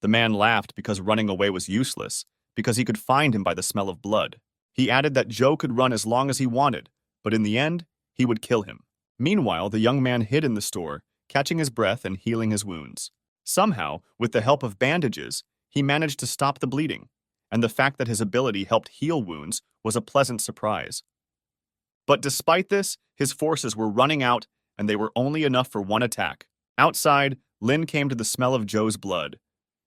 The man laughed because running away was useless, because he could find him by the smell of blood. He added that Joe could run as long as he wanted, but in the end, he would kill him. Meanwhile, the young man hid in the store, catching his breath and healing his wounds. Somehow, with the help of bandages, he managed to stop the bleeding, and the fact that his ability helped heal wounds was a pleasant surprise. But despite this, his forces were running out, and they were only enough for one attack. Outside, Lin came to the smell of Joe's blood.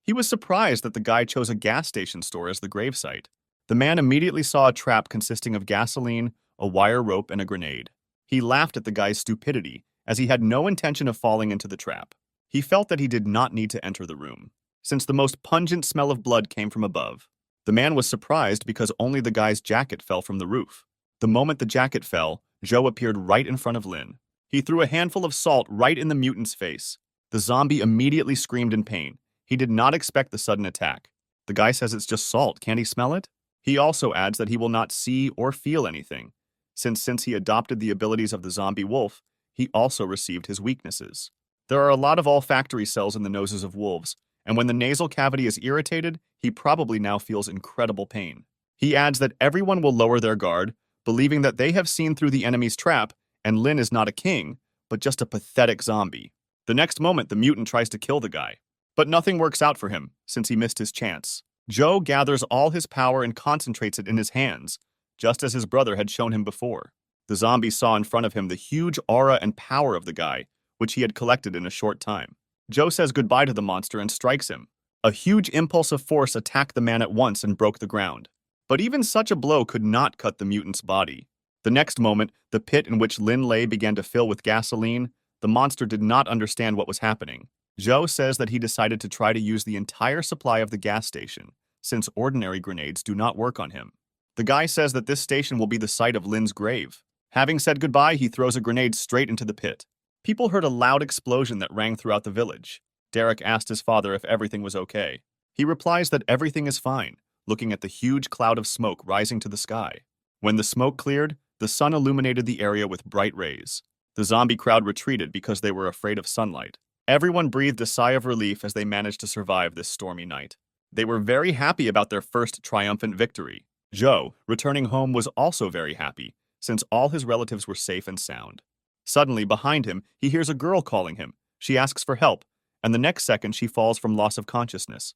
He was surprised that the guy chose a gas station store as the gravesite. The man immediately saw a trap consisting of gasoline, a wire rope, and a grenade. He laughed at the guy's stupidity, as he had no intention of falling into the trap. He felt that he did not need to enter the room, since the most pungent smell of blood came from above. The man was surprised because only the guy's jacket fell from the roof. The moment the jacket fell, Joe appeared right in front of Lin. He threw a handful of salt right in the mutant's face. The zombie immediately screamed in pain. He did not expect the sudden attack. The guy says it's just salt. Can't he smell it? He also adds that he will not see or feel anything, since he adopted the abilities of the zombie wolf, he also received his weaknesses. There are a lot of olfactory cells in the noses of wolves, and when the nasal cavity is irritated, he probably now feels incredible pain. He adds that everyone will lower their guard, believing that they have seen through the enemy's trap, and Lin is not a king, but just a pathetic zombie. The next moment, the mutant tries to kill the guy. But nothing works out for him, since he missed his chance. Joe gathers all his power and concentrates it in his hands, just as his brother had shown him before. The zombie saw in front of him the huge aura and power of the guy, which he had collected in a short time. Joe says goodbye to the monster and strikes him. A huge impulse of force attacked the man at once and broke the ground. But even such a blow could not cut the mutant's body. The next moment, the pit in which Lin lay began to fill with gasoline. The monster did not understand what was happening. Joe says that he decided to try to use the entire supply of the gas station, since ordinary grenades do not work on him. The guy says that this station will be the site of Lin's grave. Having said goodbye, he throws a grenade straight into the pit. People heard a loud explosion that rang throughout the village. Derek asked his father if everything was okay. He replies that everything is fine, looking at the huge cloud of smoke rising to the sky. When the smoke cleared, the sun illuminated the area with bright rays. The zombie crowd retreated because they were afraid of sunlight. Everyone breathed a sigh of relief as they managed to survive this stormy night. They were very happy about their first triumphant victory. Joe, returning home, was also very happy, since all his relatives were safe and sound. Suddenly, behind him, he hears a girl calling him. She asks for help, and the next second she falls from loss of consciousness.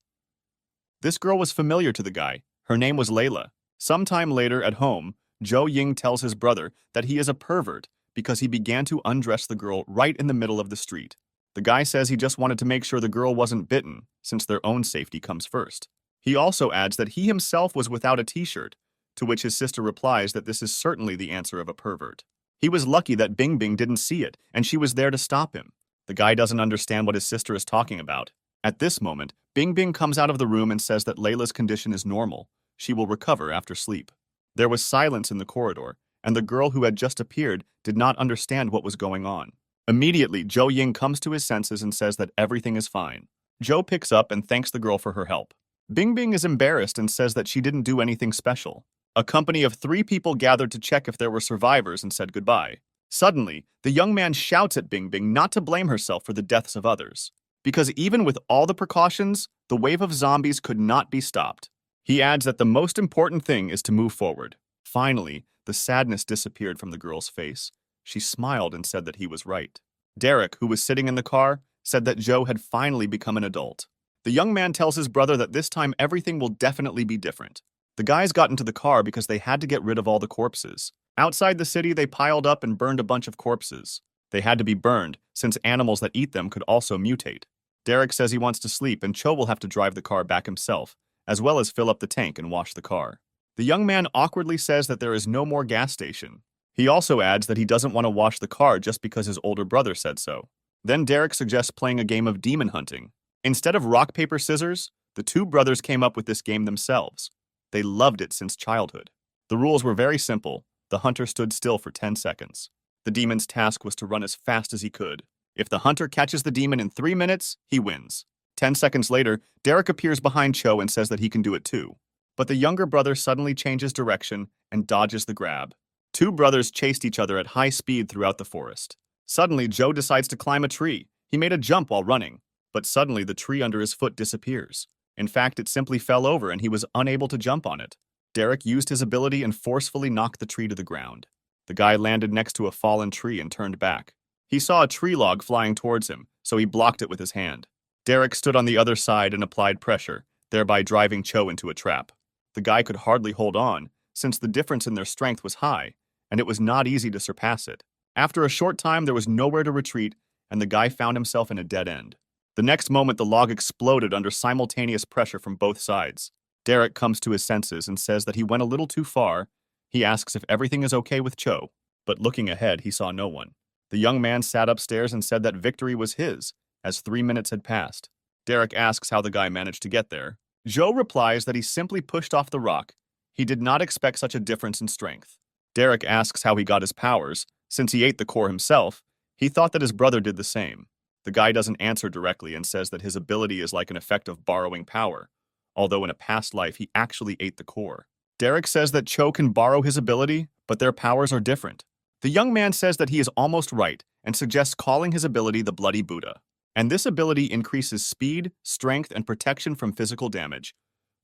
This girl was familiar to the guy. Her name was Layla. Sometime later, at home, Joe Ying tells his brother that he is a pervert because he began to undress the girl right in the middle of the street. The guy says he just wanted to make sure the girl wasn't bitten, since their own safety comes first. He also adds that he himself was without a t-shirt, to which his sister replies that this is certainly the answer of a pervert. He was lucky that Bing Bing didn't see it, and she was there to stop him. The guy doesn't understand what his sister is talking about. At this moment, Bing Bing comes out of the room and says that Layla's condition is normal. She will recover after sleep. There was silence in the corridor, and the girl who had just appeared did not understand what was going on. Immediately, Joe Ying comes to his senses and says that everything is fine. Joe picks up and thanks the girl for her help. Bing Bing is embarrassed and says that she didn't do anything special. A company of 3 people gathered to check if there were survivors and said goodbye. Suddenly, the young man shouts at Bing Bing not to blame herself for the deaths of others, because even with all the precautions, the wave of zombies could not be stopped. He adds that the most important thing is to move forward. Finally, the sadness disappeared from the girl's face. She smiled and said that he was right. Derek, who was sitting in the car, said that Joe had finally become an adult. The young man tells his brother that this time everything will definitely be different. The guys got into the car because they had to get rid of all the corpses. Outside the city, they piled up and burned a bunch of corpses. They had to be burned, since animals that eat them could also mutate. Derek says he wants to sleep, and Cho will have to drive the car back himself, as well as fill up the tank and wash the car. The young man awkwardly says that there is no more gas station. He also adds that he doesn't want to wash the car just because his older brother said so. Then Derek suggests playing a game of demon hunting. Instead of rock, paper, scissors, the 2 brothers came up with this game themselves. They loved it since childhood. The rules were very simple. The hunter stood still for 10 seconds. The demon's task was to run as fast as he could. If the hunter catches the demon in 3 minutes, he wins. 10 seconds later, Derek appears behind Cho and says that he can do it too. But the younger brother suddenly changes direction and dodges the grab. 2 brothers chased each other at high speed throughout the forest. Suddenly, Joe decides to climb a tree. He made a jump while running, but suddenly the tree under his foot disappears. In fact, it simply fell over and he was unable to jump on it. Derek used his ability and forcefully knocked the tree to the ground. The guy landed next to a fallen tree and turned back. He saw a tree log flying towards him, so he blocked it with his hand. Derek stood on the other side and applied pressure, thereby driving Cho into a trap. The guy could hardly hold on, since the difference in their strength was high, and it was not easy to surpass it. After a short time, there was nowhere to retreat, and the guy found himself in a dead end. The next moment, the log exploded under simultaneous pressure from both sides. Derek comes to his senses and says that he went a little too far. He asks if everything is okay with Cho, but looking ahead, he saw no one. The young man sat upstairs and said that victory was his, as 3 minutes had passed. Derek asks how the guy managed to get there. Joe replies that he simply pushed off the rock. He did not expect such a difference in strength. Derek asks how he got his powers. Since he ate the core himself, he thought that his brother did the same. The guy doesn't answer directly and says that his ability is like an effect of borrowing power, although in a past life he actually ate the core. Derek says that Cho can borrow his ability, but their powers are different. The young man says that he is almost right and suggests calling his ability the Bloody Buddha. And this ability increases speed, strength, and protection from physical damage.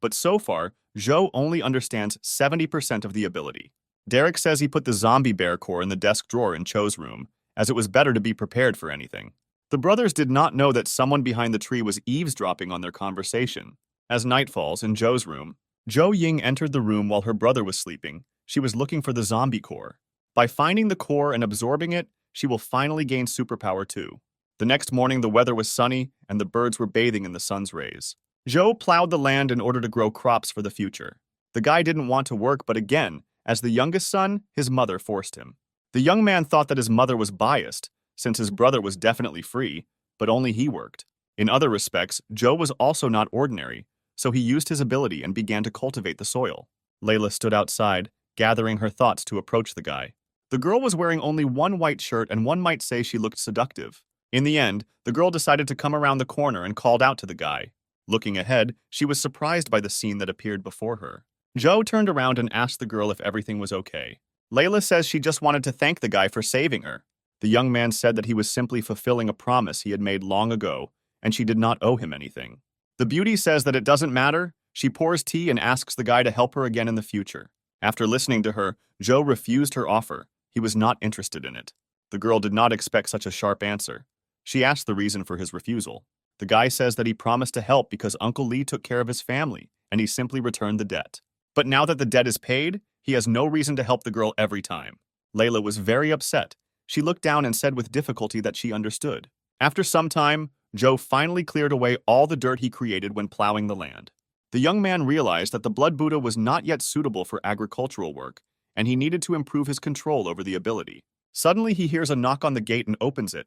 But so far, Zhou only understands 70% of the ability. Derek says he put the zombie bear core in the desk drawer in Cho's room, as it was better to be prepared for anything. The brothers did not know that someone behind the tree was eavesdropping on their conversation. As night falls in Zhou's room, Zhou Ying entered the room while her brother was sleeping. She was looking for the zombie core. By finding the core and absorbing it, she will finally gain superpower too. The next morning, the weather was sunny and the birds were bathing in the sun's rays. Zhou plowed the land in order to grow crops for the future. The guy didn't want to work, but again, as the youngest son, his mother forced him. The young man thought that his mother was biased, since his brother was definitely free, but only he worked. In other respects, Zhou was also not ordinary, so he used his ability and began to cultivate the soil. Layla stood outside, gathering her thoughts to approach the guy. The girl was wearing only one white shirt, and one might say she looked seductive. In the end, the girl decided to come around the corner and called out to the guy. Looking ahead, she was surprised by the scene that appeared before her. Zhou turned around and asked the girl if everything was okay. Layla says she just wanted to thank the guy for saving her. The young man said that he was simply fulfilling a promise he had made long ago, and she did not owe him anything. The beauty says that it doesn't matter. She pours tea and asks the guy to help her again in the future. After listening to her, Zhou refused her offer. He was not interested in it. The girl did not expect such a sharp answer. She asked the reason for his refusal. The guy says that he promised to help because Uncle Lee took care of his family, and he simply returned the debt. But now that the debt is paid, he has no reason to help the girl every time. Layla was very upset. She looked down and said with difficulty that she understood. After some time, Zhou finally cleared away all the dirt he created when plowing the land. The young man realized that the Blood Buddha was not yet suitable for agricultural work, and he needed to improve his control over the ability. Suddenly, he hears a knock on the gate and opens it.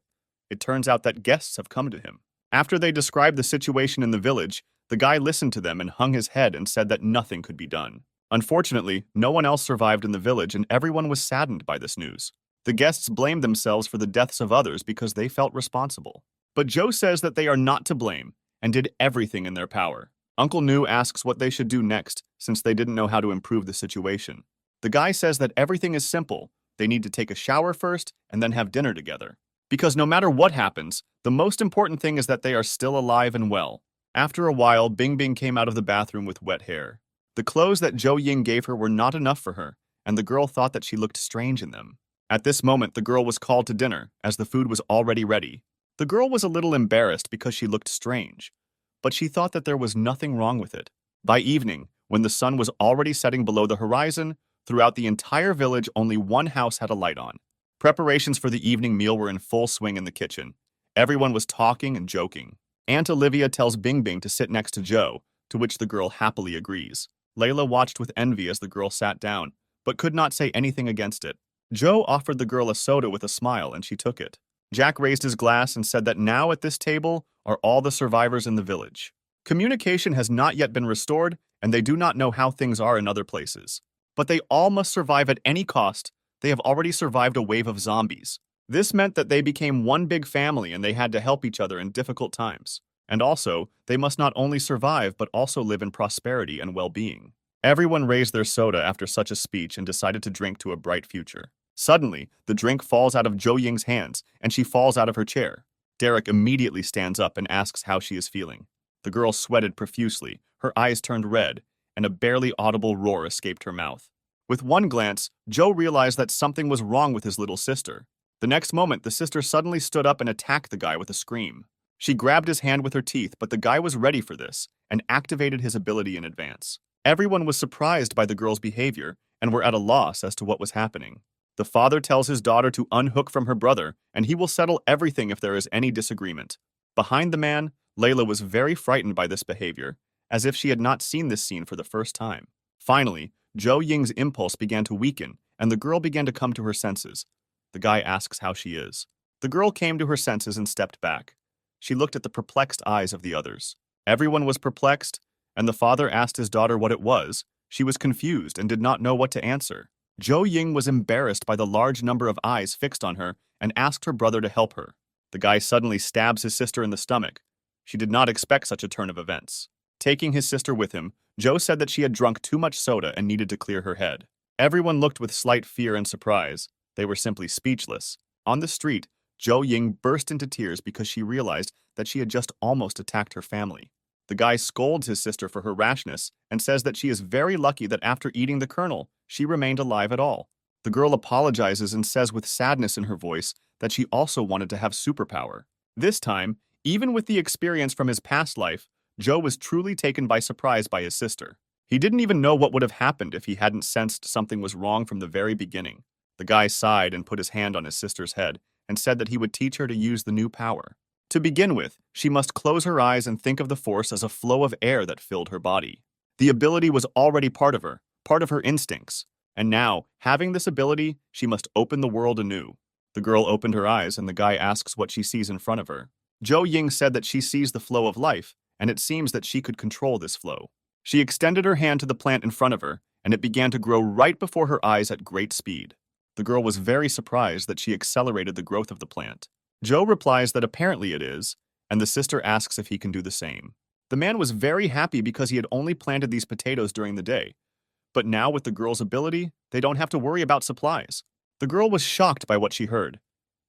It turns out that guests have come to him. After they described the situation in the village, the guy listened to them and hung his head and said that nothing could be done. Unfortunately, no one else survived in the village, and everyone was saddened by this news. The guests blamed themselves for the deaths of others because they felt responsible. But Zhou says that they are not to blame and did everything in their power. Uncle Nu asks what they should do next, since they didn't know how to improve the situation. The guy says that everything is simple. They need to take a shower first and then have dinner together. Because no matter what happens, the most important thing is that they are still alive and well. After a while, Bing Bing came out of the bathroom with wet hair. The clothes that Zhou Ying gave her were not enough for her, and the girl thought that she looked strange in them. At this moment, the girl was called to dinner, as the food was already ready. The girl was a little embarrassed because she looked strange, but she thought that there was nothing wrong with it. By evening, when the sun was already setting below the horizon, throughout the entire village only one house had a light on. Preparations for the evening meal were in full swing in the kitchen. Everyone was talking and joking. Aunt Olivia tells Bing Bing to sit next to Zhou, to which the girl happily agrees. Layla watched with envy as the girl sat down, but could not say anything against it. Zhou offered the girl a soda with a smile, and she took it. Jack raised his glass and said that now at this table are all the survivors in the village. Communication has not yet been restored, and they do not know how things are in other places. But they all must survive at any cost. They have already survived a wave of zombies. This meant that they became one big family and they had to help each other in difficult times. And also, they must not only survive but also live in prosperity and well-being. Everyone raised their soda after such a speech and decided to drink to a bright future. Suddenly, the drink falls out of Zhou Ying's hands and she falls out of her chair. Derek immediately stands up and asks how she is feeling. The girl sweated profusely, her eyes turned red, and a barely audible roar escaped her mouth. With one glance, Zhou realized that something was wrong with his little sister. The next moment, the sister suddenly stood up and attacked the guy with a scream. She grabbed his hand with her teeth, but the guy was ready for this and activated his ability in advance. Everyone was surprised by the girl's behavior and were at a loss as to what was happening. The father tells his daughter to unhook from her brother, and he will settle everything if there is any disagreement. Behind the man, Layla was very frightened by this behavior, as if she had not seen this scene for the first time. Finally, Zhou Ying's impulse began to weaken, and the girl began to come to her senses. The guy asks how she is. The girl came to her senses and stepped back. She looked at the perplexed eyes of the others. Everyone was perplexed, and the father asked his daughter what it was. She was confused and did not know what to answer. Zhou Ying was embarrassed by the large number of eyes fixed on her and asked her brother to help her. The guy suddenly stabs his sister in the stomach. She did not expect such a turn of events. Taking his sister with him, Joe said that she had drunk too much soda and needed to clear her head. Everyone looked with slight fear and surprise. They were simply speechless. On the street, Joe Ying burst into tears because she realized that she had just almost attacked her family. The guy scolds his sister for her rashness and says that she is very lucky that after eating the kernel, she remained alive at all. The girl apologizes and says with sadness in her voice that she also wanted to have superpower. This time, even with the experience from his past life, Joe was truly taken by surprise by his sister. He didn't even know what would have happened if he hadn't sensed something was wrong from the very beginning. The guy sighed and put his hand on his sister's head and said that he would teach her to use the new power. To begin with, she must close her eyes and think of the force as a flow of air that filled her body. The ability was already part of her instincts. And now, having this ability, she must open the world anew. The girl opened her eyes and the guy asks what she sees in front of her. Joe Ying said that she sees the flow of life, and it seems that she could control this flow. She extended her hand to the plant in front of her, and it began to grow right before her eyes at great speed. The girl was very surprised that she accelerated the growth of the plant. Joe replies that apparently it is, and the sister asks if he can do the same. The man was very happy because he had only planted these potatoes during the day. But now with the girl's ability, they don't have to worry about supplies. The girl was shocked by what she heard.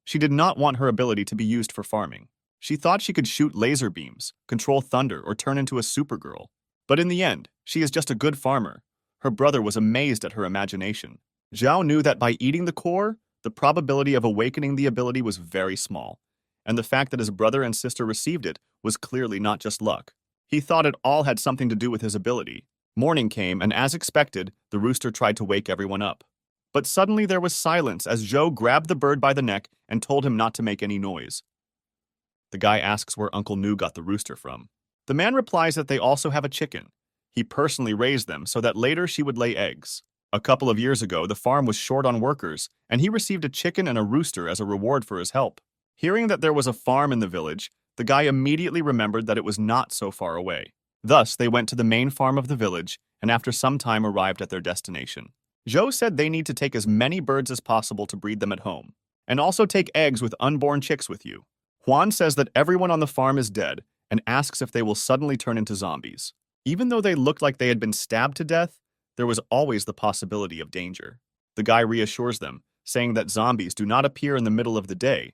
She did not want her ability to be used for farming. She thought she could shoot laser beams, control thunder, or turn into a supergirl. But in the end, she is just a good farmer. Her brother was amazed at her imagination. Zhao knew that by eating the core, the probability of awakening the ability was very small, and the fact that his brother and sister received it was clearly not just luck. He thought it all had something to do with his ability. Morning came, and as expected, the rooster tried to wake everyone up. But suddenly there was silence as Zhou grabbed the bird by the neck and told him not to make any noise. The guy asks where Uncle Nu got the rooster from. The man replies that they also have a chicken. He personally raised them so that later she would lay eggs. A couple of years ago, the farm was short on workers, and he received a chicken and a rooster as a reward for his help. Hearing that there was a farm in the village, the guy immediately remembered that it was not so far away. Thus, they went to the main farm of the village, and after some time arrived at their destination. Zhou said they need to take as many birds as possible to breed them at home, and also take eggs with unborn chicks with you. Juan says that everyone on the farm is dead, and asks if they will suddenly turn into zombies. Even though they looked like they had been stabbed to death, there was always the possibility of danger. The guy reassures them, saying that zombies do not appear in the middle of the day,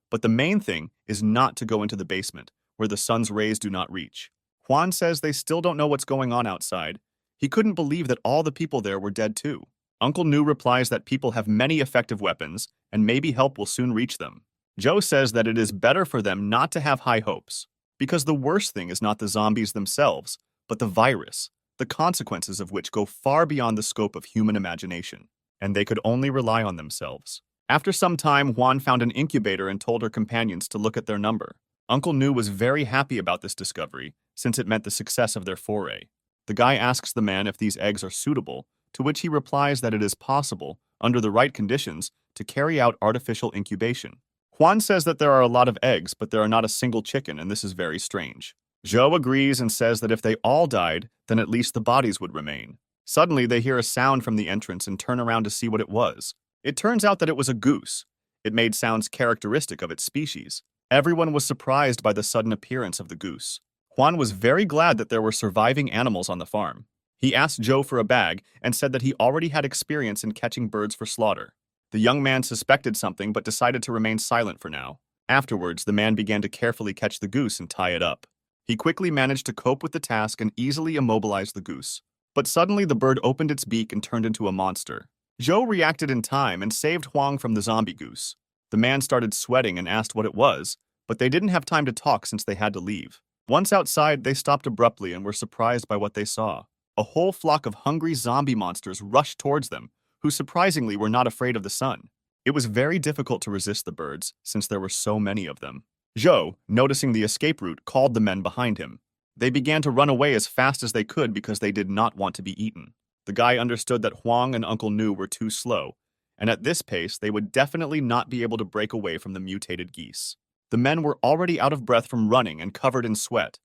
but the main thing is not to go into the basement, where the sun's rays do not reach. Juan says they still don't know what's going on outside. He couldn't believe that all the people there were dead too. Uncle Nu replies that people have many effective weapons, and maybe help will soon reach them. Joe says that it is better for them not to have high hopes, because the worst thing is not the zombies themselves, but the virus, the consequences of which go far beyond the scope of human imagination, and they could only rely on themselves. After some time, Juan found an incubator and told her companions to look at their number. Uncle Nu was very happy about this discovery, since it meant the success of their foray. The guy asks the man if these eggs are suitable, to which he replies that it is possible, under the right conditions, to carry out artificial incubation. Juan says that there are a lot of eggs, but there are not a single chicken, and this is very strange. Zhou agrees and says that if they all died, then at least the bodies would remain. Suddenly, they hear a sound from the entrance and turn around to see what it was. It turns out that it was a goose. It made sounds characteristic of its species. Everyone was surprised by the sudden appearance of the goose. Juan was very glad that there were surviving animals on the farm. He asked Joe for a bag and said that he already had experience in catching birds for slaughter. The young man suspected something but decided to remain silent for now. Afterwards, the man began to carefully catch the goose and tie it up. He quickly managed to cope with the task and easily immobilized the goose. But suddenly the bird opened its beak and turned into a monster. Joe reacted in time and saved Huang from the zombie goose. The man started sweating and asked what it was, but they didn't have time to talk since they had to leave. Once outside, they stopped abruptly and were surprised by what they saw. A whole flock of hungry zombie monsters rushed towards them, who surprisingly were not afraid of the sun. It was very difficult to resist the birds, since there were so many of them. Zhou, noticing the escape route, called the men behind him. They began to run away as fast as they could because they did not want to be eaten. The guy understood that Huang and Uncle Nu were too slow, and at this pace they would definitely not be able to break away from the mutated geese. The men were already out of breath from running and covered in sweat.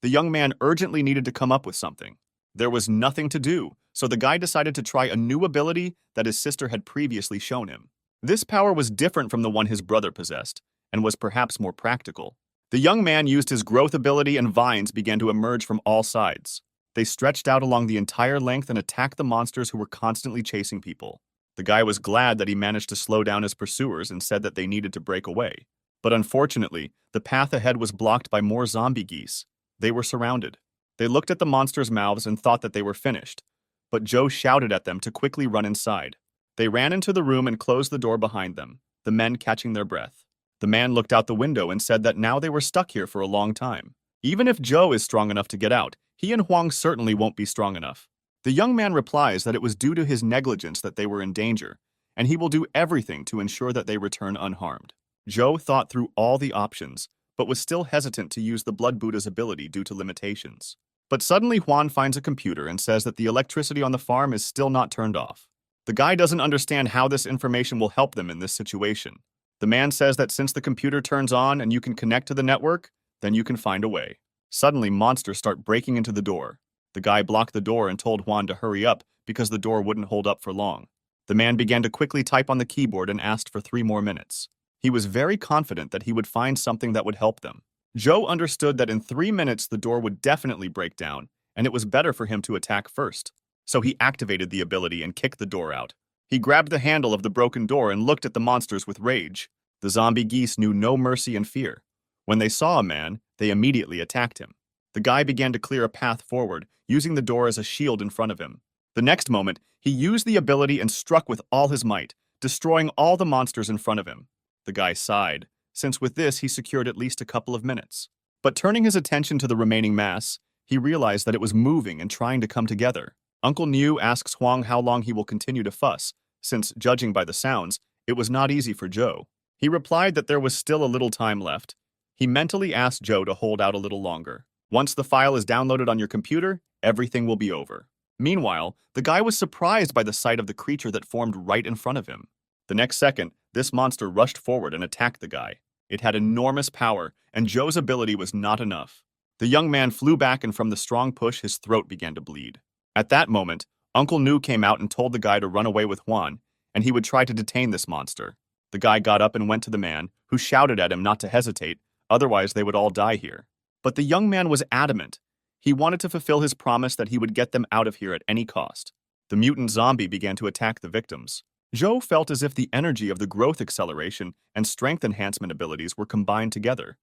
The young man urgently needed to come up with something. There was nothing to do, so the guy decided to try a new ability that his sister had previously shown him. This power was different from the one his brother possessed, and was perhaps more practical. The young man used his growth ability and vines began to emerge from all sides. They stretched out along the entire length and attacked the monsters who were constantly chasing people. The guy was glad that he managed to slow down his pursuers and said that they needed to break away. But unfortunately, the path ahead was blocked by more zombie geese. They were surrounded. They looked at the monsters' mouths and thought that they were finished. But Joe shouted at them to quickly run inside. They ran into the room and closed the door behind them, the men catching their breath. The man looked out the window and said that now they were stuck here for a long time. Even if Joe is strong enough to get out, he and Huang certainly won't be strong enough. The young man replies that it was due to his negligence that they were in danger, and he will do everything to ensure that they return unharmed. Joe thought through all the options, but was still hesitant to use the Blood Buddha's ability due to limitations. But suddenly Juan finds a computer and says that the electricity on the farm is still not turned off. The guy doesn't understand how this information will help them in this situation. The man says that since the computer turns on and you can connect to the network, then you can find a way. Suddenly, monsters start breaking into the door. The guy blocked the door and told Juan to hurry up because the door wouldn't hold up for long. The man began to quickly type on the keyboard and asked for 3 more minutes. He was very confident that he would find something that would help them. Joe understood that in 3 minutes the door would definitely break down, and it was better for him to attack first. So he activated the ability and kicked the door out. He grabbed the handle of the broken door and looked at the monsters with rage. The zombie geese knew no mercy and fear. When they saw a man, they immediately attacked him. The guy began to clear a path forward, using the door as a shield in front of him. The next moment, he used the ability and struck with all his might, destroying all the monsters in front of him. The guy sighed, since with this he secured at least a couple of minutes. But turning his attention to the remaining mass, he realized that it was moving and trying to come together. Uncle Niu asks Huang how long he will continue to fuss, since, judging by the sounds, it was not easy for Joe. He replied that there was still a little time left. He mentally asked Joe to hold out a little longer. Once the file is downloaded on your computer, everything will be over. Meanwhile, the guy was surprised by the sight of the creature that formed right in front of him. The next second, this monster rushed forward and attacked the guy. It had enormous power, and Joe's ability was not enough. The young man flew back, and from the strong push, his throat began to bleed. At that moment, Uncle Nu came out and told the guy to run away with Juan, and he would try to detain this monster. The guy got up and went to the man, who shouted at him not to hesitate, otherwise they would all die here. But the young man was adamant. He wanted to fulfill his promise that he would get them out of here at any cost. The mutant zombie began to attack the victims. Joe felt as if the energy of the growth acceleration and strength enhancement abilities were combined together.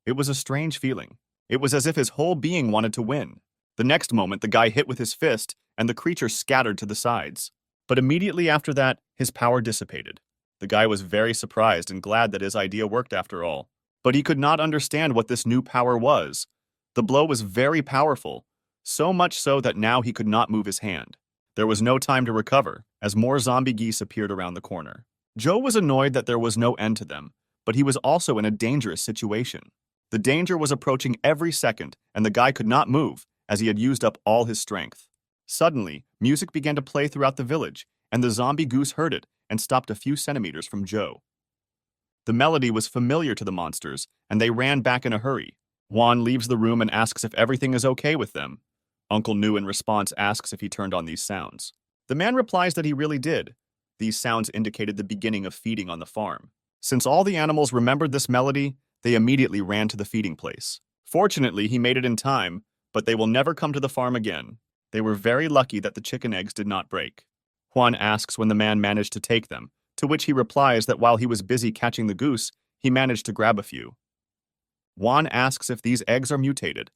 It was a strange feeling. It was as if his whole being wanted to win. The next moment, the guy hit with his fist, and the creature scattered to the sides. But immediately after that, his power dissipated. The guy was very surprised and glad that his idea worked after all. But he could not understand what this new power was. The blow was very powerful, so much so that now he could not move his hand. There was no time to recover, as more zombie geese appeared around the corner. Joe was annoyed that there was no end to them, but he was also in a dangerous situation. The danger was approaching every second, and the guy could not move, as he had used up all his strength. Suddenly, music began to play throughout the village, and the zombie goose heard it and stopped a few centimeters from Joe. The melody was familiar to the monsters, and they ran back in a hurry. Juan leaves the room and asks if everything is okay with them. Uncle Nu in response asks if he turned on these sounds. The man replies that he really did. These sounds indicated the beginning of feeding on the farm. Since all the animals remembered this melody, they immediately ran to the feeding place. Fortunately, he made it in time, but they will never come to the farm again. They were very lucky that the chicken eggs did not break. Juan asks when the man managed to take them, to which he replies that while he was busy catching the goose, he managed to grab a few. Juan asks if these eggs are mutated.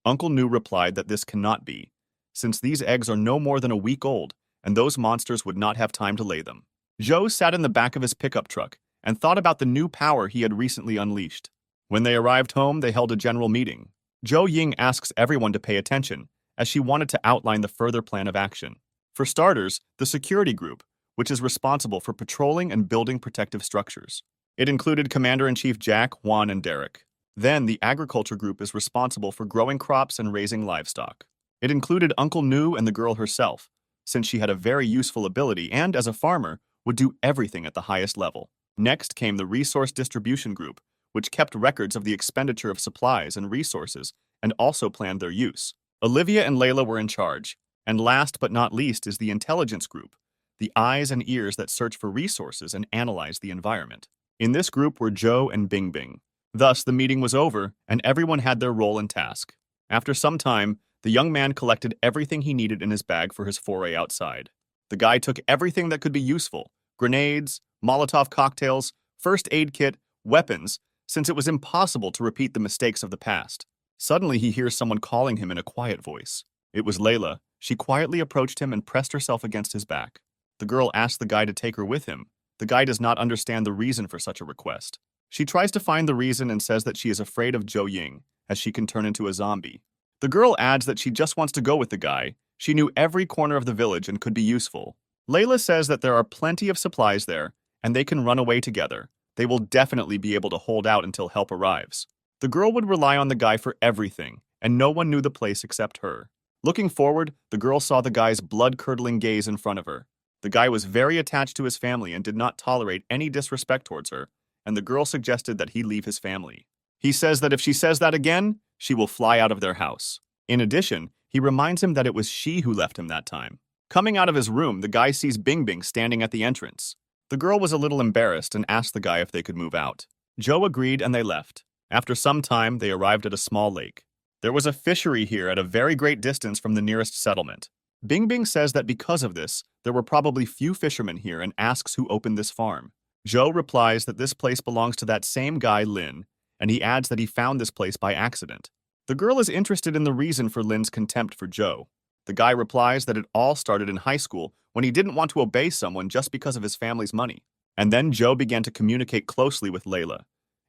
Uncle Nu replied that this cannot be, since these eggs are no more than a week old, and those monsters would not have time to lay them. Joe sat in the back of his pickup truck and thought about the new power he had recently unleashed. When they arrived home, they held a general meeting. Zhou Ying asks everyone to pay attention, as she wanted to outline the further plan of action. For starters, the security group, which is responsible for patrolling and building protective structures. It included Commander-in-Chief Jack, Juan, and Derek. Then, the agriculture group is responsible for growing crops and raising livestock. It included Uncle Nu and the girl herself, since she had a very useful ability and, as a farmer, would do everything at the highest level. Next came the resource distribution group, which kept records of the expenditure of supplies and resources and also planned their use. Olivia and Layla were in charge. And last but not least is the intelligence group, the eyes and ears that search for resources and analyze the environment. In this group were Joe and Bing Bing. Thus, the meeting was over, and everyone had their role and task. After some time, The young man collected everything he needed in his bag for his foray outside. The guy took everything that could be useful: grenades, Molotov cocktails, first aid kit, weapons, since it was impossible to repeat the mistakes of the past. Suddenly, he hears someone calling him in a quiet voice. It was Layla. She quietly approached him and pressed herself against his back. The girl asked the guy to take her with him. The guy does not understand the reason for such a request. She tries to find the reason and says that she is afraid of Zhou Ying, as she can turn into a zombie. The girl adds that she just wants to go with the guy. She knew every corner of the village and could be useful. Layla says that there are plenty of supplies there, and they can run away together. They will definitely be able to hold out until help arrives. The girl would rely on the guy for everything, and no one knew the place except her. Looking forward, the girl saw the guy's blood-curdling gaze in front of her. The guy was very attached to his family and did not tolerate any disrespect towards her, and the girl suggested that he leave his family. He says that if she says that again, she will fly out of their house. In addition, he reminds him that it was she who left him that time. Coming out of his room, the guy sees Bing Bing standing at the entrance. The girl was a little embarrassed and asked the guy if they could move out. Joe agreed and they left. After some time, they arrived at a small lake. There was a fishery here at a very great distance from the nearest settlement. Bing Bing says that because of this, there were probably few fishermen here and asks who opened this farm. Joe replies that this place belongs to that same guy, Lin, and he adds that he found this place by accident. The girl is interested in the reason for Lin's contempt for Joe. The guy replies that it all started in high school when he didn't want to obey someone just because of his family's money. And then Joe began to communicate closely with Layla,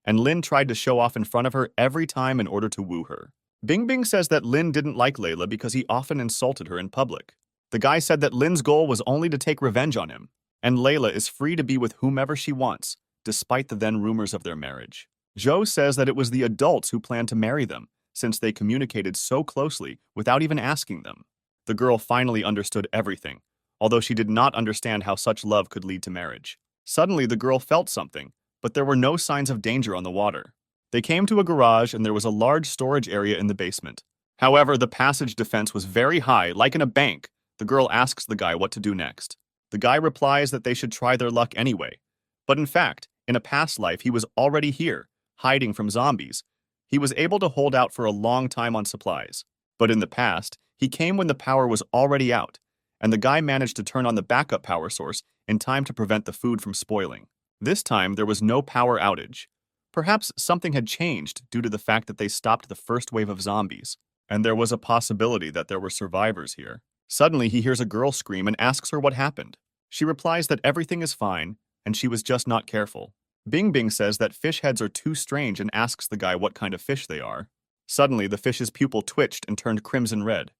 and Lin tried to show off in front of her every time in order to woo her. Bing Bing says that Lin didn't like Layla because he often insulted her in public. The guy said that Lin's goal was only to take revenge on him, and Layla is free to be with whomever she wants, despite the then rumors of their marriage. Joe says that it was the adults who planned to marry them, since they communicated so closely without even asking them. The girl finally understood everything, although she did not understand how such love could lead to marriage. Suddenly, the girl felt something, but there were no signs of danger on the water. They came to a garage and there was a large storage area in the basement. However, the passage defense was very high, like in a bank. The girl asks the guy what to do next. The guy replies that they should try their luck anyway. But in fact, in a past life, he was already here, hiding from zombies. He was able to hold out for a long time on supplies. But in the past, he came when the power was already out, and the guy managed to turn on the backup power source in time to prevent the food from spoiling. This time, there was no power outage. Perhaps something had changed due to the fact that they stopped the first wave of zombies, and there was a possibility that there were survivors here. Suddenly, he hears a girl scream and asks her what happened. She replies that everything is fine, and she was just not careful. Bing Bing says that fish heads are too strange and asks the guy what kind of fish they are. Suddenly, the fish's pupil twitched and turned crimson red.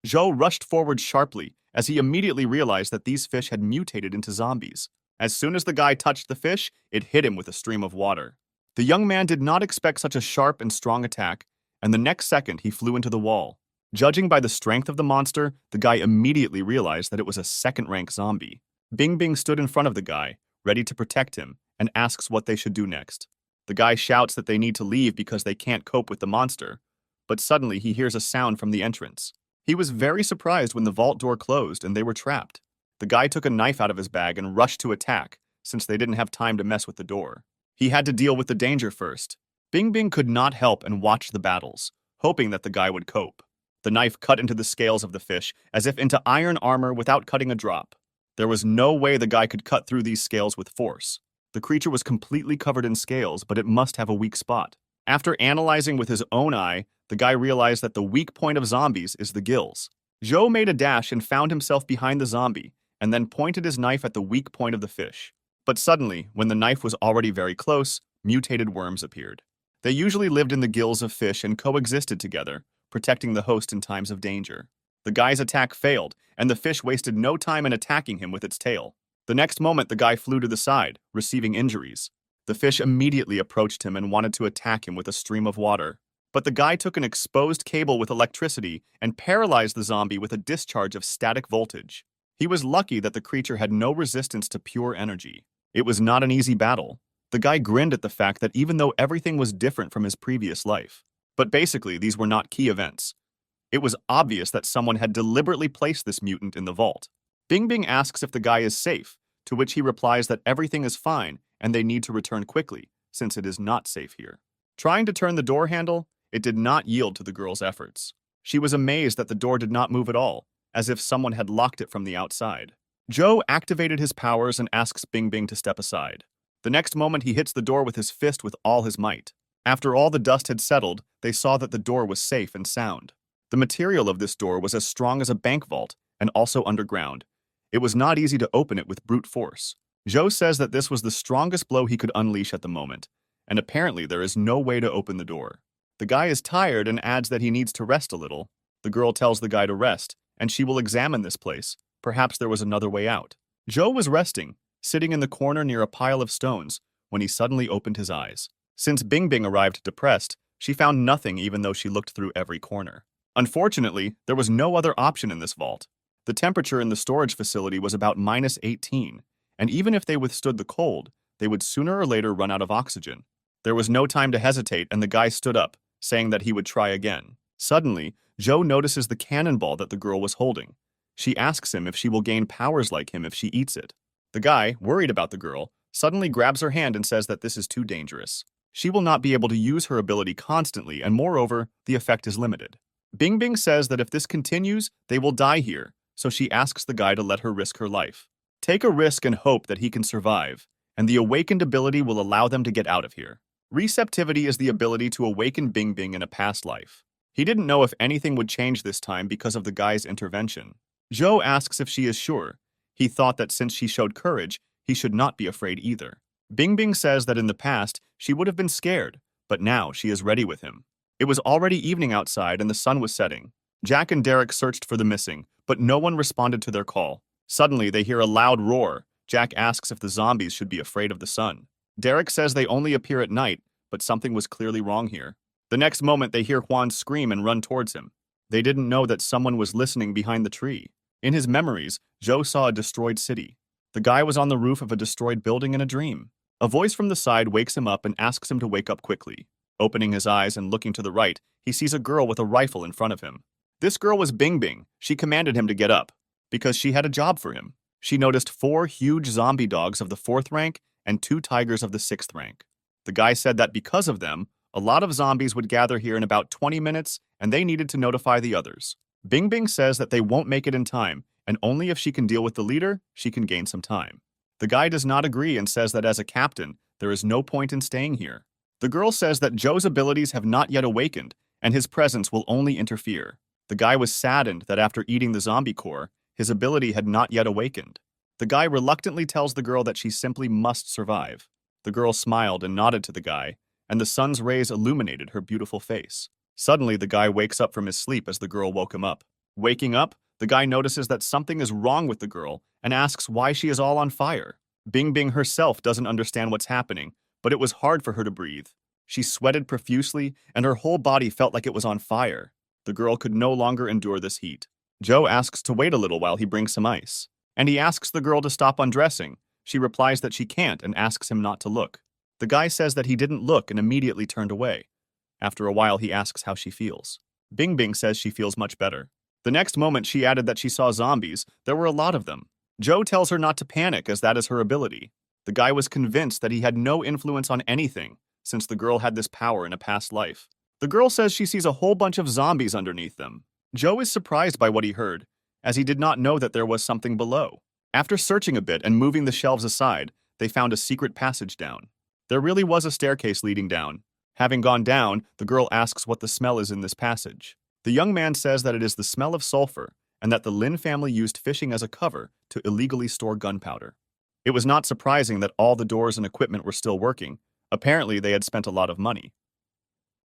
Zhou rushed forward sharply as he immediately realized that these fish had mutated into zombies. As soon as the guy touched the fish, it hit him with a stream of water. The young man did not expect such a sharp and strong attack, and the next second he flew into the wall. Judging by the strength of the monster, the guy immediately realized that it was a second-rank zombie. Bing Bing stood in front of the guy, ready to protect him, and asks what they should do next. The guy shouts that they need to leave because they can't cope with the monster, but suddenly he hears a sound from the entrance. He was very surprised when the vault door closed and they were trapped. The guy took a knife out of his bag and rushed to attack, since they didn't have time to mess with the door. He had to deal with the danger first. Bing Bing could not help and watch the battles, hoping that the guy would cope. The knife cut into the scales of the fish, as if into iron armor without cutting a drop. There was no way the guy could cut through these scales with force. The creature was completely covered in scales, but it must have a weak spot. After analyzing with his own eye, the guy realized that the weak point of zombies is the gills. Zhou made a dash and found himself behind the zombie, and then pointed his knife at the weak point of the fish. But suddenly, when the knife was already very close, mutated worms appeared. They usually lived in the gills of fish and coexisted together, protecting the host in times of danger. The guy's attack failed, and the fish wasted no time in attacking him with its tail. The next moment, the guy flew to the side, receiving injuries. The fish immediately approached him and wanted to attack him with a stream of water. But the guy took an exposed cable with electricity and paralyzed the zombie with a discharge of static voltage. He was lucky that the creature had no resistance to pure energy. It was not an easy battle. The guy grinned at the fact that even though everything was different from his previous life, but basically these were not key events. It was obvious that someone had deliberately placed this mutant in the vault. Bing Bing asks if the guy is safe, to which he replies that everything is fine and they need to return quickly, since it is not safe here. Trying to turn the door handle, it did not yield to the girl's efforts. She was amazed that the door did not move at all, as if someone had locked it from the outside. Joe activated his powers and asks Bing Bing to step aside. The next moment, he hits the door with his fist with all his might. After all the dust had settled, they saw that the door was safe and sound. The material of this door was as strong as a bank vault and also underground. It was not easy to open it with brute force. Joe says that this was the strongest blow he could unleash at the moment, and apparently there is no way to open the door. The guy is tired and adds that he needs to rest a little. The girl tells the guy to rest, and she will examine this place. Perhaps there was another way out. Joe was resting, sitting in the corner near a pile of stones, when he suddenly opened his eyes. Since Bing Bing arrived depressed, she found nothing even though she looked through every corner. Unfortunately, there was no other option in this vault. The temperature in the storage facility was about -18, and even if they withstood the cold, they would sooner or later run out of oxygen. There was no time to hesitate, and the guy stood up, saying that he would try again. Suddenly, Joe notices the cannonball that the girl was holding. She asks him if she will gain powers like him if she eats it. The guy, worried about the girl, suddenly grabs her hand and says that this is too dangerous. She will not be able to use her ability constantly, and moreover, the effect is limited. Bing Bing says that if this continues, they will die here, so she asks the guy to let her risk her life. Take a risk and hope that he can survive, and the awakened ability will allow them to get out of here. Receptivity is the ability to awaken Bing Bing in a past life. He didn't know if anything would change this time because of the guy's intervention. Joe asks if she is sure. He thought that since she showed courage, he should not be afraid either. Bing Bing says that in the past, she would have been scared, but now she is ready with him. It was already evening outside and the sun was setting. Jack and Derek searched for the missing, but no one responded to their call. Suddenly, they hear a loud roar. Jack asks if the zombies should be afraid of the sun. Derek says they only appear at night, but something was clearly wrong here. The next moment, they hear Juan scream and run towards him. They didn't know that someone was listening behind the tree. In his memories, Joe saw a destroyed city. The guy was on the roof of a destroyed building in a dream. A voice from the side wakes him up and asks him to wake up quickly. Opening his eyes and looking to the right, he sees a girl with a rifle in front of him. This girl was Bing Bing. She commanded him to get up, because she had a job for him. She noticed 4 huge zombie dogs of the 4th rank and 2 tigers of the 6th rank. The guy said that because of them, a lot of zombies would gather here in about 20 minutes, and they needed to notify the others. Bing Bing says that they won't make it in time, and only if she can deal with the leader, she can gain some time. The guy does not agree and says that as a captain, there is no point in staying here. The girl says that Joe's abilities have not yet awakened, and his presence will only interfere. The guy was saddened that after eating the zombie core, his ability had not yet awakened. The guy reluctantly tells the girl that she simply must survive. The girl smiled and nodded to the guy, and the sun's rays illuminated her beautiful face. Suddenly, the guy wakes up from his sleep as the girl woke him up. Waking up, the guy notices that something is wrong with the girl and asks why she is all on fire. Bing Bing herself doesn't understand what's happening, but it was hard for her to breathe. She sweated profusely, and her whole body felt like it was on fire. The girl could no longer endure this heat. Joe asks to wait a little while he brings some ice, and he asks the girl to stop undressing. She replies that she can't and asks him not to look. The guy says that he didn't look and immediately turned away. After a while, he asks how she feels. Bing Bing says she feels much better. The next moment, she added that she saw zombies. There were a lot of them. Joe tells her not to panic, as that is her ability. The guy was convinced that he had no influence on anything, since the girl had this power in a past life. The girl says she sees a whole bunch of zombies underneath them. Joe is surprised by what he heard, as he did not know that there was something below. After searching a bit and moving the shelves aside, they found a secret passage down. There really was a staircase leading down. Having gone down, the girl asks what the smell is in this passage. The young man says that it is the smell of sulfur, and that the Lin family used fishing as a cover to illegally store gunpowder. It was not surprising that all the doors and equipment were still working. Apparently, they had spent a lot of money.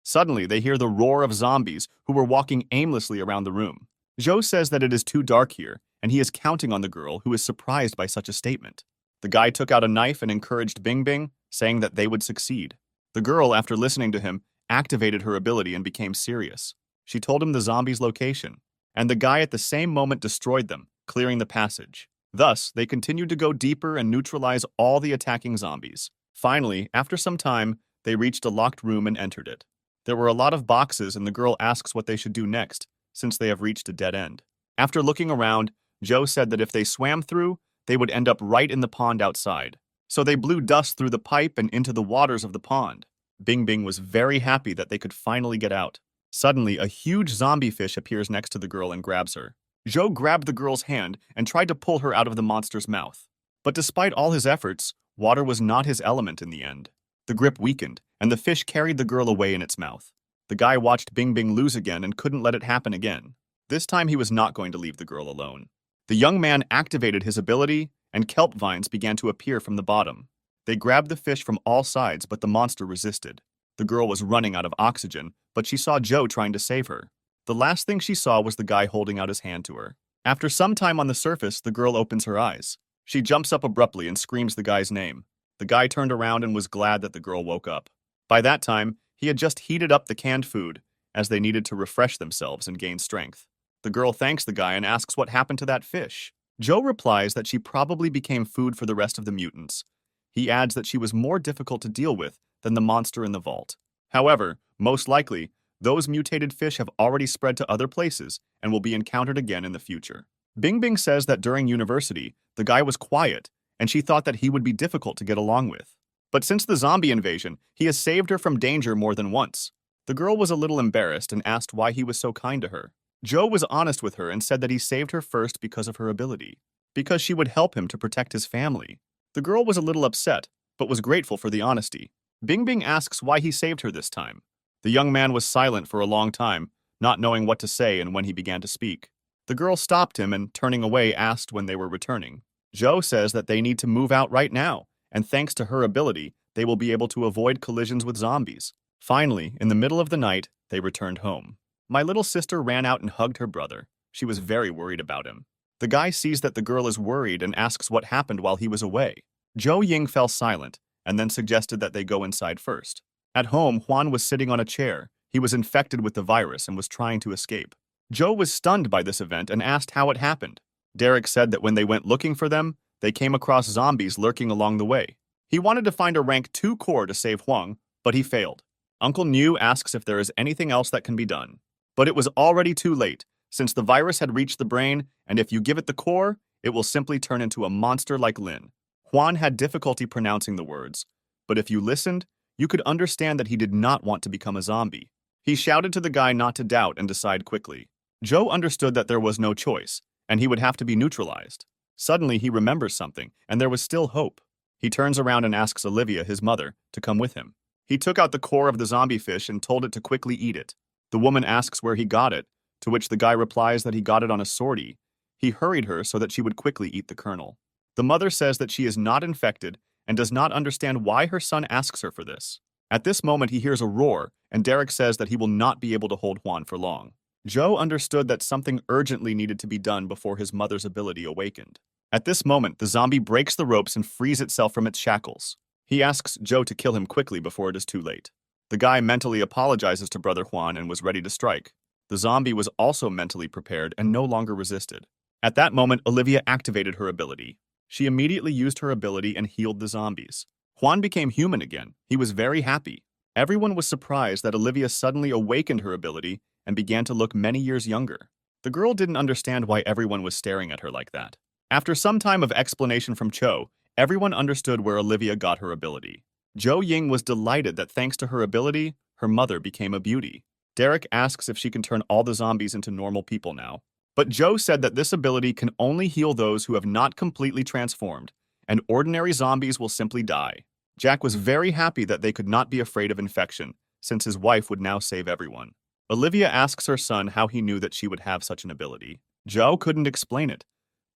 Suddenly, they hear the roar of zombies who were walking aimlessly around the room. Joe says that it is too dark here, and he is counting on the girl, who is surprised by such a statement. The guy took out a knife and encouraged Bing Bing, saying that they would succeed. The girl, after listening to him, activated her ability and became serious. She told him the zombies' location, and the guy at the same moment destroyed them, clearing the passage. Thus, they continued to go deeper and neutralize all the attacking zombies. Finally, after some time, they reached a locked room and entered it. There were a lot of boxes, and the girl asks what they should do next, since they have reached a dead end. After looking around, Joe said that if they swam through, they would end up right in the pond outside. So they blew dust through the pipe and into the waters of the pond. Bing Bing was very happy that they could finally get out. Suddenly, a huge zombie fish appears next to the girl and grabs her. Joe grabbed the girl's hand and tried to pull her out of the monster's mouth. But despite all his efforts, water was not his element in the end. The grip weakened, and the fish carried the girl away in its mouth. The guy watched Bing Bing lose again and couldn't let it happen again. This time he was not going to leave the girl alone. The young man activated his ability, and kelp vines began to appear from the bottom. They grabbed the fish from all sides, but the monster resisted. The girl was running out of oxygen, but she saw Joe trying to save her. The last thing she saw was the guy holding out his hand to her. After some time on the surface, the girl opens her eyes. She jumps up abruptly and screams the guy's name. The guy turned around and was glad that the girl woke up. By that time, he had just heated up the canned food, as they needed to refresh themselves and gain strength. The girl thanks the guy and asks what happened to that fish. Joe replies that she probably became food for the rest of the mutants. He adds that she was more difficult to deal with than the monster in the vault. However, most likely, those mutated fish have already spread to other places and will be encountered again in the future. Bing Bing says that during university, the guy was quiet, and she thought that he would be difficult to get along with. But since the zombie invasion, he has saved her from danger more than once. The girl was a little embarrassed and asked why he was so kind to her. Joe was honest with her and said that he saved her first because of her ability, because she would help him to protect his family. The girl was a little upset, but was grateful for the honesty. Bing Bing asks why he saved her this time. The young man was silent for a long time, not knowing what to say, and when he began to speak, the girl stopped him and, turning away, asked when they were returning. Joe says that they need to move out right now, and thanks to her ability, they will be able to avoid collisions with zombies. Finally, in the middle of the night, they returned home. My little sister ran out and hugged her brother. She was very worried about him. The guy sees that the girl is worried and asks what happened while he was away. Joe Ying fell silent, and then suggested that they go inside first. At home, Juan was sitting on a chair. He was infected with the virus and was trying to escape. Joe was stunned by this event and asked how it happened. Derek said that when they went looking for them, they came across zombies lurking along the way. He wanted to find a rank 2 core to save Huang, but he failed. Uncle Niu asks if there is anything else that can be done. But it was already too late, since the virus had reached the brain, and if you give it the core, it will simply turn into a monster like Lin. Juan had difficulty pronouncing the words, but if you listened, you could understand that he did not want to become a zombie. He shouted to the guy not to doubt and decide quickly. Joe understood that there was no choice, and he would have to be neutralized. Suddenly, he remembers something, and there was still hope. He turns around and asks Olivia, his mother, to come with him. He took out the core of the zombie fish and told it to quickly eat it. The woman asks where he got it, to which the guy replies that he got it on a sortie. He hurried her so that she would quickly eat the kernel. The mother says that she is not infected and does not understand why her son asks her for this. At this moment, he hears a roar, and Derek says that he will not be able to hold Juan for long. Joe understood that something urgently needed to be done before his mother's ability awakened. At this moment, the zombie breaks the ropes and frees itself from its shackles. He asks Joe to kill him quickly before it is too late. The guy mentally apologizes to Brother Juan and was ready to strike. The zombie was also mentally prepared and no longer resisted. At that moment, Olivia activated her ability. She immediately used her ability and healed the zombies. Juan became human again. He was very happy. Everyone was surprised that Olivia suddenly awakened her ability and began to look many years younger. The girl didn't understand why everyone was staring at her like that. After some time of explanation from Cho, everyone understood where Olivia got her ability. Joe Ying was delighted that thanks to her ability, her mother became a beauty. Derek asks if she can turn all the zombies into normal people now. But Joe said that this ability can only heal those who have not completely transformed, and ordinary zombies will simply die. Jack was very happy that they could not be afraid of infection, since his wife would now save everyone. Olivia asks her son how he knew that she would have such an ability. Joe couldn't explain it,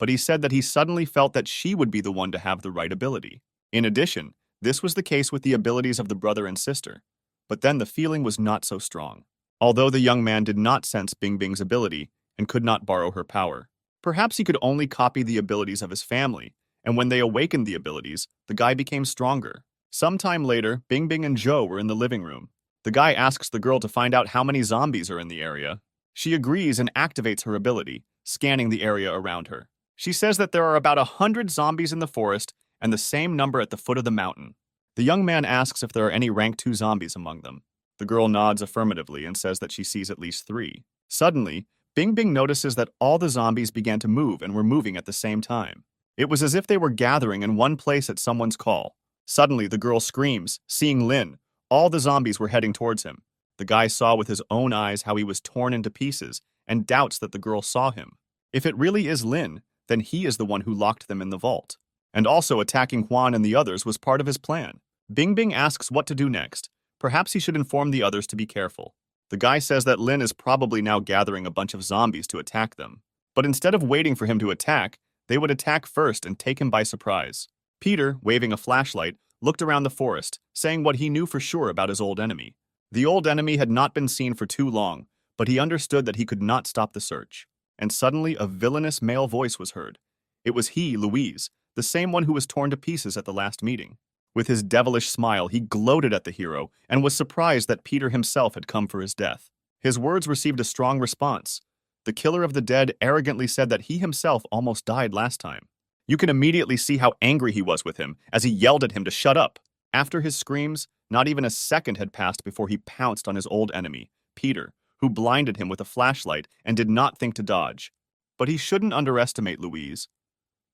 but he said that he suddenly felt that she would be the one to have the right ability. In addition, this was the case with the abilities of the brother and sister, but then the feeling was not so strong. Although the young man did not sense Bing Bing's ability and could not borrow her power, perhaps he could only copy the abilities of his family, and when they awakened the abilities, the guy became stronger. Sometime later, Bing Bing and Joe were in the living room. The guy asks the girl to find out how many zombies are in the area. She agrees and activates her ability, scanning the area around her. She says that there are about 100 zombies in the forest and the same number at the foot of the mountain. The young man asks if there are any rank 2 zombies among them. The girl nods affirmatively and says that she sees at least 3. Suddenly, Bing Bing notices that all the zombies began to move and were moving at the same time. It was as if they were gathering in one place at someone's call. Suddenly, the girl screams, seeing Lin. All the zombies were heading towards him. The guy saw with his own eyes how he was torn into pieces and doubts that the girl saw him. If it really is Lin, then he is the one who locked them in the vault. And also attacking Juan and the others was part of his plan. Bing Bing asks what to do next. Perhaps he should inform the others to be careful. The guy says that Lin is probably now gathering a bunch of zombies to attack them. But instead of waiting for him to attack, they would attack first and take him by surprise. Peter, waving a flashlight, looked around the forest, saying what he knew for sure about his old enemy. The old enemy had not been seen for too long, but he understood that he could not stop the search. And suddenly a villainous male voice was heard. It was he, Louise, the same one who was torn to pieces at the last meeting. With his devilish smile, he gloated at the hero and was surprised that Peter himself had come for his death. His words received a strong response. The killer of the dead arrogantly said that he himself almost died last time. You can immediately see how angry he was with him as he yelled at him to shut up. After his screams, not even a second had passed before he pounced on his old enemy, Peter, who blinded him with a flashlight and did not think to dodge. But he shouldn't underestimate Louise.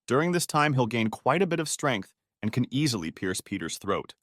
During this time, he'll gain quite a bit of strength and can easily pierce Peter's throat.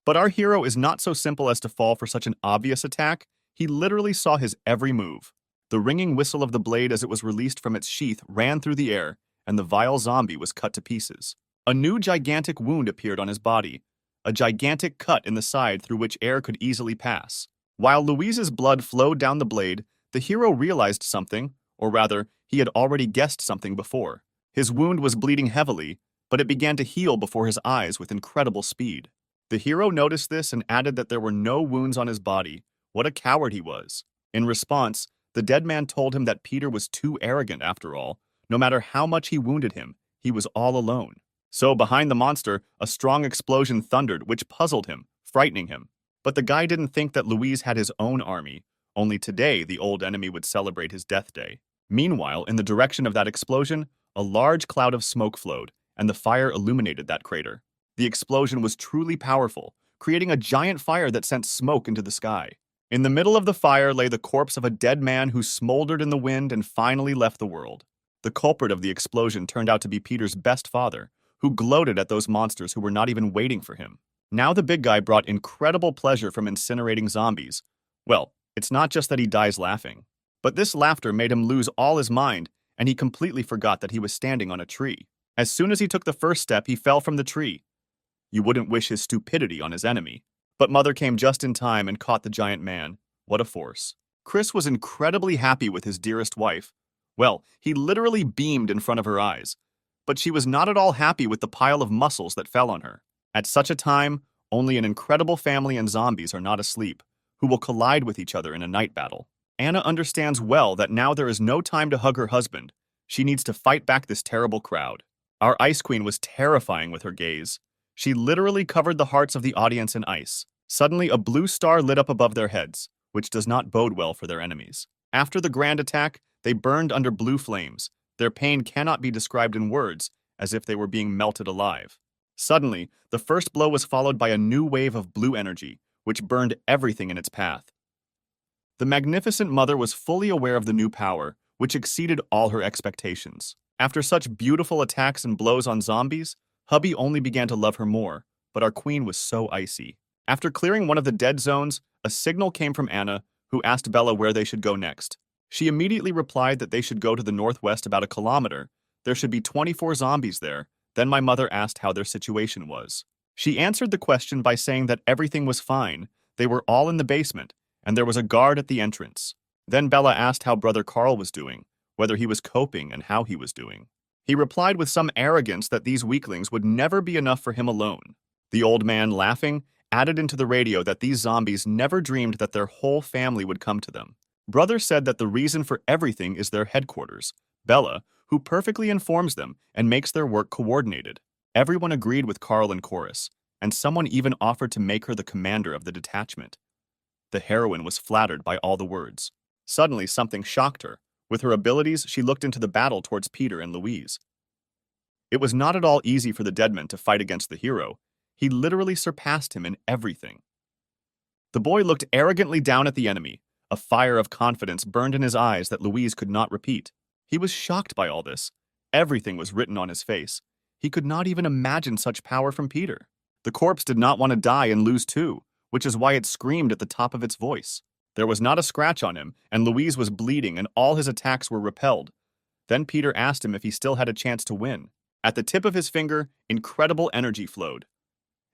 But our hero is not so simple as to fall for such an obvious attack. He literally saw his every move. The ringing whistle of the blade as it was released from its sheath ran through the air, and the vile zombie was cut to pieces. A new gigantic wound appeared on his body, a gigantic cut in the side through which air could easily pass. While Louise's blood flowed down the blade, the hero realized something, or rather, he had already guessed something before. His wound was bleeding heavily, but it began to heal before his eyes with incredible speed. The hero noticed this and added that there were no wounds on his body. What a coward he was. In response, the dead man told him that Peter was too arrogant after all. No matter how much he wounded him, he was all alone. So behind the monster, a strong explosion thundered, which puzzled him, frightening him. But the guy didn't think that Louise had his own army. Only today the old enemy would celebrate his death day. Meanwhile, in the direction of that explosion, a large cloud of smoke flowed, and the fire illuminated that crater. The explosion was truly powerful, creating a giant fire that sent smoke into the sky. In the middle of the fire lay the corpse of a dead man who smoldered in the wind and finally left the world. The culprit of the explosion turned out to be Peter's best father, who gloated at those monsters who were not even waiting for him. Now the big guy brought incredible pleasure from incinerating zombies. Well, it's not just that he dies laughing, but this laughter made him lose all his mind, and he completely forgot that he was standing on a tree. As soon as he took the first step, he fell from the tree. You wouldn't wish his stupidity on his enemy. But Mother came just in time and caught the giant man. What a force. Chris was incredibly happy with his dearest wife. Well, he literally beamed in front of her eyes. But she was not at all happy with the pile of muscles that fell on her. At such a time, only an incredible family and zombies are not asleep, who will collide with each other in a night battle. Anna understands well that now there is no time to hug her husband. She needs to fight back this terrible crowd. Our Ice Queen was terrifying with her gaze. She literally covered the hearts of the audience in ice. Suddenly, a blue star lit up above their heads, which does not bode well for their enemies. After the grand attack, they burned under blue flames. Their pain cannot be described in words, as if they were being melted alive. Suddenly, the first blow was followed by a new wave of blue energy, which burned everything in its path. The magnificent mother was fully aware of the new power, which exceeded all her expectations. After such beautiful attacks and blows on zombies, hubby only began to love her more, but our queen was so icy. After clearing one of the dead zones, a signal came from Anna, who asked Bella where they should go next. She immediately replied that they should go to the northwest about a kilometer. There should be 24 zombies there. Then my mother asked how their situation was. She answered the question by saying that everything was fine. They were all in the basement, and there was a guard at the entrance. Then Bella asked how brother Carl was doing, whether he was coping and how he was doing. He replied with some arrogance that these weaklings would never be enough for him alone. The old man, laughing, added into the radio that these zombies never dreamed that their whole family would come to them. Brother said that the reason for everything is their headquarters, Bella, who perfectly informs them and makes their work coordinated. Everyone agreed with Carl and Chorus, and someone even offered to make her the commander of the detachment. The heroine was flattered by all the words. Suddenly, something shocked her. With her abilities, she looked into the battle towards Peter and Louise. It was not at all easy for the deadman to fight against the hero. He literally surpassed him in everything. The boy looked arrogantly down at the enemy. A fire of confidence burned in his eyes that Louise could not repeat. He was shocked by all this. Everything was written on his face. He could not even imagine such power from Peter. The corpse did not want to die and lose too. which is why it screamed at the top of its voice. There was not a scratch on him, and Louise was bleeding, and all his attacks were repelled. Then Peter asked him if he still had a chance to win. At the tip of his finger, incredible energy flowed.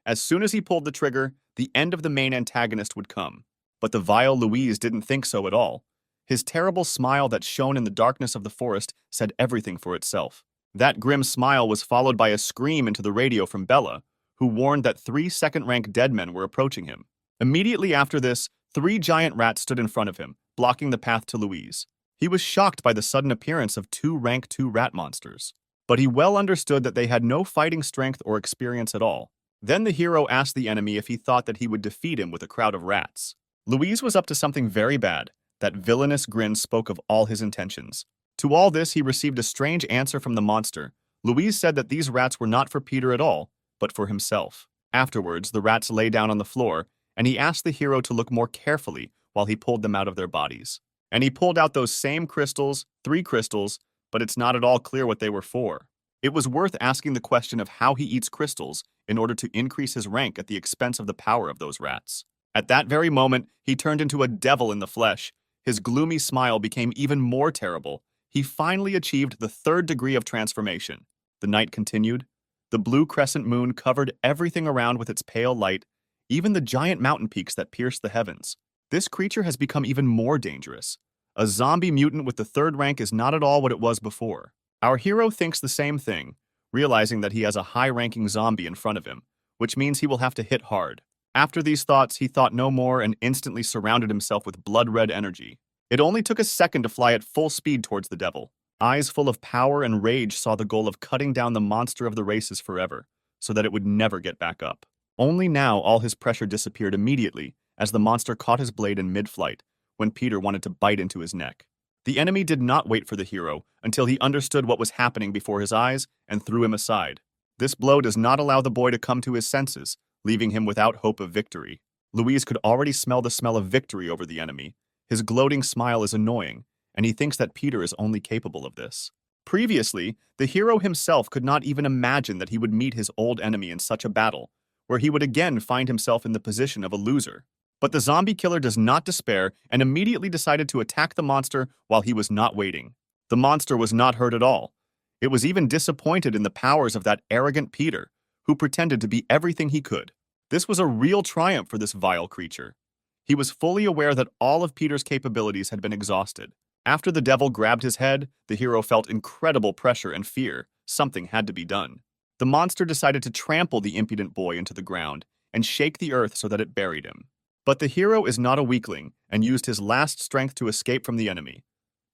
As soon as he pulled the trigger, the end of the main antagonist would come. But the vile Louise didn't think so at all. His terrible smile that shone in the darkness of the forest said everything for itself. That grim smile was followed by a scream into the radio from Bella, who warned that 3 second-rank dead men were approaching him. Immediately after this, 3 giant rats stood in front of him, blocking the path to Louise. He was shocked by the sudden appearance of 2 rank 2 rat monsters, but he well understood that they had no fighting strength or experience at all. Then the hero asked the enemy if he thought that he would defeat him with a crowd of rats. Louise was up to something very bad. That villainous grin spoke of all his intentions. To all this, he received a strange answer from the monster. Louise said that these rats were not for Peter at all, but for himself. Afterwards, the rats lay down on the floor, and he asked the hero to look more carefully while he pulled them out of their bodies. And he pulled out those same crystals, 3 crystals, but it's not at all clear what they were for. It was worth asking the question of how he eats crystals in order to increase his rank at the expense of the power of those rats. At that very moment, he turned into a devil in the flesh. His gloomy smile became even more terrible. He finally achieved the 3rd degree of transformation. The night continued. The blue crescent moon covered everything around with its pale light, even the giant mountain peaks that pierced the heavens. This creature has become even more dangerous. A zombie mutant with the 3rd rank is not at all what it was before. Our hero thinks the same thing, realizing that he has a high-ranking zombie in front of him, which means he will have to hit hard. After these thoughts, he thought no more and instantly surrounded himself with blood-red energy. It only took a second to fly at full speed towards the devil. Eyes full of power and rage saw the goal of cutting down the monster of the races forever, so that it would never get back up. Only now all his pressure disappeared immediately as the monster caught his blade in mid-flight when Peter wanted to bite into his neck. The enemy did not wait for the hero until he understood what was happening before his eyes and threw him aside. This blow does not allow the boy to come to his senses, leaving him without hope of victory. Louise could already smell the smell of victory over the enemy. His gloating smile is annoying, and he thinks that Peter is only capable of this. Previously, the hero himself could not even imagine that he would meet his old enemy in such a battle, where he would again find himself in the position of a loser. But the zombie killer does not despair and immediately decided to attack the monster while he was not waiting. The monster was not hurt at all. It was even disappointed in the powers of that arrogant Peter, who pretended to be everything he could. This was a real triumph for this vile creature. He was fully aware that all of Peter's capabilities had been exhausted. After the devil grabbed his head, the hero felt incredible pressure and fear. Something had to be done. The monster decided to trample the impudent boy into the ground and shake the earth so that it buried him. But the hero is not a weakling and used his last strength to escape from the enemy.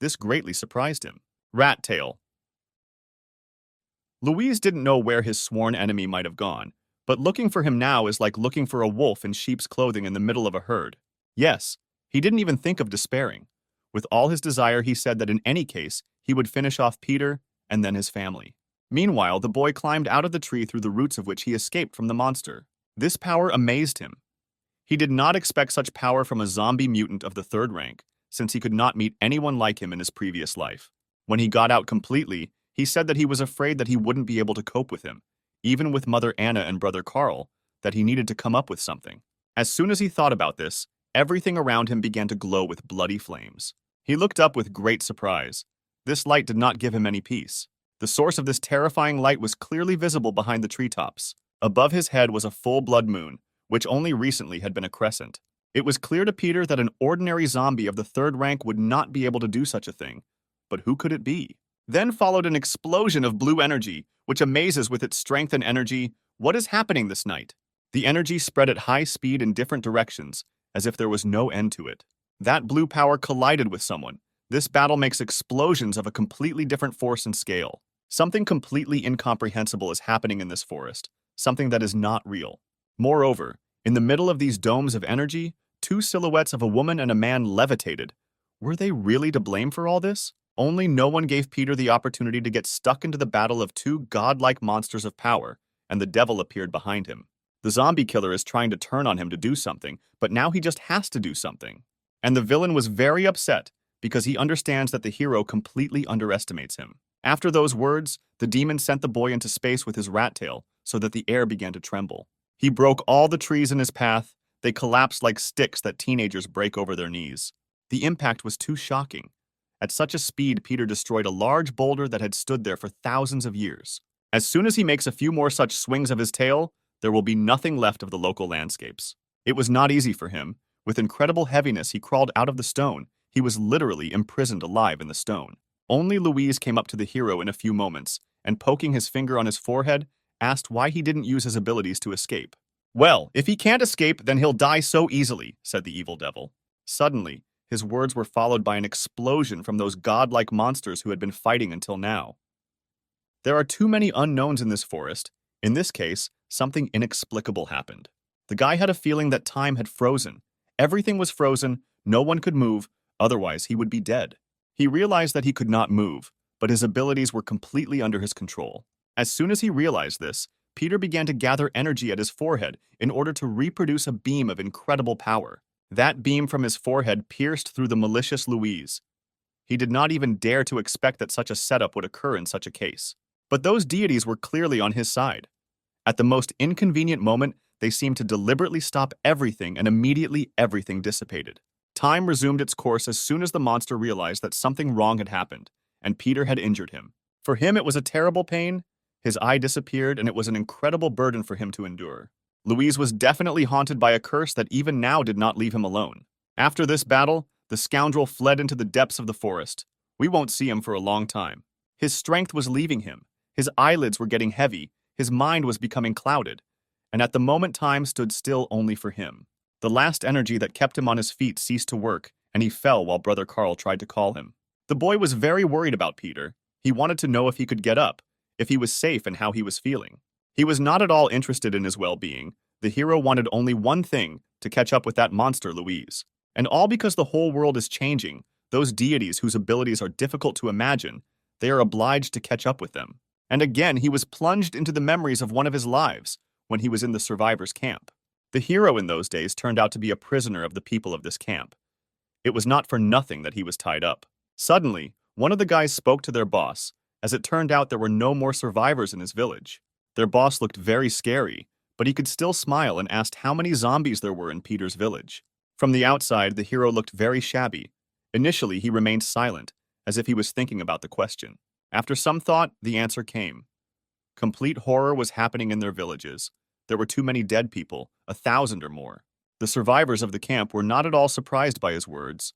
This greatly surprised him. Rat tail. Louise didn't know where his sworn enemy might have gone, but looking for him now is like looking for a wolf in sheep's clothing in the middle of a herd. Yes, he didn't even think of despairing. With all his desire, he said that in any case, he would finish off Peter and then his family. Meanwhile, the boy climbed out of the tree through the roots of which he escaped from the monster. This power amazed him. He did not expect such power from a zombie mutant of the 3rd rank, since he could not meet anyone like him in his previous life. When he got out completely, he said that he was afraid that he wouldn't be able to cope with him, even with Mother Anna and Brother Carl, that he needed to come up with something. As soon as he thought about this, everything around him began to glow with bloody flames. He looked up with great surprise. This light did not give him any peace. The source of this terrifying light was clearly visible behind the treetops. Above his head was a full-blood moon, which only recently had been a crescent. It was clear to Peter that an ordinary zombie of the 3rd rank would not be able to do such a thing. But who could it be? Then followed an explosion of blue energy, which amazes with its strength and energy. What is happening this night? The energy spread at high speed in different directions, as if there was no end to it. That blue power collided with someone. This battle makes explosions of a completely different force and scale. Something completely incomprehensible is happening in this forest, something that is not real. Moreover, in the middle of these domes of energy, 2 silhouettes of a woman and a man levitated. Were they really to blame for all this? Only no one gave Peter the opportunity to get stuck into the battle of 2 godlike monsters of power, and the devil appeared behind him. The zombie killer is trying to turn on him to do something, but now he just has to do something. And the villain was very upset because he understands that the hero completely underestimates him. After those words, the demon sent the boy into space with his rat tail so that the air began to tremble. He broke all the trees in his path. They collapsed like sticks that teenagers break over their knees. The impact was too shocking. At such a speed, Peter destroyed a large boulder that had stood there for thousands of years. As soon as he makes a few more such swings of his tail, there will be nothing left of the local landscapes. It was not easy for him. With incredible heaviness, he crawled out of the stone. He was literally imprisoned alive in the stone. Only Louise came up to the hero in a few moments, and poking his finger on his forehead, asked why he didn't use his abilities to escape. "Well, if he can't escape, then he'll die so easily," said the evil devil. Suddenly, his words were followed by an explosion from those godlike monsters who had been fighting until now. There are too many unknowns in this forest. In this case, something inexplicable happened. The guy had a feeling that time had frozen. Everything was frozen, no one could move, otherwise he would be dead. He realized that he could not move, but his abilities were completely under his control. As soon as he realized this, Peter began to gather energy at his forehead in order to reproduce a beam of incredible power. That beam from his forehead pierced through the malicious Louise. He did not even dare to expect that such a setup would occur in such a case. But those deities were clearly on his side. At the most inconvenient moment, they seemed to deliberately stop everything, and immediately everything dissipated. Time resumed its course as soon as the monster realized that something wrong had happened, and Peter had injured him. For him, it was a terrible pain. His eye disappeared, and it was an incredible burden for him to endure. Louise was definitely haunted by a curse that even now did not leave him alone. After this battle, the scoundrel fled into the depths of the forest. We won't see him for a long time. His strength was leaving him. His eyelids were getting heavy. His mind was becoming clouded. And at the moment, time stood still only for him. The last energy that kept him on his feet ceased to work, and he fell while Brother Carl tried to call him. The boy was very worried about Peter. He wanted to know if he could get up, if he was safe, and how he was feeling. He was not at all interested in his well-being. The hero wanted only one thing, to catch up with that monster Louise. And all because the whole world is changing. Those deities whose abilities are difficult to imagine, they are obliged to catch up with them. And again, he was plunged into the memories of one of his lives, when he was in the survivors' camp. The hero in those days turned out to be a prisoner of the people of this camp. It was not for nothing that he was tied up. Suddenly, one of the guys spoke to their boss. As it turned out, there were no more survivors in his village. Their boss looked very scary, but he could still smile and asked how many zombies there were in Peter's village. From the outside, the hero looked very shabby. Initially, he remained silent, as if he was thinking about the question. After some thought, the answer came. Complete horror was happening in their villages. There were too many dead people, 1,000 or more. The survivors of the camp were not at all surprised by his words.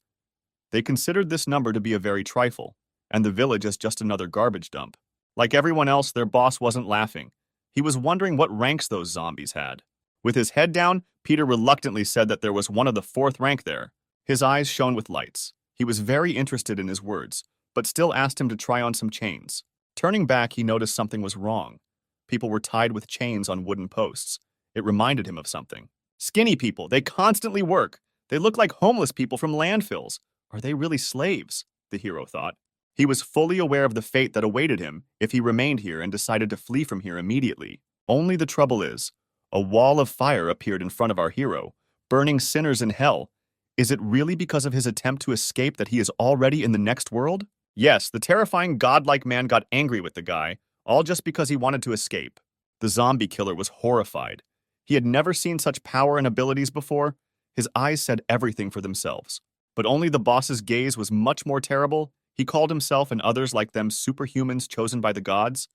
They considered this number to be a very trifle, and the village as just another garbage dump. Like everyone else, their boss wasn't laughing. He was wondering what ranks those zombies had. With his head down, Peter reluctantly said that there was one of the 4th rank there. His eyes shone with lights. He was very interested in his words, but still asked him to try on some chains. Turning back, he noticed something was wrong. People were tied with chains on wooden posts. It reminded him of something. Skinny people, they constantly work. They look like homeless people from landfills. Are they really slaves? The hero thought. He was fully aware of the fate that awaited him if he remained here and decided to flee from here immediately. Only the trouble is, a wall of fire appeared in front of our hero, burning sinners in hell. Is it really because of his attempt to escape that he is already in the next world? Yes, the terrifying godlike man got angry with the guy, all just because he wanted to escape. The zombie killer was horrified. He had never seen such power and abilities before. His eyes said everything for themselves. But only the boss's gaze was much more terrible. He called himself and others like them superhumans chosen by the gods.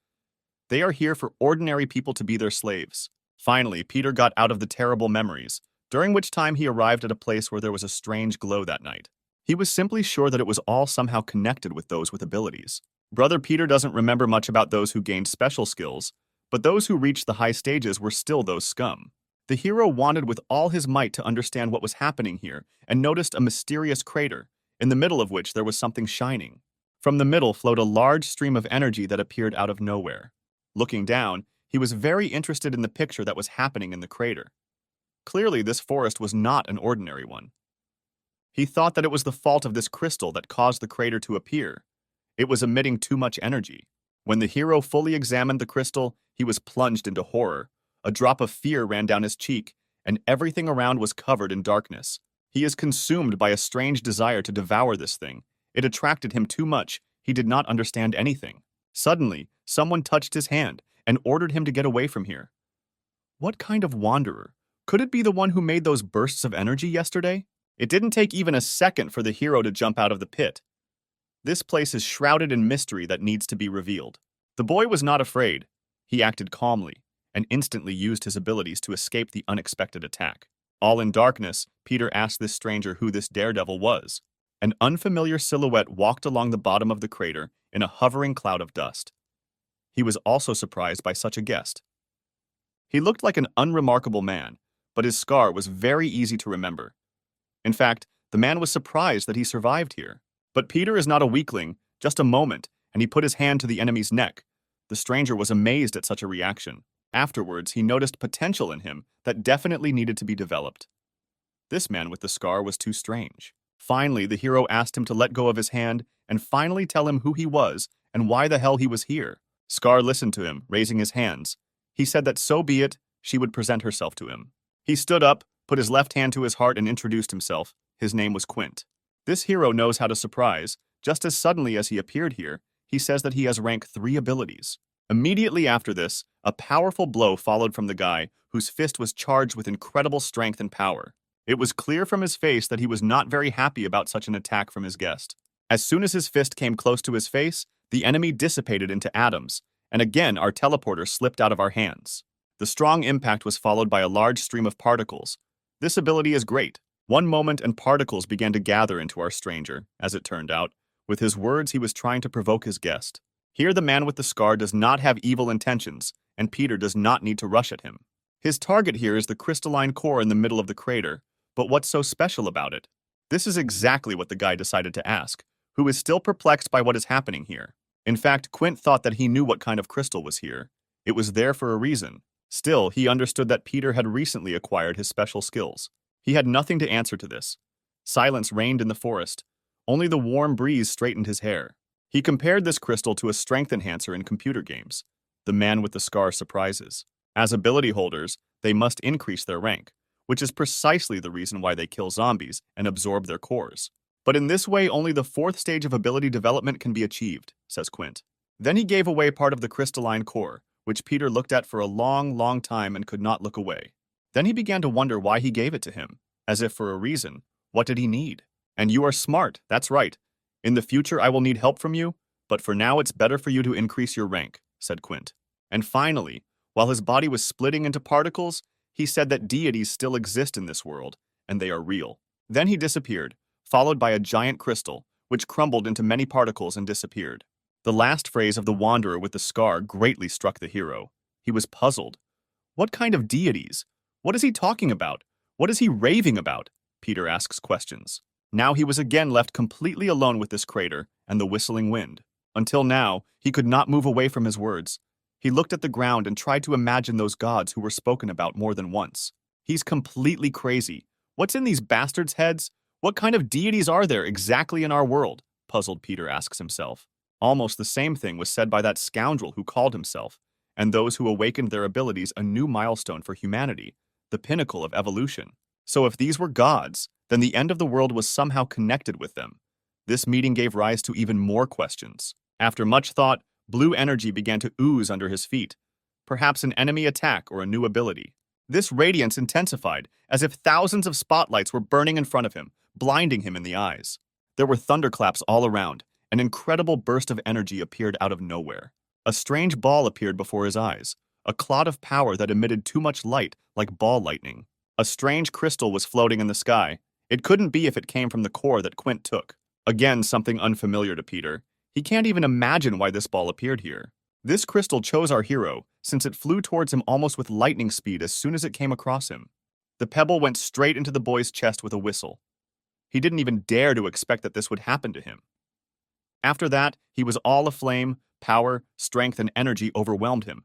They are here for ordinary people to be their slaves. Finally, Peter got out of the terrible memories, during which time he arrived at a place where there was a strange glow that night. He was simply sure that it was all somehow connected with those with abilities. Brother Peter doesn't remember much about those who gained special skills, but those who reached the high stages were still those scum. The hero wanted with all his might to understand what was happening here and noticed a mysterious crater, in the middle of which there was something shining. From the middle flowed a large stream of energy that appeared out of nowhere. Looking down, he was very interested in the picture that was happening in the crater. Clearly, this forest was not an ordinary one. He thought that it was the fault of this crystal that caused the crater to appear. It was emitting too much energy. When the hero fully examined the crystal, he was plunged into horror. A drop of fear ran down his cheek, and everything around was covered in darkness. He is consumed by a strange desire to devour this thing. It attracted him too much. He did not understand anything. Suddenly, someone touched his hand and ordered him to get away from here. What kind of wanderer Could it be the one who made those bursts of energy yesterday? It didn't take even a second for the hero to jump out of the pit. This place is shrouded in mystery that needs to be revealed. The boy was not afraid. He acted calmly and instantly used his abilities to escape the unexpected attack. All in darkness, Peter asked this stranger who this daredevil was. An unfamiliar silhouette walked along the bottom of the crater in a hovering cloud of dust. He was also surprised by such a guest. He looked like an unremarkable man, but his scar was very easy to remember. In fact, the man was surprised that he survived here. But Peter is not a weakling, just a moment, and he put his hand to the enemy's neck. The stranger was amazed at such a reaction. Afterwards, he noticed potential in him that definitely needed to be developed. This man with the scar was too strange. Finally, the hero asked him to let go of his hand and finally tell him who he was and why the hell he was here. Scar listened to him, raising his hands. He said that so be it, she would present herself to him. He stood up, put his left hand to his heart and introduced himself. His name was Quint. This hero knows how to surprise. Just as suddenly as he appeared here, he says that he has rank 3 abilities. Immediately after this, a powerful blow followed from the guy whose fist was charged with incredible strength and power. It was clear from his face that he was not very happy about such an attack from his guest. As soon as his fist came close to his face, the enemy dissipated into atoms, and again our teleporter slipped out of our hands. The strong impact was followed by a large stream of particles. This ability is great. One moment and particles began to gather into our stranger, as it turned out. With his words, he was trying to provoke his guest. Here the man with the scar does not have evil intentions, and Peter does not need to rush at him. His target here is the crystalline core in the middle of the crater, but what's so special about it? This is exactly what the guy decided to ask, who is still perplexed by what is happening here. In fact, Quint thought that he knew what kind of crystal was here. It was there for a reason. Still, he understood that Peter had recently acquired his special skills. He had nothing to answer to this. Silence reigned in the forest. Only the warm breeze straightened his hair. He compared this crystal to a strength enhancer in computer games. The man with the scar surprises. As ability holders, they must increase their rank, which is precisely the reason why they kill zombies and absorb their cores. But in this way, only the 4th stage of ability development can be achieved, says Quint. Then he gave away part of the crystalline core, which Peter looked at for a long time and could not look away. Then he began to wonder why he gave it to him, as if for a reason. What did he need? And you are smart, that's right. In the future I will need help from you, but for now it's better for you to increase your rank, said Quint. And finally, while his body was splitting into particles, he said that deities still exist in this world, and they are real. Then he disappeared, followed by a giant crystal, which crumbled into many particles and disappeared. The last phrase of the wanderer with the scar greatly struck the hero. He was puzzled. What kind of deities? What is he talking about? What is he raving about? Peter asks questions. Now he was again left completely alone with this crater and the whistling wind. Until now, he could not move away from his words. He looked at the ground and tried to imagine those gods who were spoken about more than once. He's completely crazy. What's in these bastards' heads? What kind of deities are there exactly in our world? Puzzled Peter asks himself. Almost the same thing was said by that scoundrel who called himself, and those who awakened their abilities a new milestone for humanity, the pinnacle of evolution. So if these were gods, then the end of the world was somehow connected with them. This meeting gave rise to even more questions. After much thought, blue energy began to ooze under his feet. Perhaps an enemy attack or a new ability. This radiance intensified, as if thousands of spotlights were burning in front of him, blinding him in the eyes. There were thunderclaps all around. An incredible burst of energy appeared out of nowhere. A strange ball appeared before his eyes, a clot of power that emitted too much light, like ball lightning. A strange crystal was floating in the sky. It couldn't be if it came from the core that Quint took. Again, something unfamiliar to Peter. He can't even imagine why this ball appeared here. This crystal chose our hero, since it flew towards him almost with lightning speed as soon as it came across him. The pebble went straight into the boy's chest with a whistle. He didn't even dare to expect that this would happen to him. After that, he was all aflame. Power, strength, and energy overwhelmed him.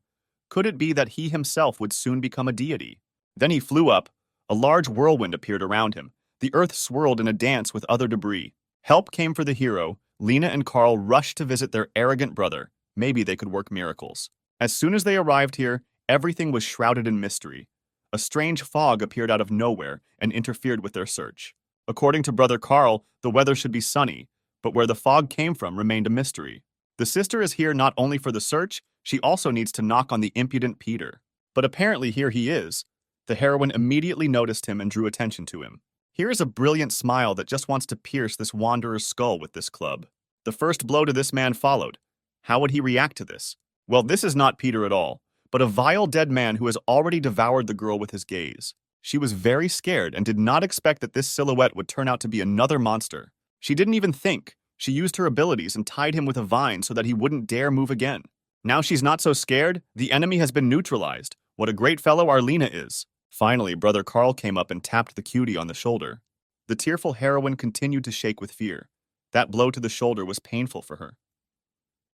Could it be that he himself would soon become a deity? Then he flew up. A large whirlwind appeared around him. The earth swirled in a dance with other debris. Help came for the hero. Lena and Carl rushed to visit their arrogant brother. Maybe they could work miracles. As soon as they arrived here, everything was shrouded in mystery. A strange fog appeared out of nowhere and interfered with their search. According to Brother Carl, the weather should be sunny, but where the fog came from remained a mystery. The sister is here not only for the search, she also needs to knock on the impudent Peter. But apparently here he is. The heroine immediately noticed him and drew attention to him. Here is a brilliant smile that just wants to pierce this wanderer's skull with this club. The first blow to this man followed. How would he react to this? Well, this is not Peter at all, but a vile dead man who has already devoured the girl with his gaze. She was very scared and did not expect that this silhouette would turn out to be another monster. She didn't even think. She used her abilities and tied him with a vine so that he wouldn't dare move again. Now she's not so scared. The enemy has been neutralized. What a great fellow our Lena is. Finally, Brother Carl came up and tapped the cutie on the shoulder. The tearful heroine continued to shake with fear. That blow to the shoulder was painful for her.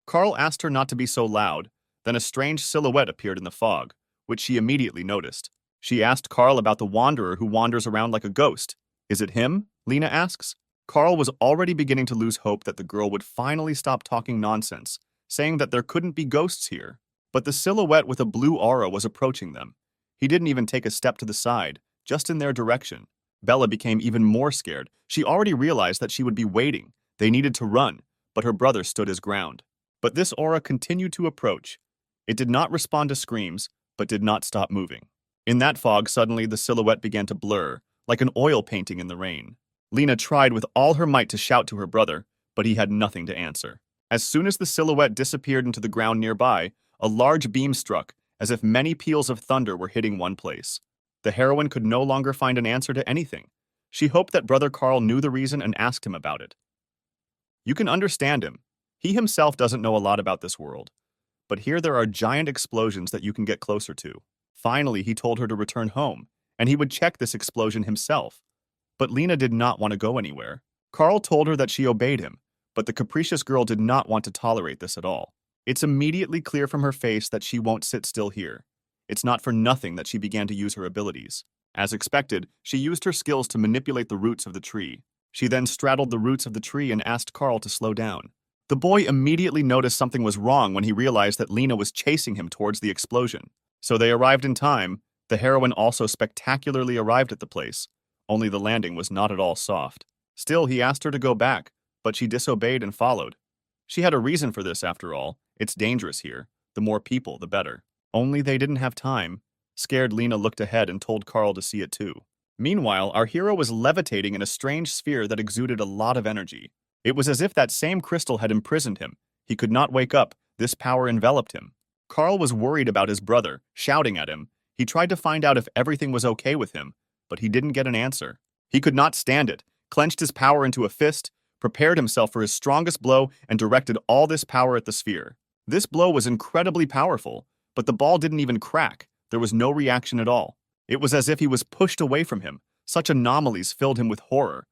Carl asked her not to be so loud. Then a strange silhouette appeared in the fog, which she immediately noticed. She asked Carl about the wanderer who wanders around like a ghost. Is it him? Lena asks. Carl was already beginning to lose hope that the girl would finally stop talking nonsense, saying that there couldn't be ghosts here. But the silhouette with a blue aura was approaching them. He didn't even take a step to the side, just in their direction. Bella became even more scared. She already realized that she would be waiting. They needed to run, but her brother stood his ground. But this aura continued to approach. It did not respond to screams, but did not stop moving. In that fog, suddenly the silhouette began to blur, like an oil painting in the rain. Lena tried with all her might to shout to her brother, but he had nothing to answer. As soon as the silhouette disappeared into the ground nearby, a large beam struck, as if many peals of thunder were hitting one place. The heroine could no longer find an answer to anything. She hoped that Brother Carl knew the reason and asked him about it. You can understand him. He himself doesn't know a lot about this world. But here there are giant explosions that you can get closer to. Finally, he told her to return home, and he would check this explosion himself. But Lena did not want to go anywhere. Carl told her that she obeyed him, but the capricious girl did not want to tolerate this at all. It's immediately clear from her face that she won't sit still here. It's not for nothing that she began to use her abilities. As expected, she used her skills to manipulate the roots of the tree. She then straddled the roots of the tree and asked Carl to slow down. The boy immediately noticed something was wrong when he realized that Lena was chasing him towards the explosion. So they arrived in time. The heroine also spectacularly arrived at the place, only the landing was not at all soft. Still, he asked her to go back, but she disobeyed and followed. She had a reason for this after all. It's dangerous here. The more people, the better. Only they didn't have time. Scared, Lena looked ahead and told Carl to see it too. Meanwhile, our hero was levitating in a strange sphere that exuded a lot of energy. It was as if that same crystal had imprisoned him. He could not wake up. This power enveloped him. Carl was worried about his brother, shouting at him. He tried to find out if everything was okay with him, but he didn't get an answer. He could not stand it, clenched his power into a fist, prepared himself for his strongest blow, and directed all this power at the sphere. This blow was incredibly powerful, but the ball didn't even crack. There was no reaction at all. It was as if he was pushed away from him. Such anomalies filled him with horror.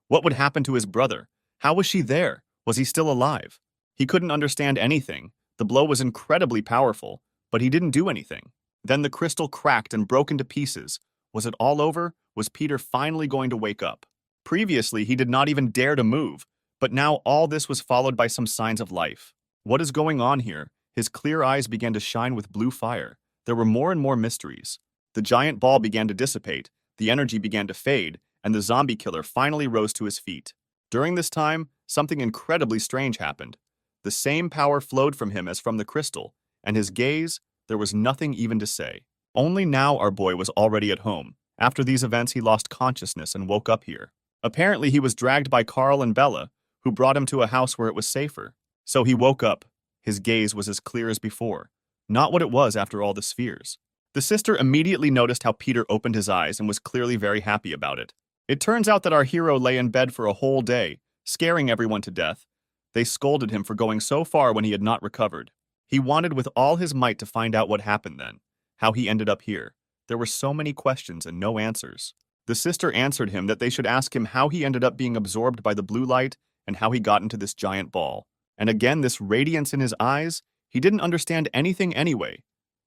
What would happen to his brother? How was she there? Was he still alive? He couldn't understand anything. The blow was incredibly powerful, but he didn't do anything. Then the crystal cracked and broke into pieces. Was it all over? Was Peter finally going to wake up? Previously, he did not even dare to move, but now all this was followed by some signs of life. What is going on here? His clear eyes began to shine with blue fire. There were more and more mysteries. The giant ball began to dissipate, the energy began to fade, and the zombie killer finally rose to his feet. During this time, something incredibly strange happened. The same power flowed from him as from the crystal, and his gaze, there was nothing even to say. Only now our boy was already at home. After these events, he lost consciousness and woke up here. Apparently, he was dragged by Carl and Bella, who brought him to a house where it was safer. So he woke up. His gaze was as clear as before, not what it was after all the spheres. The sister immediately noticed how Peter opened his eyes and was clearly very happy about it. It turns out that our hero lay in bed for a whole day, scaring everyone to death. They scolded him for going so far when he had not recovered. He wanted with all his might to find out what happened then, how he ended up here. There were so many questions and no answers. The sister answered him that they should ask him how he ended up being absorbed by the blue light and how he got into this giant ball. And again, this radiance in his eyes, he didn't understand anything anyway.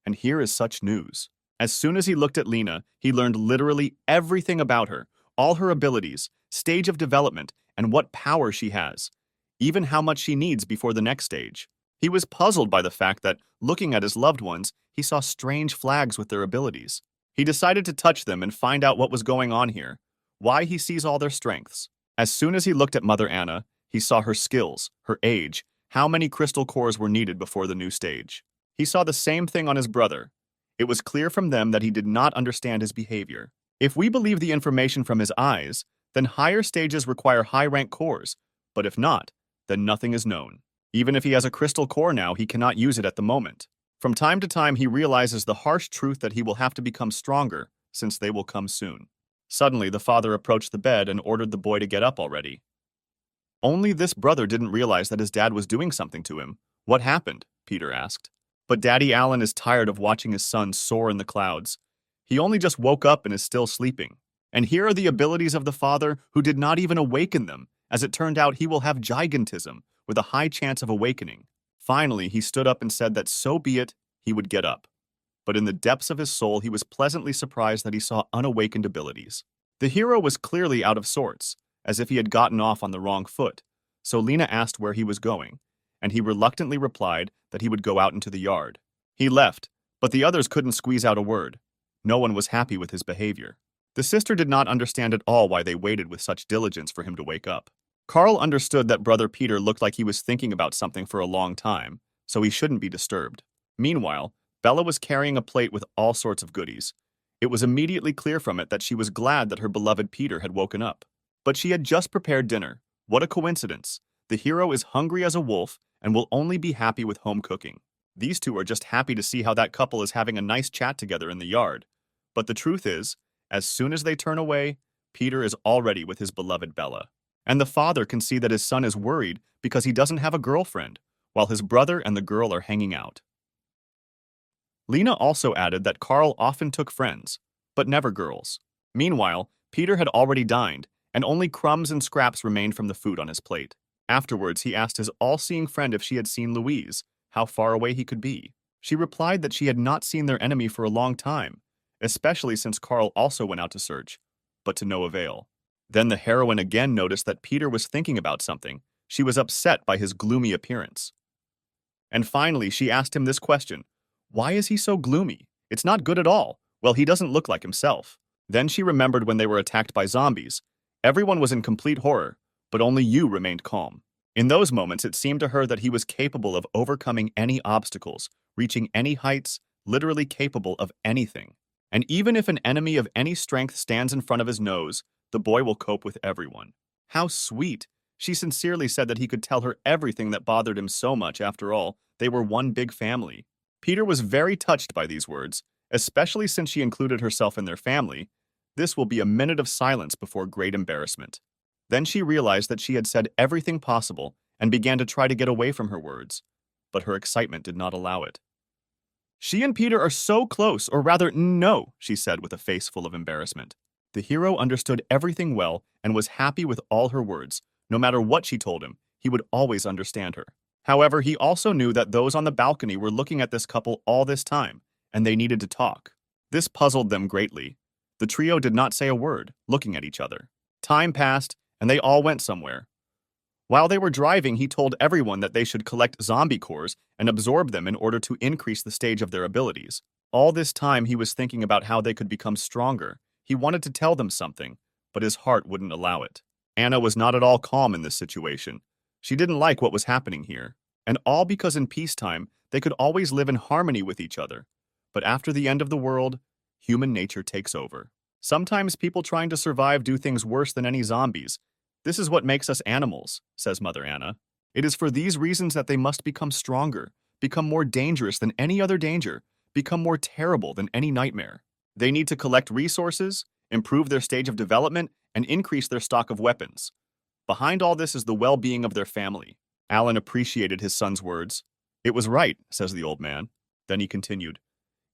And here is such news. As soon as he looked at Lena, he learned literally everything about her, all her abilities, stage of development, and what power she has, even how much she needs before the next stage. He was puzzled by the fact that, looking at his loved ones, he saw strange flags with their abilities. He decided to touch them and find out what was going on here, why he sees all their strengths. As soon as he looked at Mother Anna, he saw her skills, her age, how many crystal cores were needed before the new stage. He saw the same thing on his brother. It was clear from them that he did not understand his behavior. If we believe the information from his eyes, then higher stages require high-rank cores, but if not, then nothing is known. Even if he has a crystal core now, he cannot use it at the moment. From time to time, he realizes the harsh truth that he will have to become stronger, since they will come soon. Suddenly, the father approached the bed and ordered the boy to get up already. Only this brother didn't realize that his dad was doing something to him. What happened? Peter asked. But Daddy Allen is tired of watching his son soar in the clouds. He only just woke up and is still sleeping. And here are the abilities of the father who did not even awaken them. As it turned out, he will have gigantism, with a high chance of awakening. Finally, he stood up and said that so be it, he would get up. But in the depths of his soul, he was pleasantly surprised that he saw unawakened abilities. The hero was clearly out of sorts, as if he had gotten off on the wrong foot. So Lena asked where he was going, and he reluctantly replied that he would go out into the yard. He left, but the others couldn't squeeze out a word. No one was happy with his behavior. The sister did not understand at all why they waited with such diligence for him to wake up. Carl understood that brother Peter looked like he was thinking about something for a long time, so he shouldn't be disturbed. Meanwhile, Bella was carrying a plate with all sorts of goodies. It was immediately clear from it that she was glad that her beloved Peter had woken up. But she had just prepared dinner. What a coincidence. The hero is hungry as a wolf and will only be happy with home cooking. These two are just happy to see how that couple is having a nice chat together in the yard. But the truth is, as soon as they turn away, Peter is already with his beloved Bella. And the father can see that his son is worried because he doesn't have a girlfriend, while his brother and the girl are hanging out. Lena also added that Carl often took friends, but never girls. Meanwhile, Peter had already dined, and only crumbs and scraps remained from the food on his plate. Afterwards, he asked his all-seeing friend if she had seen Louise, how far away he could be. She replied that she had not seen their enemy for a long time, especially since Carl also went out to search, but to no avail. Then the heroine again noticed that Peter was thinking about something. She was upset by his gloomy appearance. And finally, she asked him this question: why is he so gloomy? It's not good at all. Well, he doesn't look like himself. Then she remembered when they were attacked by zombies. Everyone was in complete horror, but only you remained calm. In those moments, it seemed to her that he was capable of overcoming any obstacles, reaching any heights, literally capable of anything. And even if an enemy of any strength stands in front of his nose, the boy will cope with everyone. How sweet! She sincerely said that he could tell her everything that bothered him so much. After all, they were one big family. Peter was very touched by these words, especially since she included herself in their family. This will be a minute of silence before great embarrassment. Then she realized that she had said everything possible and began to try to get away from her words, but her excitement did not allow it. She and Peter are so close, or rather, no, she said with a face full of embarrassment. The hero understood everything well and was happy with all her words. No matter what she told him, he would always understand her. However, he also knew that those on the balcony were looking at this couple all this time, and they needed to talk. This puzzled them greatly. The trio did not say a word, looking at each other. Time passed, and they all went somewhere. While they were driving, he told everyone that they should collect zombie cores and absorb them in order to increase the stage of their abilities. All this time, he was thinking about how they could become stronger. He wanted to tell them something, but his heart wouldn't allow it. Anna was not at all calm in this situation. She didn't like what was happening here, and all because in peacetime, they could always live in harmony with each other. But after the end of the world, human nature takes over. Sometimes people trying to survive do things worse than any zombies. This is what makes us animals, says Mother Anna. It is for these reasons that they must become stronger, become more dangerous than any other danger, become more terrible than any nightmare. They need to collect resources, improve their stage of development, and increase their stock of weapons. Behind all this is the well-being of their family. Alan appreciated his son's words. It was right, says the old man. Then he continued,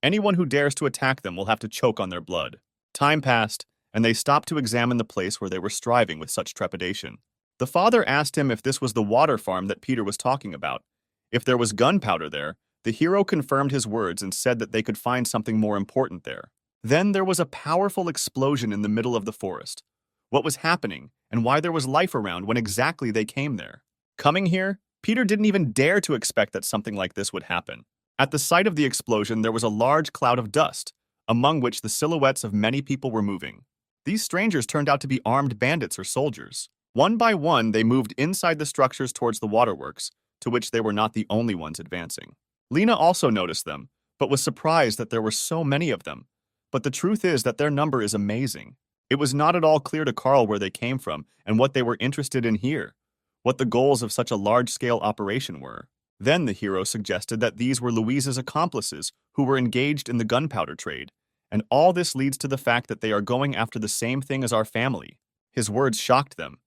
anyone who dares to attack them will have to choke on their blood. Time passed, and they stopped to examine the place where they were striving with such trepidation. The father asked him if this was the water farm that Peter was talking about. If there was gunpowder there, the hero confirmed his words and said that they could find something more important there. Then there was a powerful explosion in the middle of the forest. What was happening, and why there was life around when exactly they came there? Coming here, Peter didn't even dare to expect that something like this would happen. At the site of the explosion, there was a large cloud of dust, among which the silhouettes of many people were moving. These strangers turned out to be armed bandits or soldiers. One by one, they moved inside the structures towards the waterworks, to which they were not the only ones advancing. Lena also noticed them, but was surprised that there were so many of them. But the truth is that their number is amazing. It was not at all clear to Carl where they came from and what they were interested in here, what the goals of such a large-scale operation were. Then the hero suggested that these were Louise's accomplices who were engaged in the gunpowder trade, and all this leads to the fact that they are going after the same thing as our family. His words shocked them.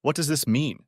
What does this mean?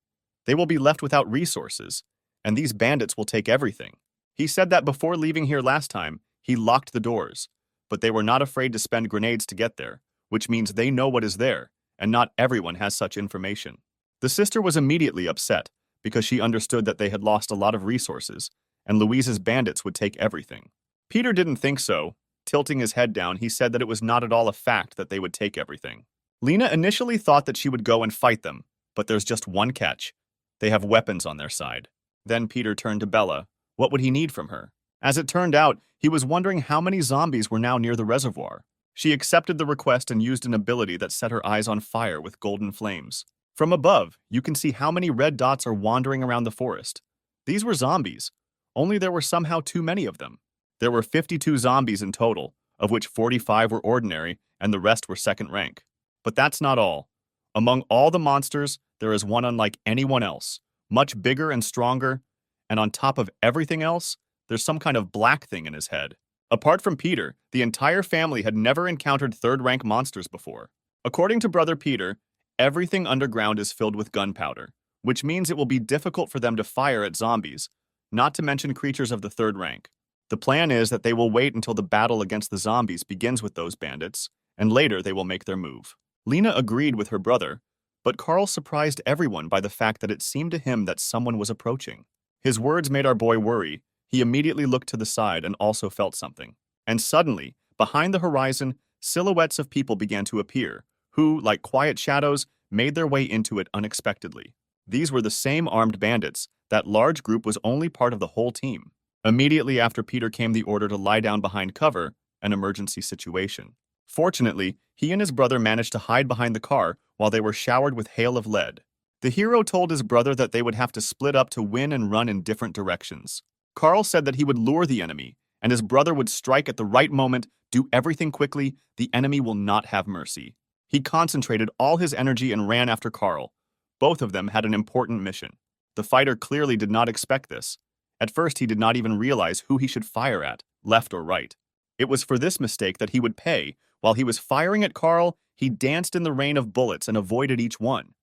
They will be left without resources, and these bandits will take everything. He said that before leaving here last time, he locked the doors, but they were not afraid to spend grenades to get there, which means they know what is there, and not everyone has such information. The sister was immediately upset, because she understood that they had lost a lot of resources, and Louise's bandits would take everything. Peter didn't think so. Tilting his head down, he said that it was not at all a fact that they would take everything. Lena initially thought that she would go and fight them, but there's just one catch. They have weapons on their side. Then Peter turned to Bella. What would he need from her? As it turned out, he was wondering how many zombies were now near the reservoir. She accepted the request and used an ability that set her eyes on fire with golden flames. From above, you can see how many red dots are wandering around the forest. These were zombies, only there were somehow too many of them. There were 52 zombies in total, of which 45 were ordinary and the rest were second rank. But that's not all. Among all the monsters, there is one unlike anyone else, much bigger and stronger, and on top of everything else, there's some kind of black thing in his head. Apart from Peter, the entire family had never encountered third-rank monsters before. According to Brother Peter, everything underground is filled with gunpowder, which means it will be difficult for them to fire at zombies, not to mention creatures of the third rank. The plan is that they will wait until the battle against the zombies begins with those bandits, and later they will make their move. Lena agreed with her brother, but Carl surprised everyone by the fact that it seemed to him that someone was approaching. His words made our boy worry. He immediately looked to the side and also felt something. And suddenly, behind the horizon, silhouettes of people began to appear, who, like quiet shadows, made their way into it unexpectedly. These were the same armed bandits. That large group was only part of the whole team. Immediately after Peter came the order to lie down behind cover, an emergency situation. Fortunately, he and his brother managed to hide behind the car while they were showered with hail of lead. The hero told his brother that they would have to split up to win and run in different directions. Carl said that he would lure the enemy, and his brother would strike at the right moment, do everything quickly. The enemy will not have mercy. He concentrated all his energy and ran after Carl. Both of them had an important mission. The fighter clearly did not expect this. At first, he did not even realize who he should fire at, left or right. It was for this mistake that he would pay. While he was firing at Carl, he danced in the rain of bullets and avoided each one.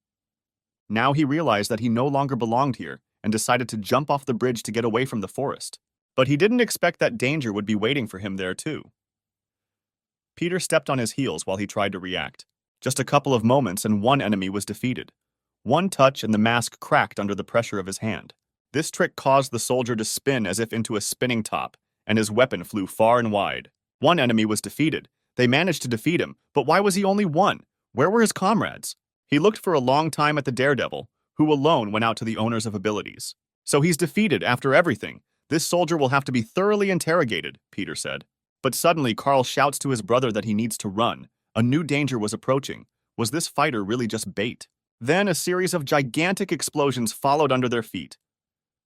Now he realized that he no longer belonged here and decided to jump off the bridge to get away from the forest. But he didn't expect that danger would be waiting for him there too. Peter stepped on his heels while he tried to react. Just a couple of moments and one enemy was defeated. One touch and the mask cracked under the pressure of his hand. This trick caused the soldier to spin as if into a spinning top, and his weapon flew far and wide. One enemy was defeated. They managed to defeat him, but why was he only one? Where were his comrades? He looked for a long time at the daredevil, who alone went out to the owners of abilities. So he's defeated after everything. This soldier will have to be thoroughly interrogated, Peter said. But suddenly Carl shouts to his brother that he needs to run. A new danger was approaching. Was this fighter really just bait? Then a series of gigantic explosions followed under their feet.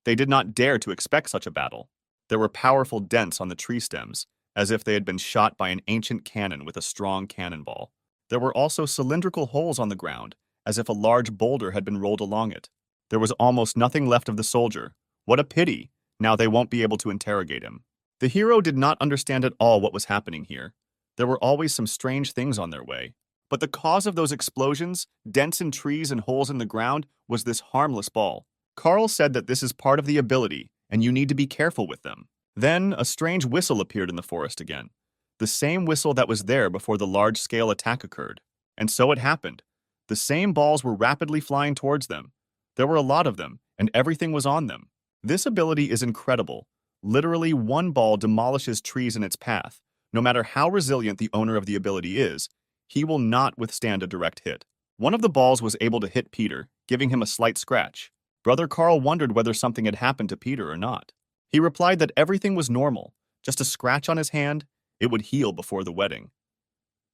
They did not dare to expect such a battle. There were powerful dents on the tree stems, as if they had been shot by an ancient cannon with a strong cannonball. There were also cylindrical holes on the ground, as if a large boulder had been rolled along it. There was almost nothing left of the soldier. What a pity! Now they won't be able to interrogate him. The hero did not understand at all what was happening here. There were always some strange things on their way. But the cause of those explosions, dents in trees and holes in the ground, was this harmless ball. Carl said that this is part of the ability, and you need to be careful with them. Then, a strange whistle appeared in the forest again. The same whistle that was there before the large-scale attack occurred. And so it happened. The same balls were rapidly flying towards them. There were a lot of them, and everything was on them. This ability is incredible. Literally, one ball demolishes trees in its path. No matter how resilient the owner of the ability is, he will not withstand a direct hit. One of the balls was able to hit Peter, giving him a slight scratch. Brother Carl wondered whether something had happened to Peter or not. He replied that everything was normal, just a scratch on his hand. It would heal before the wedding.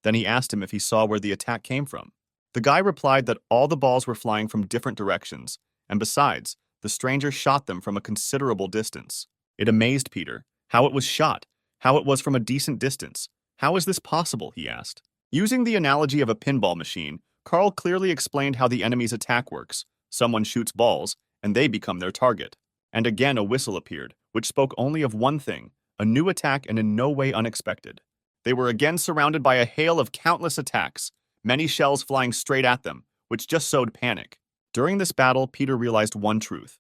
Then he asked him if he saw where the attack came from. The guy replied that all the balls were flying from different directions, and besides, the stranger shot them from a considerable distance. It amazed Peter how it was shot. how it was from a decent distance. How is this possible, he asked. Using the analogy of a pinball machine, Carl clearly explained how the enemy's attack works. Someone shoots balls, and they become their target. And again a whistle appeared, which spoke only of one thing, a new attack and in no way unexpected. They were again surrounded by a hail of countless attacks, many shells flying straight at them, which just sowed panic. During this battle, Peter realized one truth.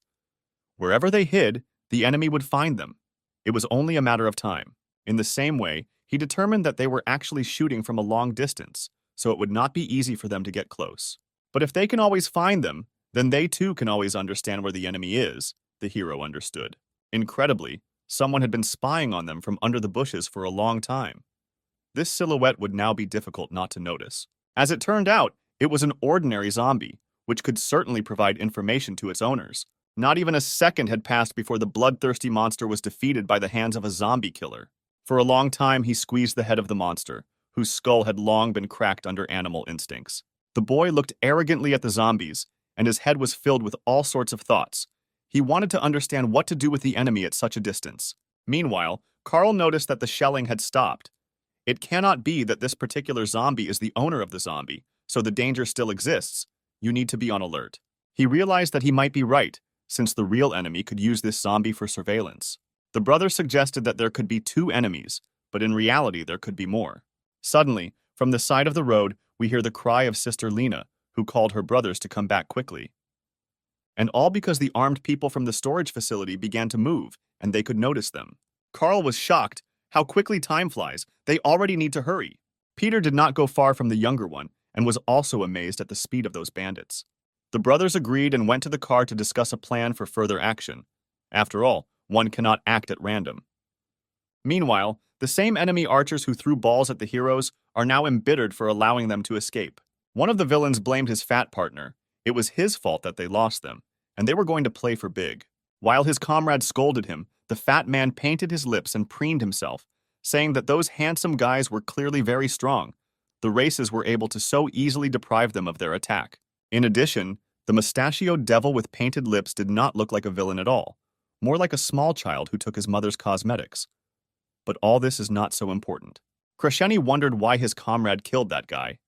Wherever they hid, the enemy would find them. It was only a matter of time. In the same way, he determined that they were actually shooting from a long distance, so it would not be easy for them to get close. But if they can always find them, then they too can always understand where the enemy is, the hero understood. Incredibly, someone had been spying on them from under the bushes for a long time. This silhouette would now be difficult not to notice. As it turned out, it was an ordinary zombie, which could certainly provide information to its owners. Not even a second had passed before the bloodthirsty monster was defeated by the hands of a zombie killer. For a long time, he squeezed the head of the monster, whose skull had long been cracked under animal instincts. The boy looked arrogantly at the zombies, and his head was filled with all sorts of thoughts. He wanted to understand what to do with the enemy at such a distance. Meanwhile, Carl noticed that the shelling had stopped. It cannot be that this particular zombie is the owner of the zombie, so the danger still exists. You need to be on alert. He realized that he might be right, since the real enemy could use this zombie for surveillance. The brother suggested that there could be two enemies, but in reality there could be more. Suddenly, from the side of the road, we hear the cry of Sister Lena, who called her brothers to come back quickly. And all because the armed people from the storage facility began to move, and they could notice them. Carl was shocked. How quickly time flies. They already need to hurry. Peter did not go far from the younger one, and was also amazed at the speed of those bandits. The brothers agreed and went to the car to discuss a plan for further action. After all, one cannot act at random. Meanwhile, the same enemy archers who threw balls at the heroes are now embittered for allowing them to escape. One of the villains blamed his fat partner. It was his fault that they lost them, and they were going to play for big. While his comrade scolded him, the fat man painted his lips and preened himself, saying that those handsome guys were clearly very strong. The races were able to so easily deprive them of their attack. In addition, the mustachioed devil with painted lips did not look like a villain at all, more like a small child who took his mother's cosmetics. But all this is not so important. Crescenti wondered why his comrade killed that guy.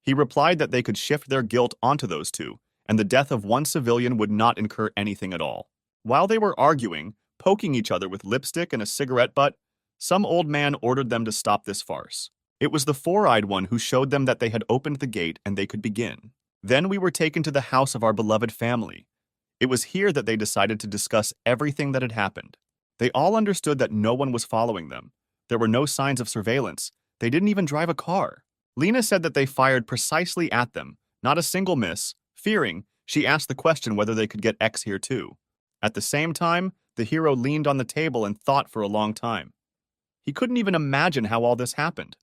He replied that they could shift their guilt onto those two, and the death of one civilian would not incur anything at all. While they were arguing, poking each other with lipstick and a cigarette butt, some old man ordered them to stop this farce. It was the four-eyed one who showed them that they had opened the gate and they could begin. Then we were taken to the house of our beloved family. It was here that they decided to discuss everything that had happened. They all understood that no one was following them. There were no signs of surveillance. They didn't even drive a car. Lena said that they fired precisely at them, not a single miss. Fearing, she asked the question whether they could get X here too. At the same time, the hero leaned on the table and thought for a long time. He couldn't even imagine how all this happened.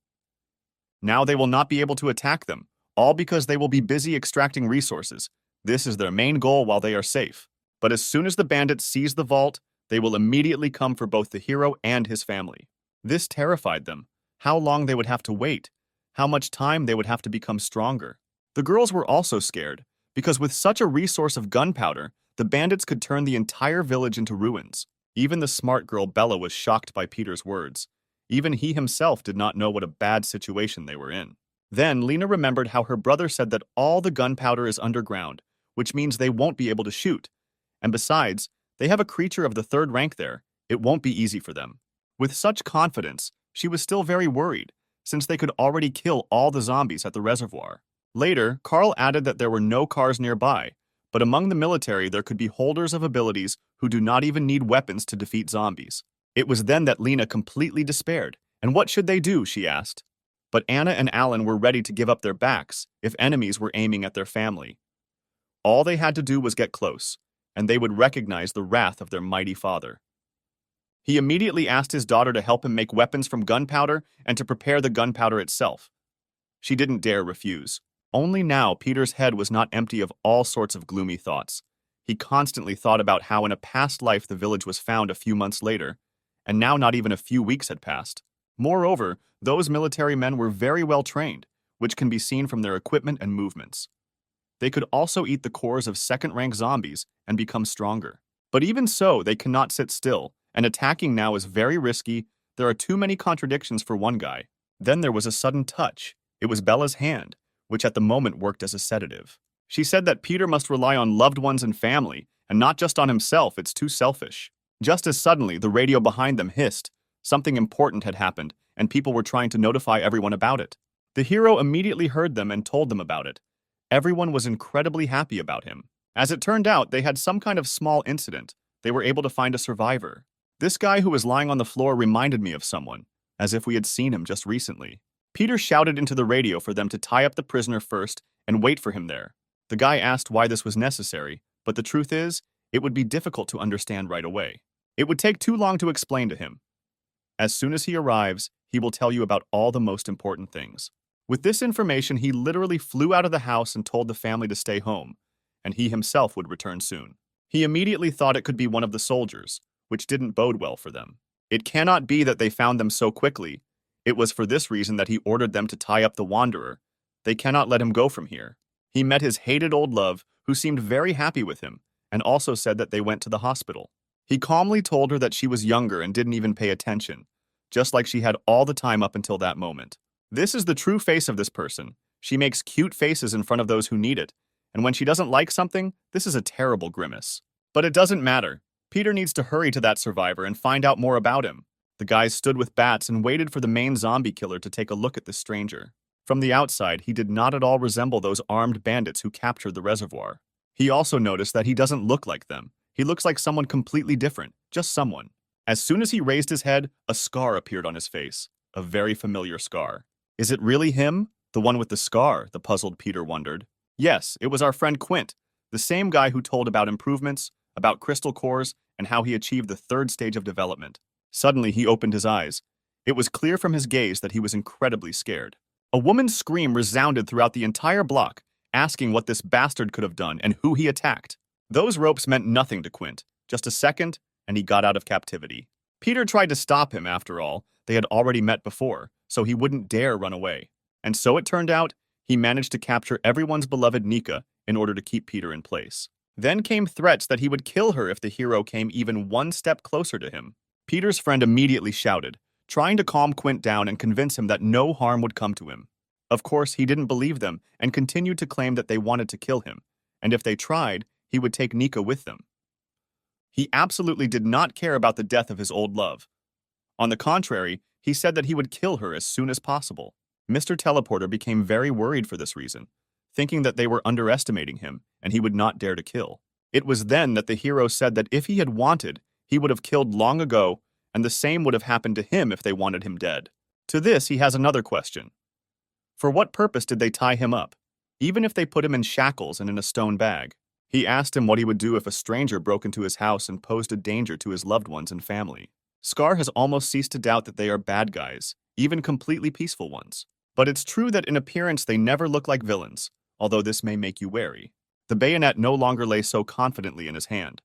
Now they will not be able to attack them, all because they will be busy extracting resources. This is their main goal while they are safe. But as soon as the bandits seize the vault, they will immediately come for both the hero and his family. This terrified them. How long they would have to wait. How much time they would have to become stronger. The girls were also scared, because with such a resource of gunpowder, the bandits could turn the entire village into ruins. Even the smart girl Bella was shocked by Peter's words. Even he himself did not know what a bad situation they were in. Then Lena remembered how her brother said that all the gunpowder is underground, which means they won't be able to shoot. And besides, they have a creature of the third rank there. It won't be easy for them. With such confidence, she was still very worried, since they could already kill all the zombies at the reservoir. Later, Carl added that there were no cars nearby, but among the military there could be holders of abilities who do not even need weapons to defeat zombies. It was then that Lena completely despaired. And what should they do, she asked. But Anna and Alan were ready to give up their backs if enemies were aiming at their family. All they had to do was get close, and they would recognize the wrath of their mighty father. He immediately asked his daughter to help him make weapons from gunpowder and to prepare the gunpowder itself. She didn't dare refuse. Only now Peter's head was not empty of all sorts of gloomy thoughts. He constantly thought about how in a past life the village was found a few months later, and now not even a few weeks had passed. Moreover, those military men were very well trained, which can be seen from their equipment and movements. They could also eat the cores of second-rank zombies and become stronger. But even so, they cannot sit still, and attacking now is very risky. There are too many contradictions for one guy. Then there was a sudden touch. It was Bella's hand, which at the moment worked as a sedative. She said that Peter must rely on loved ones and family, and not just on himself. It's too selfish. Just as suddenly, the radio behind them hissed. Something important had happened, and people were trying to notify everyone about it. The hero immediately heard them and told them about it. Everyone was incredibly happy about him. As it turned out, they had some kind of small incident. They were able to find a survivor. This guy who was lying on the floor reminded me of someone, as if we had seen him just recently. Peter shouted into the radio for them to tie up the prisoner first and wait for him there. The guy asked why this was necessary, but the truth is, it would be difficult to understand right away. It would take too long to explain to him. As soon as he arrives, he will tell you about all the most important things. With this information, he literally flew out of the house and told the family to stay home, and he himself would return soon. He immediately thought it could be one of the soldiers, which didn't bode well for them. It cannot be that they found them so quickly. It was for this reason that he ordered them to tie up the wanderer. They cannot let him go from here. He met his hated old love, who seemed very happy with him, and also said that they went to the hospital. He calmly told her that she was younger and didn't even pay attention, just like she had all the time up until that moment. This is the true face of this person. She makes cute faces in front of those who need it, and when she doesn't like something, this is a terrible grimace. But it doesn't matter. Peter needs to hurry to that survivor and find out more about him. The guys stood with bats and waited for the main zombie killer to take a look at this stranger. From the outside, he did not at all resemble those armed bandits who captured the reservoir. He also noticed that he doesn't look like them. He looks like someone completely different, just someone. As soon as he raised his head, a scar appeared on his face, a very familiar scar. Is it really him? The one with the scar, the puzzled Peter wondered. Yes, it was our friend Quint, the same guy who told about improvements, about crystal cores, and how he achieved the third stage of development. Suddenly, he opened his eyes. It was clear from his gaze that he was incredibly scared. A woman's scream resounded throughout the entire block, asking what this bastard could have done and who he attacked. Those ropes meant nothing to Quint. Just a second, and he got out of captivity. Peter tried to stop him, after all. They had already met before, so he wouldn't dare run away. And so it turned out, he managed to capture everyone's beloved Nika in order to keep Peter in place. Then came threats that he would kill her if the hero came even one step closer to him. Peter's friend immediately shouted, trying to calm Quint down and convince him that no harm would come to him. Of course, he didn't believe them and continued to claim that they wanted to kill him, and if they tried, he would take Nika with them. He absolutely did not care about the death of his old love. On the contrary, he said that he would kill her as soon as possible. Mr. Teleporter became very worried for this reason, thinking that they were underestimating him and he would not dare to kill. It was then that the hero said that if he had wanted, he would have killed long ago, and the same would have happened to him if they wanted him dead. To this, he has another question. For what purpose did they tie him up, even if they put him in shackles and in a stone bag? He asked him what he would do if a stranger broke into his house and posed a danger to his loved ones and family. Scar has almost ceased to doubt that they are bad guys, even completely peaceful ones. But it's true that in appearance they never look like villains, although this may make you wary. The bayonet no longer lay so confidently in his hand.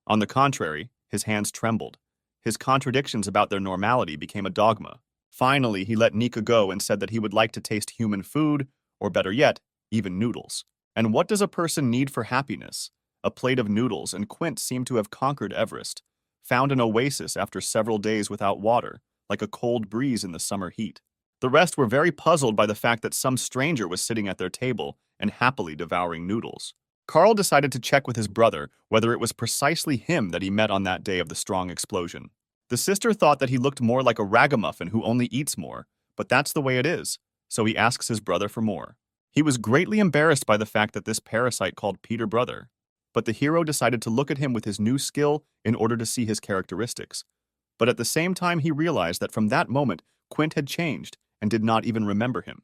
On the contrary, his hands trembled. His contradictions about their normality became a dogma. Finally, he let Nika go and said that he would like to taste human food, or better yet, even noodles. And what does a person need for happiness? A plate of noodles, and Quint seemed to have conquered Everest, found an oasis after several days without water, like a cold breeze in the summer heat. The rest were very puzzled by the fact that some stranger was sitting at their table and happily devouring noodles. Carl decided to check with his brother whether it was precisely him that he met on that day of the strong explosion. The sister thought that he looked more like a ragamuffin who only eats more, but that's the way it is, so he asks his brother for more. He was greatly embarrassed by the fact that this parasite called Peter brother, but the hero decided to look at him with his new skill in order to see his characteristics. But at the same time, he realized that from that moment, Quint had changed and did not even remember him.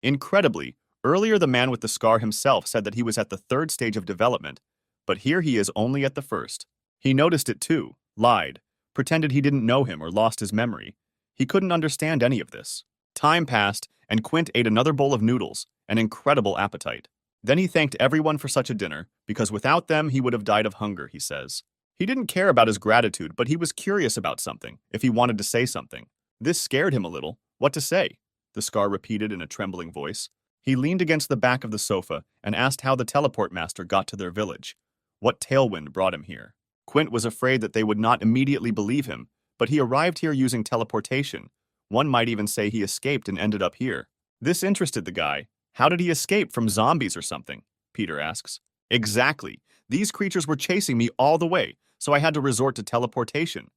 Incredibly, earlier the man with the scar himself said that he was at the third stage of development, but here he is only at the first. He noticed it too, lied, pretended he didn't know him or lost his memory. He couldn't understand any of this. Time passed, and Quint ate another bowl of noodles, an incredible appetite. Then he thanked everyone for such a dinner, because without them he would have died of hunger, he says. He didn't care about his gratitude, but he was curious about something, if he wanted to say something. This scared him a little. What to say? The scar repeated in a trembling voice. He leaned against the back of the sofa and asked how the teleport master got to their village. What tailwind brought him here? Quint was afraid that they would not immediately believe him, but he arrived here using teleportation. One might even say he escaped and ended up here. This interested the guy. How did he escape from zombies or something? Peter asks. Exactly. These creatures were chasing me all the way, so I had to resort to teleportation.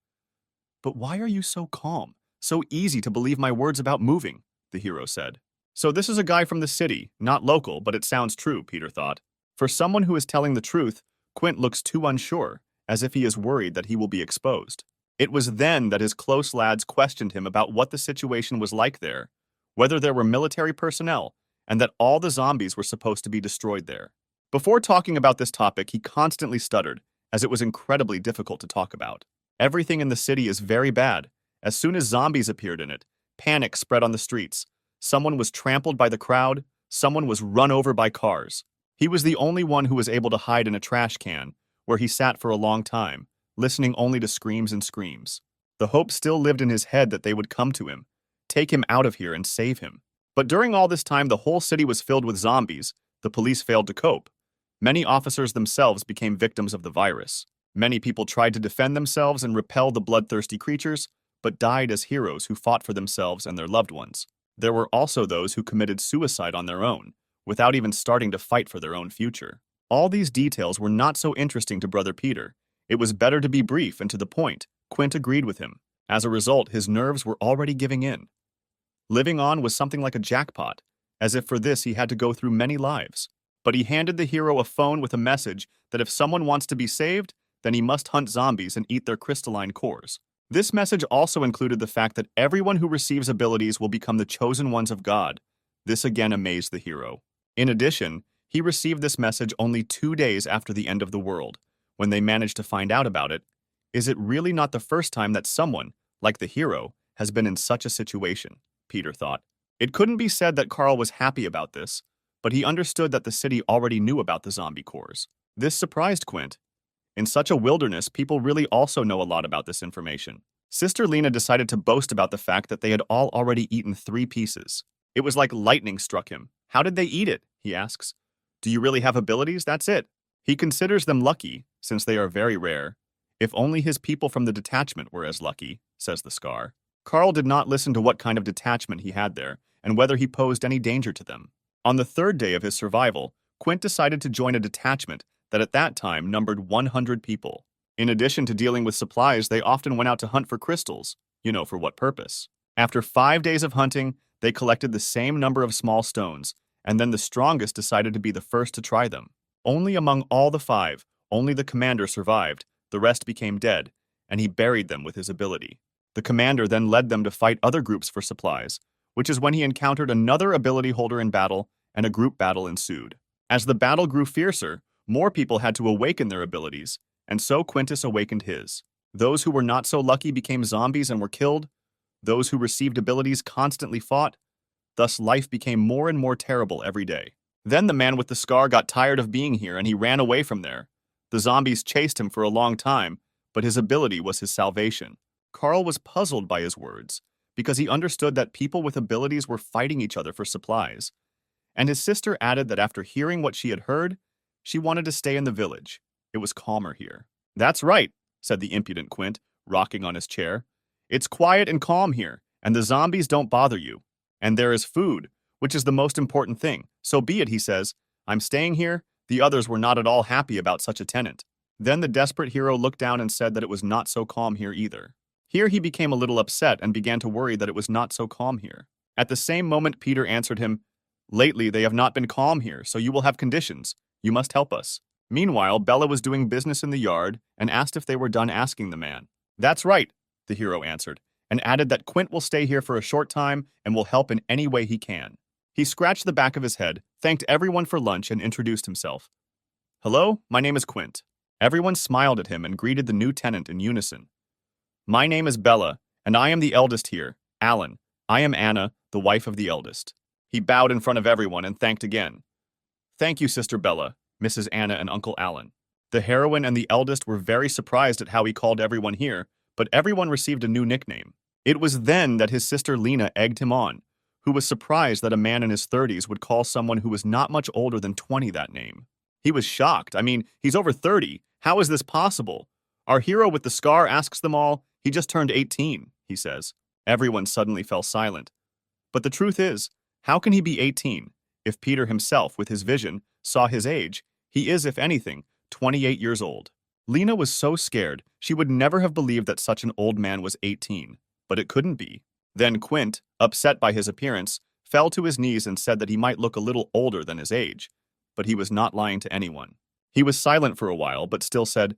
But why are you so calm? So easy to believe my words about moving, the hero said. So this is a guy from the city, not local, but it sounds true, Peter thought. For someone who is telling the truth, Quint looks too unsure, as if he is worried that he will be exposed. It was then that his close lads questioned him about what the situation was like there, whether there were military personnel, and that all the zombies were supposed to be destroyed there. Before talking about this topic, he constantly stuttered, as it was incredibly difficult to talk about. Everything in the city is very bad. As soon as zombies appeared in it, panic spread on the streets. Someone was trampled by the crowd, someone was run over by cars. He was the only one who was able to hide in a trash can, where he sat for a long time, listening only to screams and screams. The hope still lived in his head that they would come to him, take him out of here and save him. But during all this time, the whole city was filled with zombies. The police failed to cope. Many officers themselves became victims of the virus. Many people tried to defend themselves and repel the bloodthirsty creatures, but died as heroes who fought for themselves and their loved ones. There were also those who committed suicide on their own, without even starting to fight for their own future. All these details were not so interesting to Brother Peter. It was better to be brief and to the point. Quint agreed with him. As a result, his nerves were already giving in. Living on was something like a jackpot, as if for this he had to go through many lives. But he handed the hero a phone with a message that if someone wants to be saved, then he must hunt zombies and eat their crystalline cores. This message also included the fact that everyone who receives abilities will become the chosen ones of God. This again amazed the hero. In addition, he received this message only 2 days after the end of the world, when they managed to find out about it. Is it really not the first time that someone, like the hero, has been in such a situation? Peter thought. It couldn't be said that Carl was happy about this, but he understood that the city already knew about the zombie cores. This surprised Quint. In such a wilderness, people really also know a lot about this information. Sister Lena decided to boast about the fact that they had all already eaten 3 pieces. It was like lightning struck him. How did they eat it? He asks. Do you really have abilities? That's it. He considers them lucky, since they are very rare. If only his people from the detachment were as lucky, says the Scar. Carl did not listen to what kind of detachment he had there, and whether he posed any danger to them. On the 3rd day of his survival, Quint decided to join a detachment that at that time numbered 100 people. In addition to dealing with supplies, they often went out to hunt for crystals. You know for what purpose. After 5 days of hunting, they collected the same number of small stones, and then the strongest decided to be the first to try them. Only among all the 5, only the commander survived, the rest became dead, and he buried them with his ability. The commander then led them to fight other groups for supplies, which is when he encountered another ability holder in battle, and a group battle ensued. As the battle grew fiercer, more people had to awaken their abilities, and so Quintus awakened his. Those who were not so lucky became zombies and were killed. Those who received abilities constantly fought. Thus life became more and more terrible every day. Then the man with the scar got tired of being here and he ran away from there. The zombies chased him for a long time, but his ability was his salvation. Carl was puzzled by his words, because he understood that people with abilities were fighting each other for supplies. And his sister added that after hearing what she had heard, she wanted to stay in the village. It was calmer here. That's right, said the impudent Quint, rocking on his chair. It's quiet and calm here, and the zombies don't bother you. And there is food, which is the most important thing. So be it, he says. I'm staying here. The others were not at all happy about such a tenant. Then the desperate hero looked down and said that it was not so calm here either. Here he became a little upset and began to worry that it was not so calm here. At the same moment, Peter answered him, Lately they have not been calm here, so you will have conditions. You must help us. Meanwhile, Bella was doing business in the yard and asked if they were done asking the man. That's right, the hero answered, and added that Quint will stay here for a short time and will help in any way he can. He scratched the back of his head, thanked everyone for lunch, and introduced himself. Hello, my name is Quint. Everyone smiled at him and greeted the new tenant in unison. My name is Bella, and I am the eldest here, Alan. I am Anna, the wife of the eldest. He bowed in front of everyone and thanked again. Thank you, Sister Bella, Mrs. Anna and Uncle Alan. The heroine and the eldest were very surprised at how he called everyone here, but everyone received a new nickname. It was then that his sister Lena egged him on, who was surprised that a man in his 30s would call someone who was not much older than 20 that name. He was shocked. I mean, he's over 30. How is this possible? Our hero with the scar asks them all. He just turned 18, he says. Everyone suddenly fell silent. But the truth is, how can he be 18? If Peter himself, with his vision, saw his age, he is, if anything, 28 years old. Lena was so scared, she would never have believed that such an old man was 18. But it couldn't be. Then Quint, upset by his appearance, fell to his knees and said that he might look a little older than his age. But he was not lying to anyone. He was silent for a while, but still said,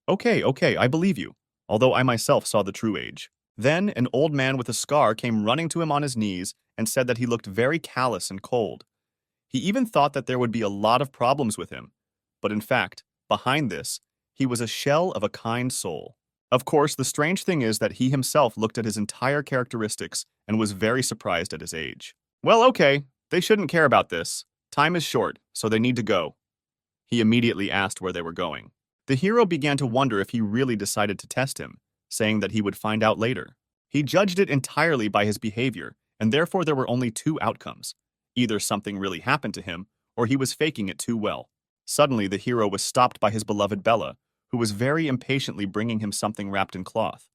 Okay, I believe you, although I myself saw the true age. Then an old man with a scar came running to him on his knees and said that he looked very callous and cold. He even thought that there would be a lot of problems with him. But in fact, behind this, he was a shell of a kind soul. Of course, the strange thing is that he himself looked at his entire characteristics and was very surprised at his age. Well, okay, they shouldn't care about this. Time is short, so they need to go. He immediately asked where they were going. The hero began to wonder if he really decided to test him, saying that he would find out later. He judged it entirely by his behavior, and therefore there were only two outcomes. Either something really happened to him, or he was faking it too well. Suddenly, the hero was stopped by his beloved Bella, who was very impatiently bringing him something wrapped in cloth.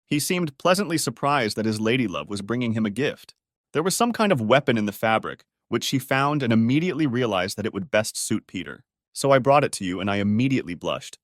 He seemed pleasantly surprised that his ladylove was bringing him a gift. There was some kind of weapon in the fabric, which she found and immediately realized that it would best suit Peter. So I brought it to you, and I immediately blushed.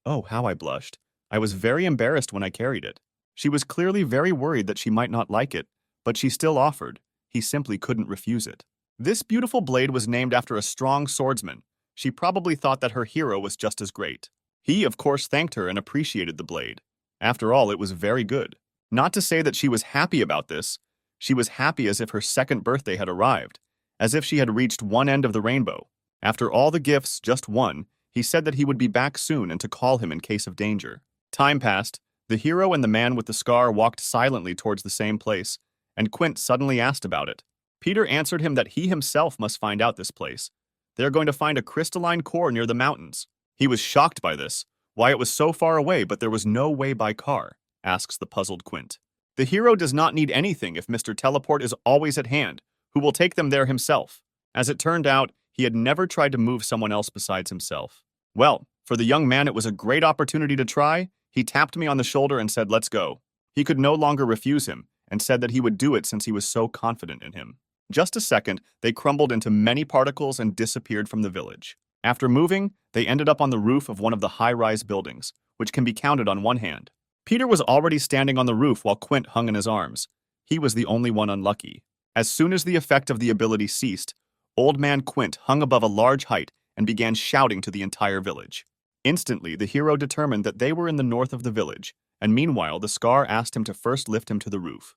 Oh, how I blushed. I was very embarrassed when I carried it. She was clearly very worried that she might not like it, but she still offered. He simply couldn't refuse it. This beautiful blade was named after a strong swordsman. She probably thought that her hero was just as great. He, of course, thanked her and appreciated the blade. After all, it was very good. Not to say that she was happy about this. She was happy as if her second birthday had arrived, as if she had reached one end of the rainbow. After all the gifts, just one, he said that he would be back soon and to call him in case of danger. Time passed. The hero and the man with the scar walked silently towards the same place, and Quint suddenly asked about it. Peter answered him that he himself must find out this place. They are going to find a crystalline core near the mountains. He was shocked by this, why it was so far away but there was no way by car, asks the puzzled Quint. The hero does not need anything if Mr. Teleport is always at hand, who will take them there himself. As it turned out, he had never tried to move someone else besides himself. Well, for the young man it was a great opportunity to try. He tapped me on the shoulder and said, "Let's go." He could no longer refuse him, and said that he would do it since he was so confident in him. Just a second, they crumbled into many particles and disappeared from the village. After moving, they ended up on the roof of one of the high-rise buildings, which can be counted on one hand. Peter was already standing on the roof while Quint hung in his arms. He was the only one unlucky. As soon as the effect of the ability ceased, Old Man Quint hung above a large height and began shouting to the entire village. Instantly, the hero determined that they were in the north of the village, and meanwhile the scar asked him to first lift him to the roof.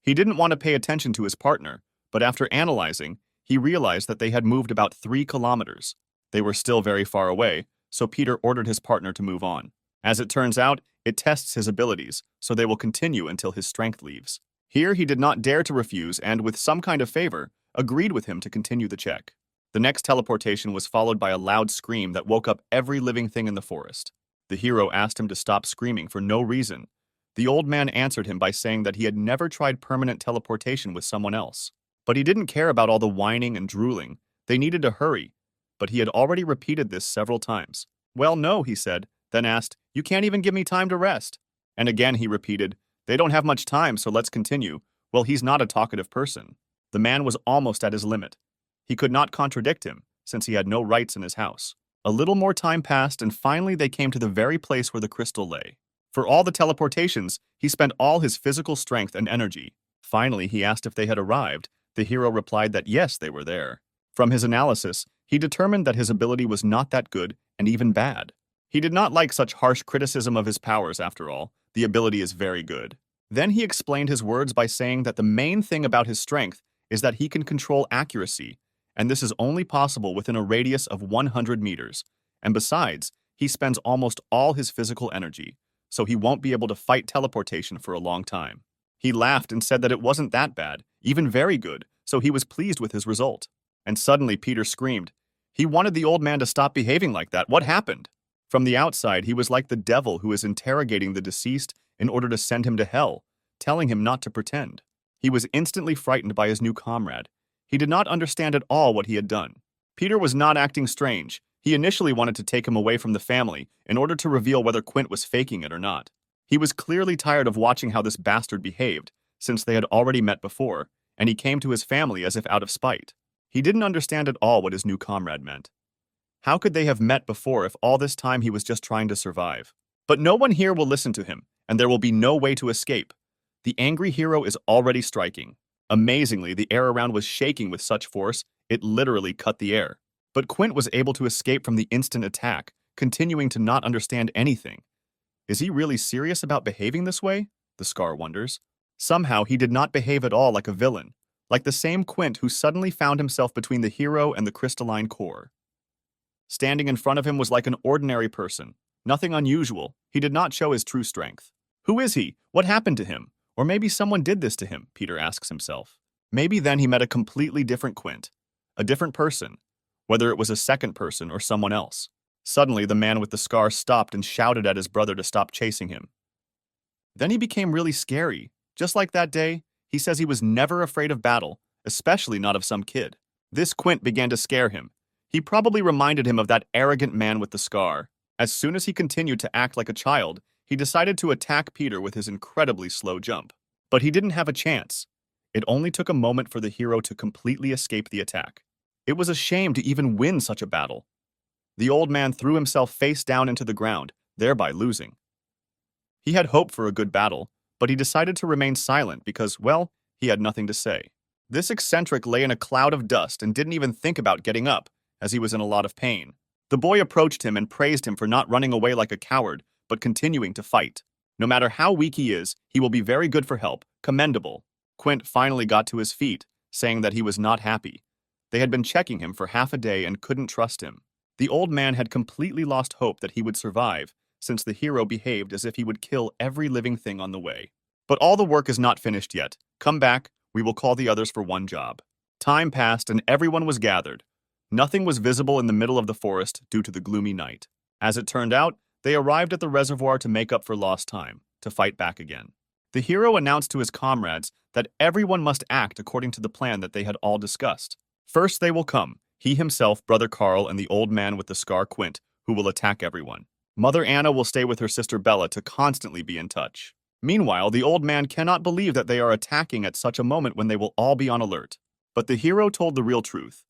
He didn't want to pay attention to his partner, but after analyzing, he realized that they had moved about 3 kilometers. They were still very far away, so Peter ordered his partner to move on. As it turns out, it tests his abilities, so they will continue until his strength leaves. Here he did not dare to refuse and, with some kind of favor, agreed with him to continue the check. The next teleportation was followed by a loud scream that woke up every living thing in the forest. The hero asked him to stop screaming for no reason. The old man answered him by saying that he had never tried permanent teleportation with someone else. But he didn't care about all the whining and drooling. They needed to hurry. But he had already repeated this several times. "Well, no," he said, then asked, "You can't even give me time to rest." And again he repeated, "They don't have much time, so let's continue." Well, he's not a talkative person. The man was almost at his limit. He could not contradict him, since he had no rights in his house. A little more time passed, and finally they came to the very place where the crystal lay. For all the teleportations, he spent all his physical strength and energy. Finally, he asked if they had arrived. The hero replied that yes, they were there. From his analysis, he determined that his ability was not that good and even bad. He did not like such harsh criticism of his powers, after all. The ability is very good. Then he explained his words by saying that the main thing about his strength is that he can control accuracy, and this is only possible within a radius of 100 meters. And besides, he spends almost all his physical energy, so he won't be able to fight teleportation for a long time. He laughed and said that it wasn't that bad, even very good, so he was pleased with his result. And suddenly Peter screamed. He wanted the old man to stop behaving like that. What happened? From the outside, he was like the devil who is interrogating the deceased in order to send him to hell, telling him not to pretend. He was instantly frightened by his new comrade. He did not understand at all what he had done. Peter was not acting strange. He initially wanted to take him away from the family in order to reveal whether Quint was faking it or not. He was clearly tired of watching how this bastard behaved, since they had already met before, and he came to his family as if out of spite. He didn't understand at all what his new comrade meant. How could they have met before if all this time he was just trying to survive? But no one here will listen to him, and there will be no way to escape. The angry hero is already striking. Amazingly, the air around was shaking with such force, it literally cut the air. But Quint was able to escape from the instant attack, continuing to not understand anything. Is he really serious about behaving this way? The Scar wonders. Somehow he did not behave at all like a villain, like the same Quint who suddenly found himself between the hero and the crystalline core. Standing in front of him was like an ordinary person. Nothing unusual. He did not show his true strength. Who is he? What happened to him? Or maybe someone did this to him, Peter asks himself. Maybe then he met a completely different Quint. A different person. Whether it was a second person or someone else. Suddenly, the man with the scar stopped and shouted at his brother to stop chasing him. Then he became really scary. Just like that day, he says he was never afraid of battle, especially not of some kid. This Quint began to scare him. He probably reminded him of that arrogant man with the scar. As soon as he continued to act like a child, he decided to attack Peter with his incredibly slow jump. But he didn't have a chance. It only took a moment for the hero to completely escape the attack. It was a shame to even win such a battle. The old man threw himself face down into the ground, thereby losing. He had hoped for a good battle, but he decided to remain silent because, well, he had nothing to say. This eccentric lay in a cloud of dust and didn't even think about getting up, as he was in a lot of pain. The boy approached him and praised him for not running away like a coward, but continuing to fight. No matter how weak he is, he will be very good for help, commendable. Quint finally got to his feet, saying that he was not happy. They had been checking him for half a day and couldn't trust him. The old man had completely lost hope that he would survive, since the hero behaved as if he would kill every living thing on the way. But all the work is not finished yet. Come back, we will call the others for one job. Time passed and everyone was gathered. Nothing was visible in the middle of the forest due to the gloomy night. As it turned out, they arrived at the reservoir to make up for lost time, to fight back again. The hero announced to his comrades that everyone must act according to the plan that they had all discussed. First they will come, he himself, Brother Carl, and the old man with the scar Quint, who will attack everyone. Mother Anna will stay with her sister Bella to constantly be in touch. Meanwhile, the old man cannot believe that they are attacking at such a moment when they will all be on alert. But the hero told the real truth.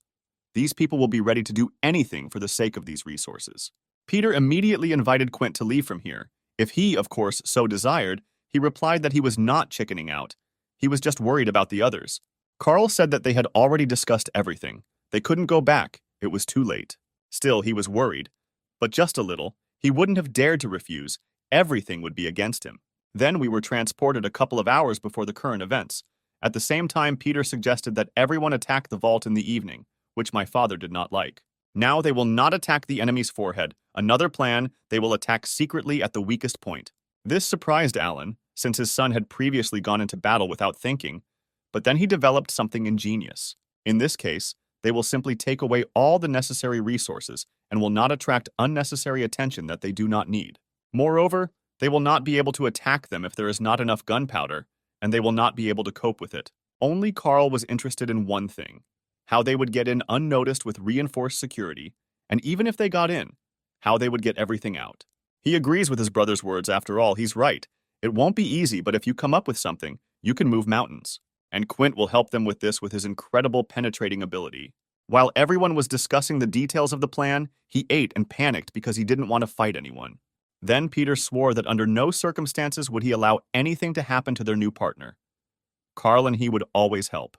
These people will be ready to do anything for the sake of these resources. Peter immediately invited Quint to leave from here. If he, of course, so desired, he replied that he was not chickening out. He was just worried about the others. Carl said that they had already discussed everything. They couldn't go back. It was too late. Still, he was worried. But just a little. He wouldn't have dared to refuse. Everything would be against him. Then we were transported a couple of hours before the current events. At the same time, Peter suggested that everyone attack the vault in the evening, which my father did not like. Now they will not attack the enemy's forehead. Another plan, they will attack secretly at the weakest point. This surprised Alan, since his son had previously gone into battle without thinking, but then he developed something ingenious. In this case, they will simply take away all the necessary resources and will not attract unnecessary attention that they do not need. Moreover, they will not be able to attack them if there is not enough gunpowder, and they will not be able to cope with it. Only Carl was interested in one thing: how they would get in unnoticed with reinforced security, and even if they got in, how they would get everything out. He agrees with his brother's words. After all, he's right. It won't be easy, but if you come up with something, you can move mountains. And Quint will help them with this with his incredible penetrating ability. While everyone was discussing the details of the plan, he ate and panicked because he didn't want to fight anyone. Then Peter swore that under no circumstances would he allow anything to happen to their new partner. Carl and he would always help.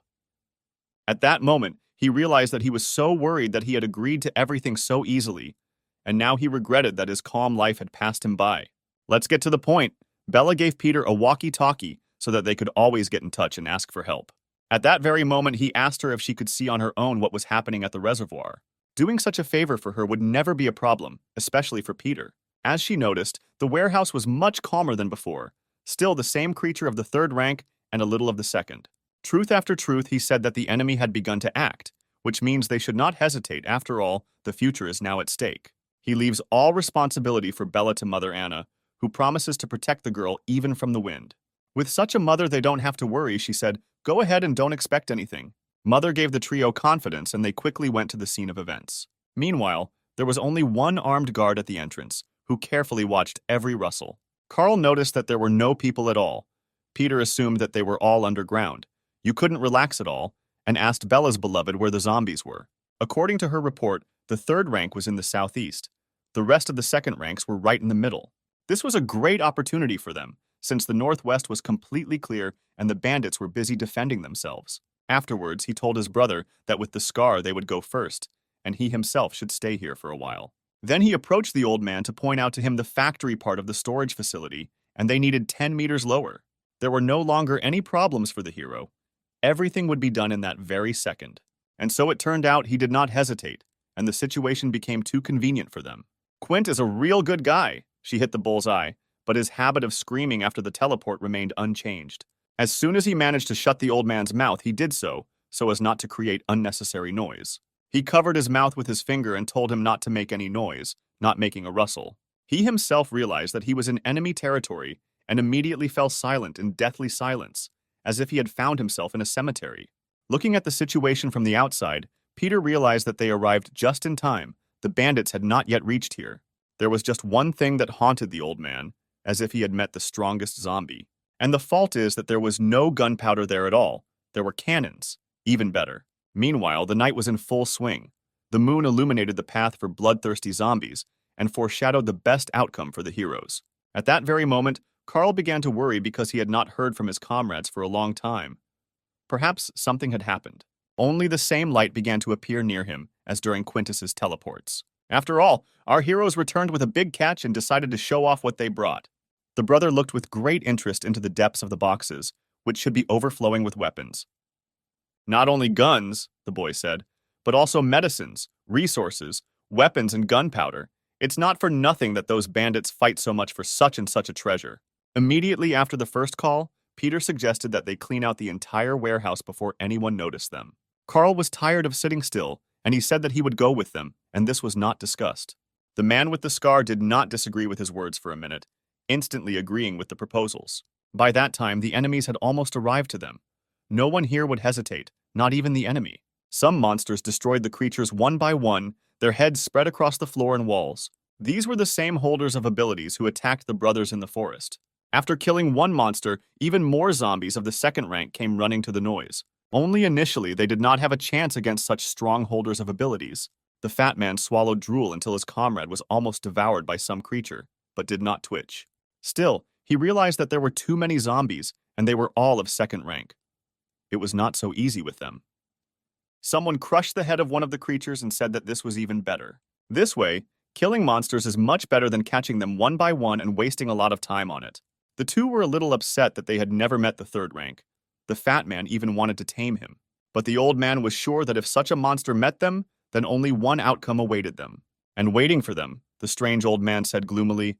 At that moment, he realized that he was so worried that he had agreed to everything so easily, and now he regretted that his calm life had passed him by. Let's get to the point. Bella gave Peter a walkie-talkie so that they could always get in touch and ask for help. At that very moment, he asked her if she could see on her own what was happening at the reservoir. Doing such a favor for her would never be a problem, especially for Peter. As she noticed, the warehouse was much calmer than before, still the same creature of the third rank and a little of the second. Truth after truth, he said that the enemy had begun to act, which means they should not hesitate. After all, the future is now at stake. He leaves all responsibility for Bella to Mother Anna, who promises to protect the girl even from the wind. With such a mother, they don't have to worry, she said. Go ahead and don't expect anything. Mother gave the trio confidence and they quickly went to the scene of events. Meanwhile, there was only one armed guard at the entrance, who carefully watched every rustle. Carl noticed that there were no people at all. Peter assumed that they were all underground. You couldn't relax at all, and asked Bella's beloved where the zombies were. According to her report, the third rank was in the southeast. The rest of the second ranks were right in the middle. This was a great opportunity for them, since the northwest was completely clear and the bandits were busy defending themselves. Afterwards, he told his brother that with the scar they would go first, and he himself should stay here for a while. Then he approached the old man to point out to him the factory part of the storage facility, and they needed 10 meters lower. There were no longer any problems for the hero. Everything would be done in that very second. And so it turned out he did not hesitate, and the situation became too convenient for them. Quint is a real good guy, she hit the bullseye, but his habit of screaming after the teleport remained unchanged. As soon as he managed to shut the old man's mouth, he did so as not to create unnecessary noise. He covered his mouth with his finger and told him not to make any noise, not making a rustle. He himself realized that he was in enemy territory and immediately fell silent in deathly silence, as if he had found himself in a cemetery. Looking at the situation from the outside, Peter realized that they arrived just in time. The bandits had not yet reached here. There was just one thing that haunted the old man, as if he had met the strongest zombie. And the fault is that there was no gunpowder there at all. There were cannons. Even better. Meanwhile, the night was in full swing. The moon illuminated the path for bloodthirsty zombies and foreshadowed the best outcome for the heroes. At that very moment, Carl began to worry because he had not heard from his comrades for a long time. Perhaps something had happened. Only the same light began to appear near him as during Quintus's teleports. After all, our heroes returned with a big catch and decided to show off what they brought. The brother looked with great interest into the depths of the boxes, which should be overflowing with weapons. Not only guns, the boy said, but also medicines, resources, weapons, and gunpowder. It's not for nothing that those bandits fight so much for such and such a treasure. Immediately after the first call, Peter suggested that they clean out the entire warehouse before anyone noticed them. Carl was tired of sitting still, and he said that he would go with them, and this was not discussed. The man with the scar did not disagree with his words for a minute, instantly agreeing with the proposals. By that time, the enemies had almost arrived to them. No one here would hesitate, not even the enemy. Some monsters destroyed the creatures one by one, their heads spread across the floor and walls. These were the same holders of abilities who attacked the brothers in the forest. After killing one monster, even more zombies of the second rank came running to the noise. Only initially, they did not have a chance against such strong holders of abilities. The fat man swallowed drool until his comrade was almost devoured by some creature, but did not twitch. Still, he realized that there were too many zombies, and they were all of second rank. It was not so easy with them. Someone crushed the head of one of the creatures and said that this was even better. This way, killing monsters is much better than catching them one by one and wasting a lot of time on it. The two were a little upset that they had never met the third rank. The fat man even wanted to tame him. But the old man was sure that if such a monster met them, then only one outcome awaited them. And waiting for them, the strange old man said gloomily,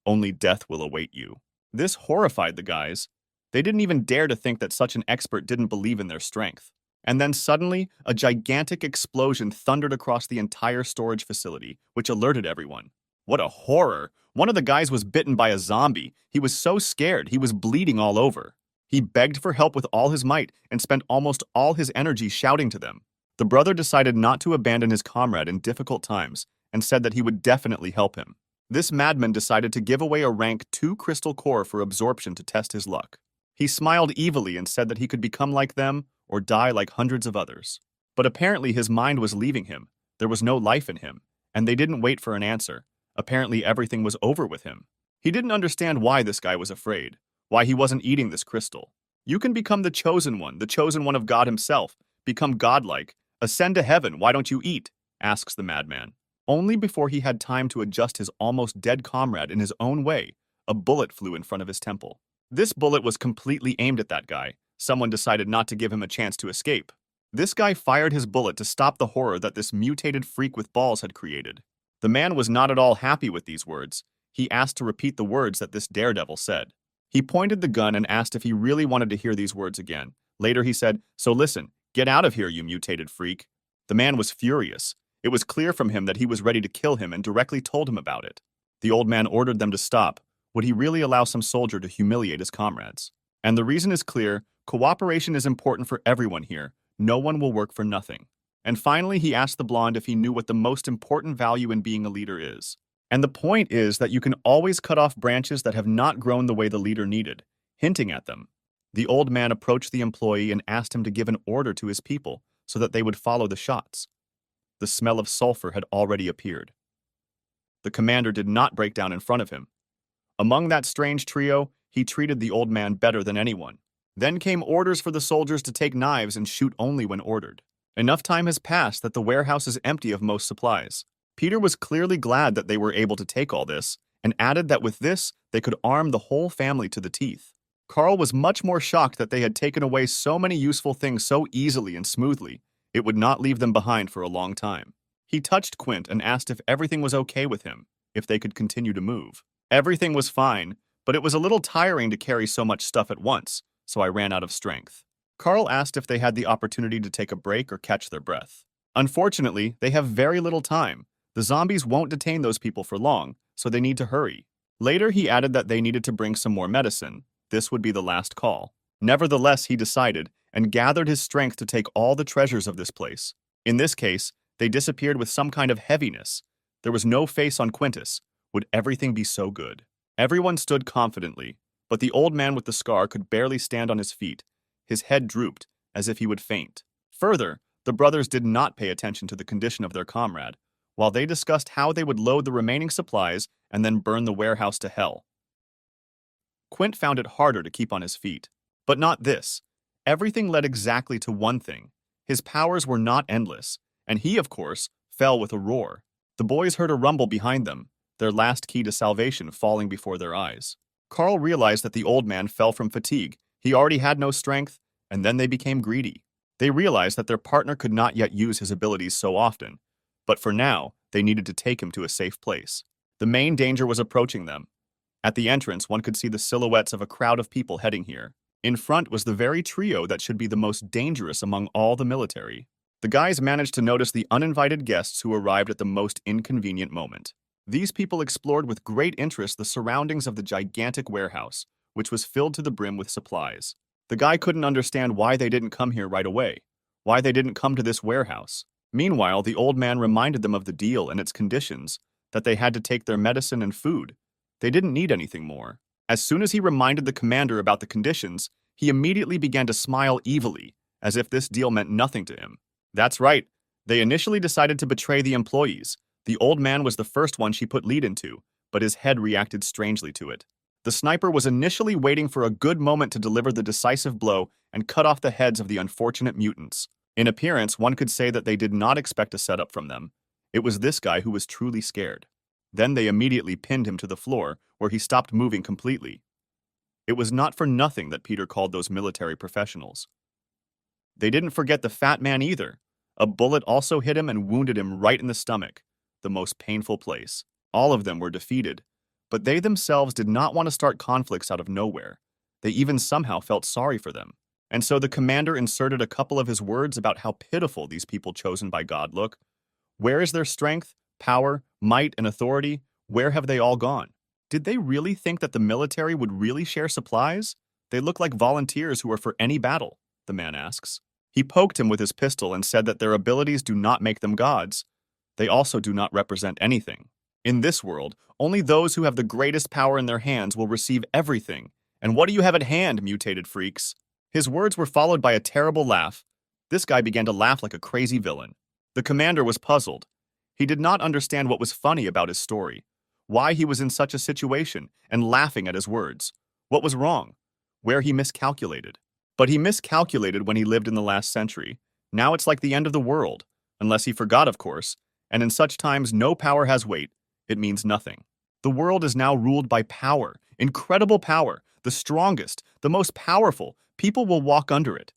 "Only death will await you." This horrified the guys. They didn't even dare to think that such an expert didn't believe in their strength. And then suddenly, a gigantic explosion thundered across the entire storage facility, which alerted everyone. What a horror! One of the guys was bitten by a zombie. He was so scared, he was bleeding all over. He begged for help with all his might and spent almost all his energy shouting to them. The brother decided not to abandon his comrade in difficult times and said that he would definitely help him. This madman decided to give away a rank 2 crystal core for absorption to test his luck. He smiled evilly and said that he could become like them or die like hundreds of others. But apparently his mind was leaving him. There was no life in him, and they didn't wait for an answer. Apparently everything was over with him. He didn't understand why this guy was afraid, why he wasn't eating this crystal. You can become the chosen one of God himself, become godlike, ascend to heaven, why don't you eat? Asks the madman. Only before he had time to adjust his almost dead comrade in his own way, a bullet flew in front of his temple. This bullet was completely aimed at that guy. Someone decided not to give him a chance to escape. This guy fired his bullet to stop the horror that this mutated freak with balls had created. The man was not at all happy with these words. He asked to repeat the words that this daredevil said. He pointed the gun and asked if he really wanted to hear these words again. Later he said, "So listen, get out of here, you mutated freak." The man was furious. It was clear from him that he was ready to kill him and directly told him about it. The old man ordered them to stop. Would he really allow some soldier to humiliate his comrades? And the reason is clear. Cooperation is important for everyone here. No one will work for nothing. And finally, he asked the blonde if he knew what the most important value in being a leader is. And the point is that you can always cut off branches that have not grown the way the leader needed, hinting at them. The old man approached the employee and asked him to give an order to his people so that they would follow the shots. The smell of sulfur had already appeared. The commander did not break down in front of him. Among that strange trio, he treated the old man better than anyone. Then came orders for the soldiers to take knives and shoot only when ordered. Enough time has passed that the warehouse is empty of most supplies. Peter was clearly glad that they were able to take all this, and added that with this, they could arm the whole family to the teeth. Carl was much more shocked that they had taken away so many useful things so easily and smoothly. It would not leave them behind for a long time. He touched Quint and asked if everything was okay with him, if they could continue to move. Everything was fine, but it was a little tiring to carry so much stuff at once, so I ran out of strength. Carl asked if they had the opportunity to take a break or catch their breath. Unfortunately, they have very little time. The zombies won't detain those people for long, so they need to hurry. Later, he added that they needed to bring some more medicine. This would be the last call. Nevertheless, he decided, and gathered his strength to take all the treasures of this place. In this case, they disappeared with some kind of heaviness. There was no face on Quintus. Would everything be so good? Everyone stood confidently, but the old man with the scar could barely stand on his feet. His head drooped, as if he would faint. Further, the brothers did not pay attention to the condition of their comrade, while they discussed how they would load the remaining supplies and then burn the warehouse to hell. Quint found it harder to keep on his feet. But not this. Everything led exactly to one thing. His powers were not endless, and he, of course, fell with a roar. The boys heard a rumble behind them, their last key to salvation falling before their eyes. Carl realized that the old man fell from fatigue. He already had no strength, and then they became greedy. They realized that their partner could not yet use his abilities so often, but for now, they needed to take him to a safe place. The main danger was approaching them. At the entrance, one could see the silhouettes of a crowd of people heading here. In front was the very trio that should be the most dangerous among all the military. The guys managed to notice the uninvited guests who arrived at the most inconvenient moment. These people explored with great interest the surroundings of the gigantic warehouse, which was filled to the brim with supplies. The guy couldn't understand why they didn't come here right away, why they didn't come to this warehouse. Meanwhile, the old man reminded them of the deal and its conditions, that they had to take their medicine and food. They didn't need anything more. As soon as he reminded the commander about the conditions, he immediately began to smile evilly, as if this deal meant nothing to him. That's right. They initially decided to betray the employees. The old man was the first one she put lead into, but his head reacted strangely to it. The sniper was initially waiting for a good moment to deliver the decisive blow and cut off the heads of the unfortunate mutants. In appearance, one could say that they did not expect a setup from them. It was this guy who was truly scared. Then they immediately pinned him to the floor, where he stopped moving completely. It was not for nothing that Peter called those military professionals. They didn't forget the fat man either. A bullet also hit him and wounded him right in the stomach, the most painful place. All of them were defeated, but they themselves did not want to start conflicts out of nowhere. They even somehow felt sorry for them. And so the commander inserted a couple of his words about how pitiful these people chosen by God look. Where is their strength, power, might, and authority? Where have they all gone? Did they really think that the military would really share supplies? They look like volunteers who are for any battle, the man asks. He poked him with his pistol and said that their abilities do not make them gods. They also do not represent anything. In this world, only those who have the greatest power in their hands will receive everything. And what do you have at hand, mutated freaks? His words were followed by a terrible laugh. This guy began to laugh like a crazy villain. The commander was puzzled. He did not understand what was funny about his story, why he was in such a situation and laughing at his words. What was wrong? Where he miscalculated. But he miscalculated when he lived in the last century. Now it's like the end of the world, unless he forgot, of course, and in such times no power has weight. It means nothing. The world is now ruled by power, incredible power, the strongest, the most powerful. People will walk under it.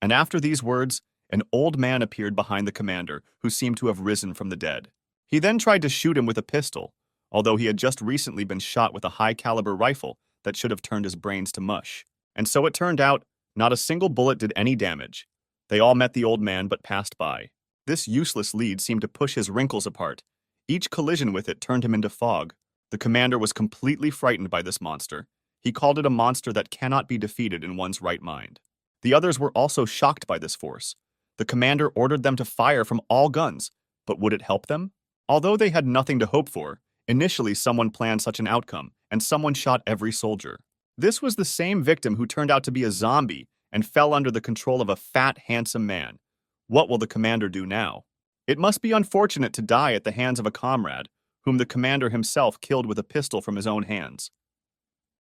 And after these words, an old man appeared behind the commander, who seemed to have risen from the dead. He then tried to shoot him with a pistol, although he had just recently been shot with a high-caliber rifle that should have turned his brains to mush. And so it turned out, not a single bullet did any damage. They all met the old man but passed by. This useless lead seemed to push his wrinkles apart. Each collision with it turned him into fog. The commander was completely frightened by this monster. He called it a monster that cannot be defeated in one's right mind. The others were also shocked by this force. The commander ordered them to fire from all guns, but would it help them? Although they had nothing to hope for, Initially, someone planned such an outcome, and someone shot every soldier. This was the same victim who turned out to be a zombie and fell under the control of a fat, handsome man. What will the commander do now? It must be unfortunate to die at the hands of a comrade, whom the commander himself killed with a pistol from his own hands.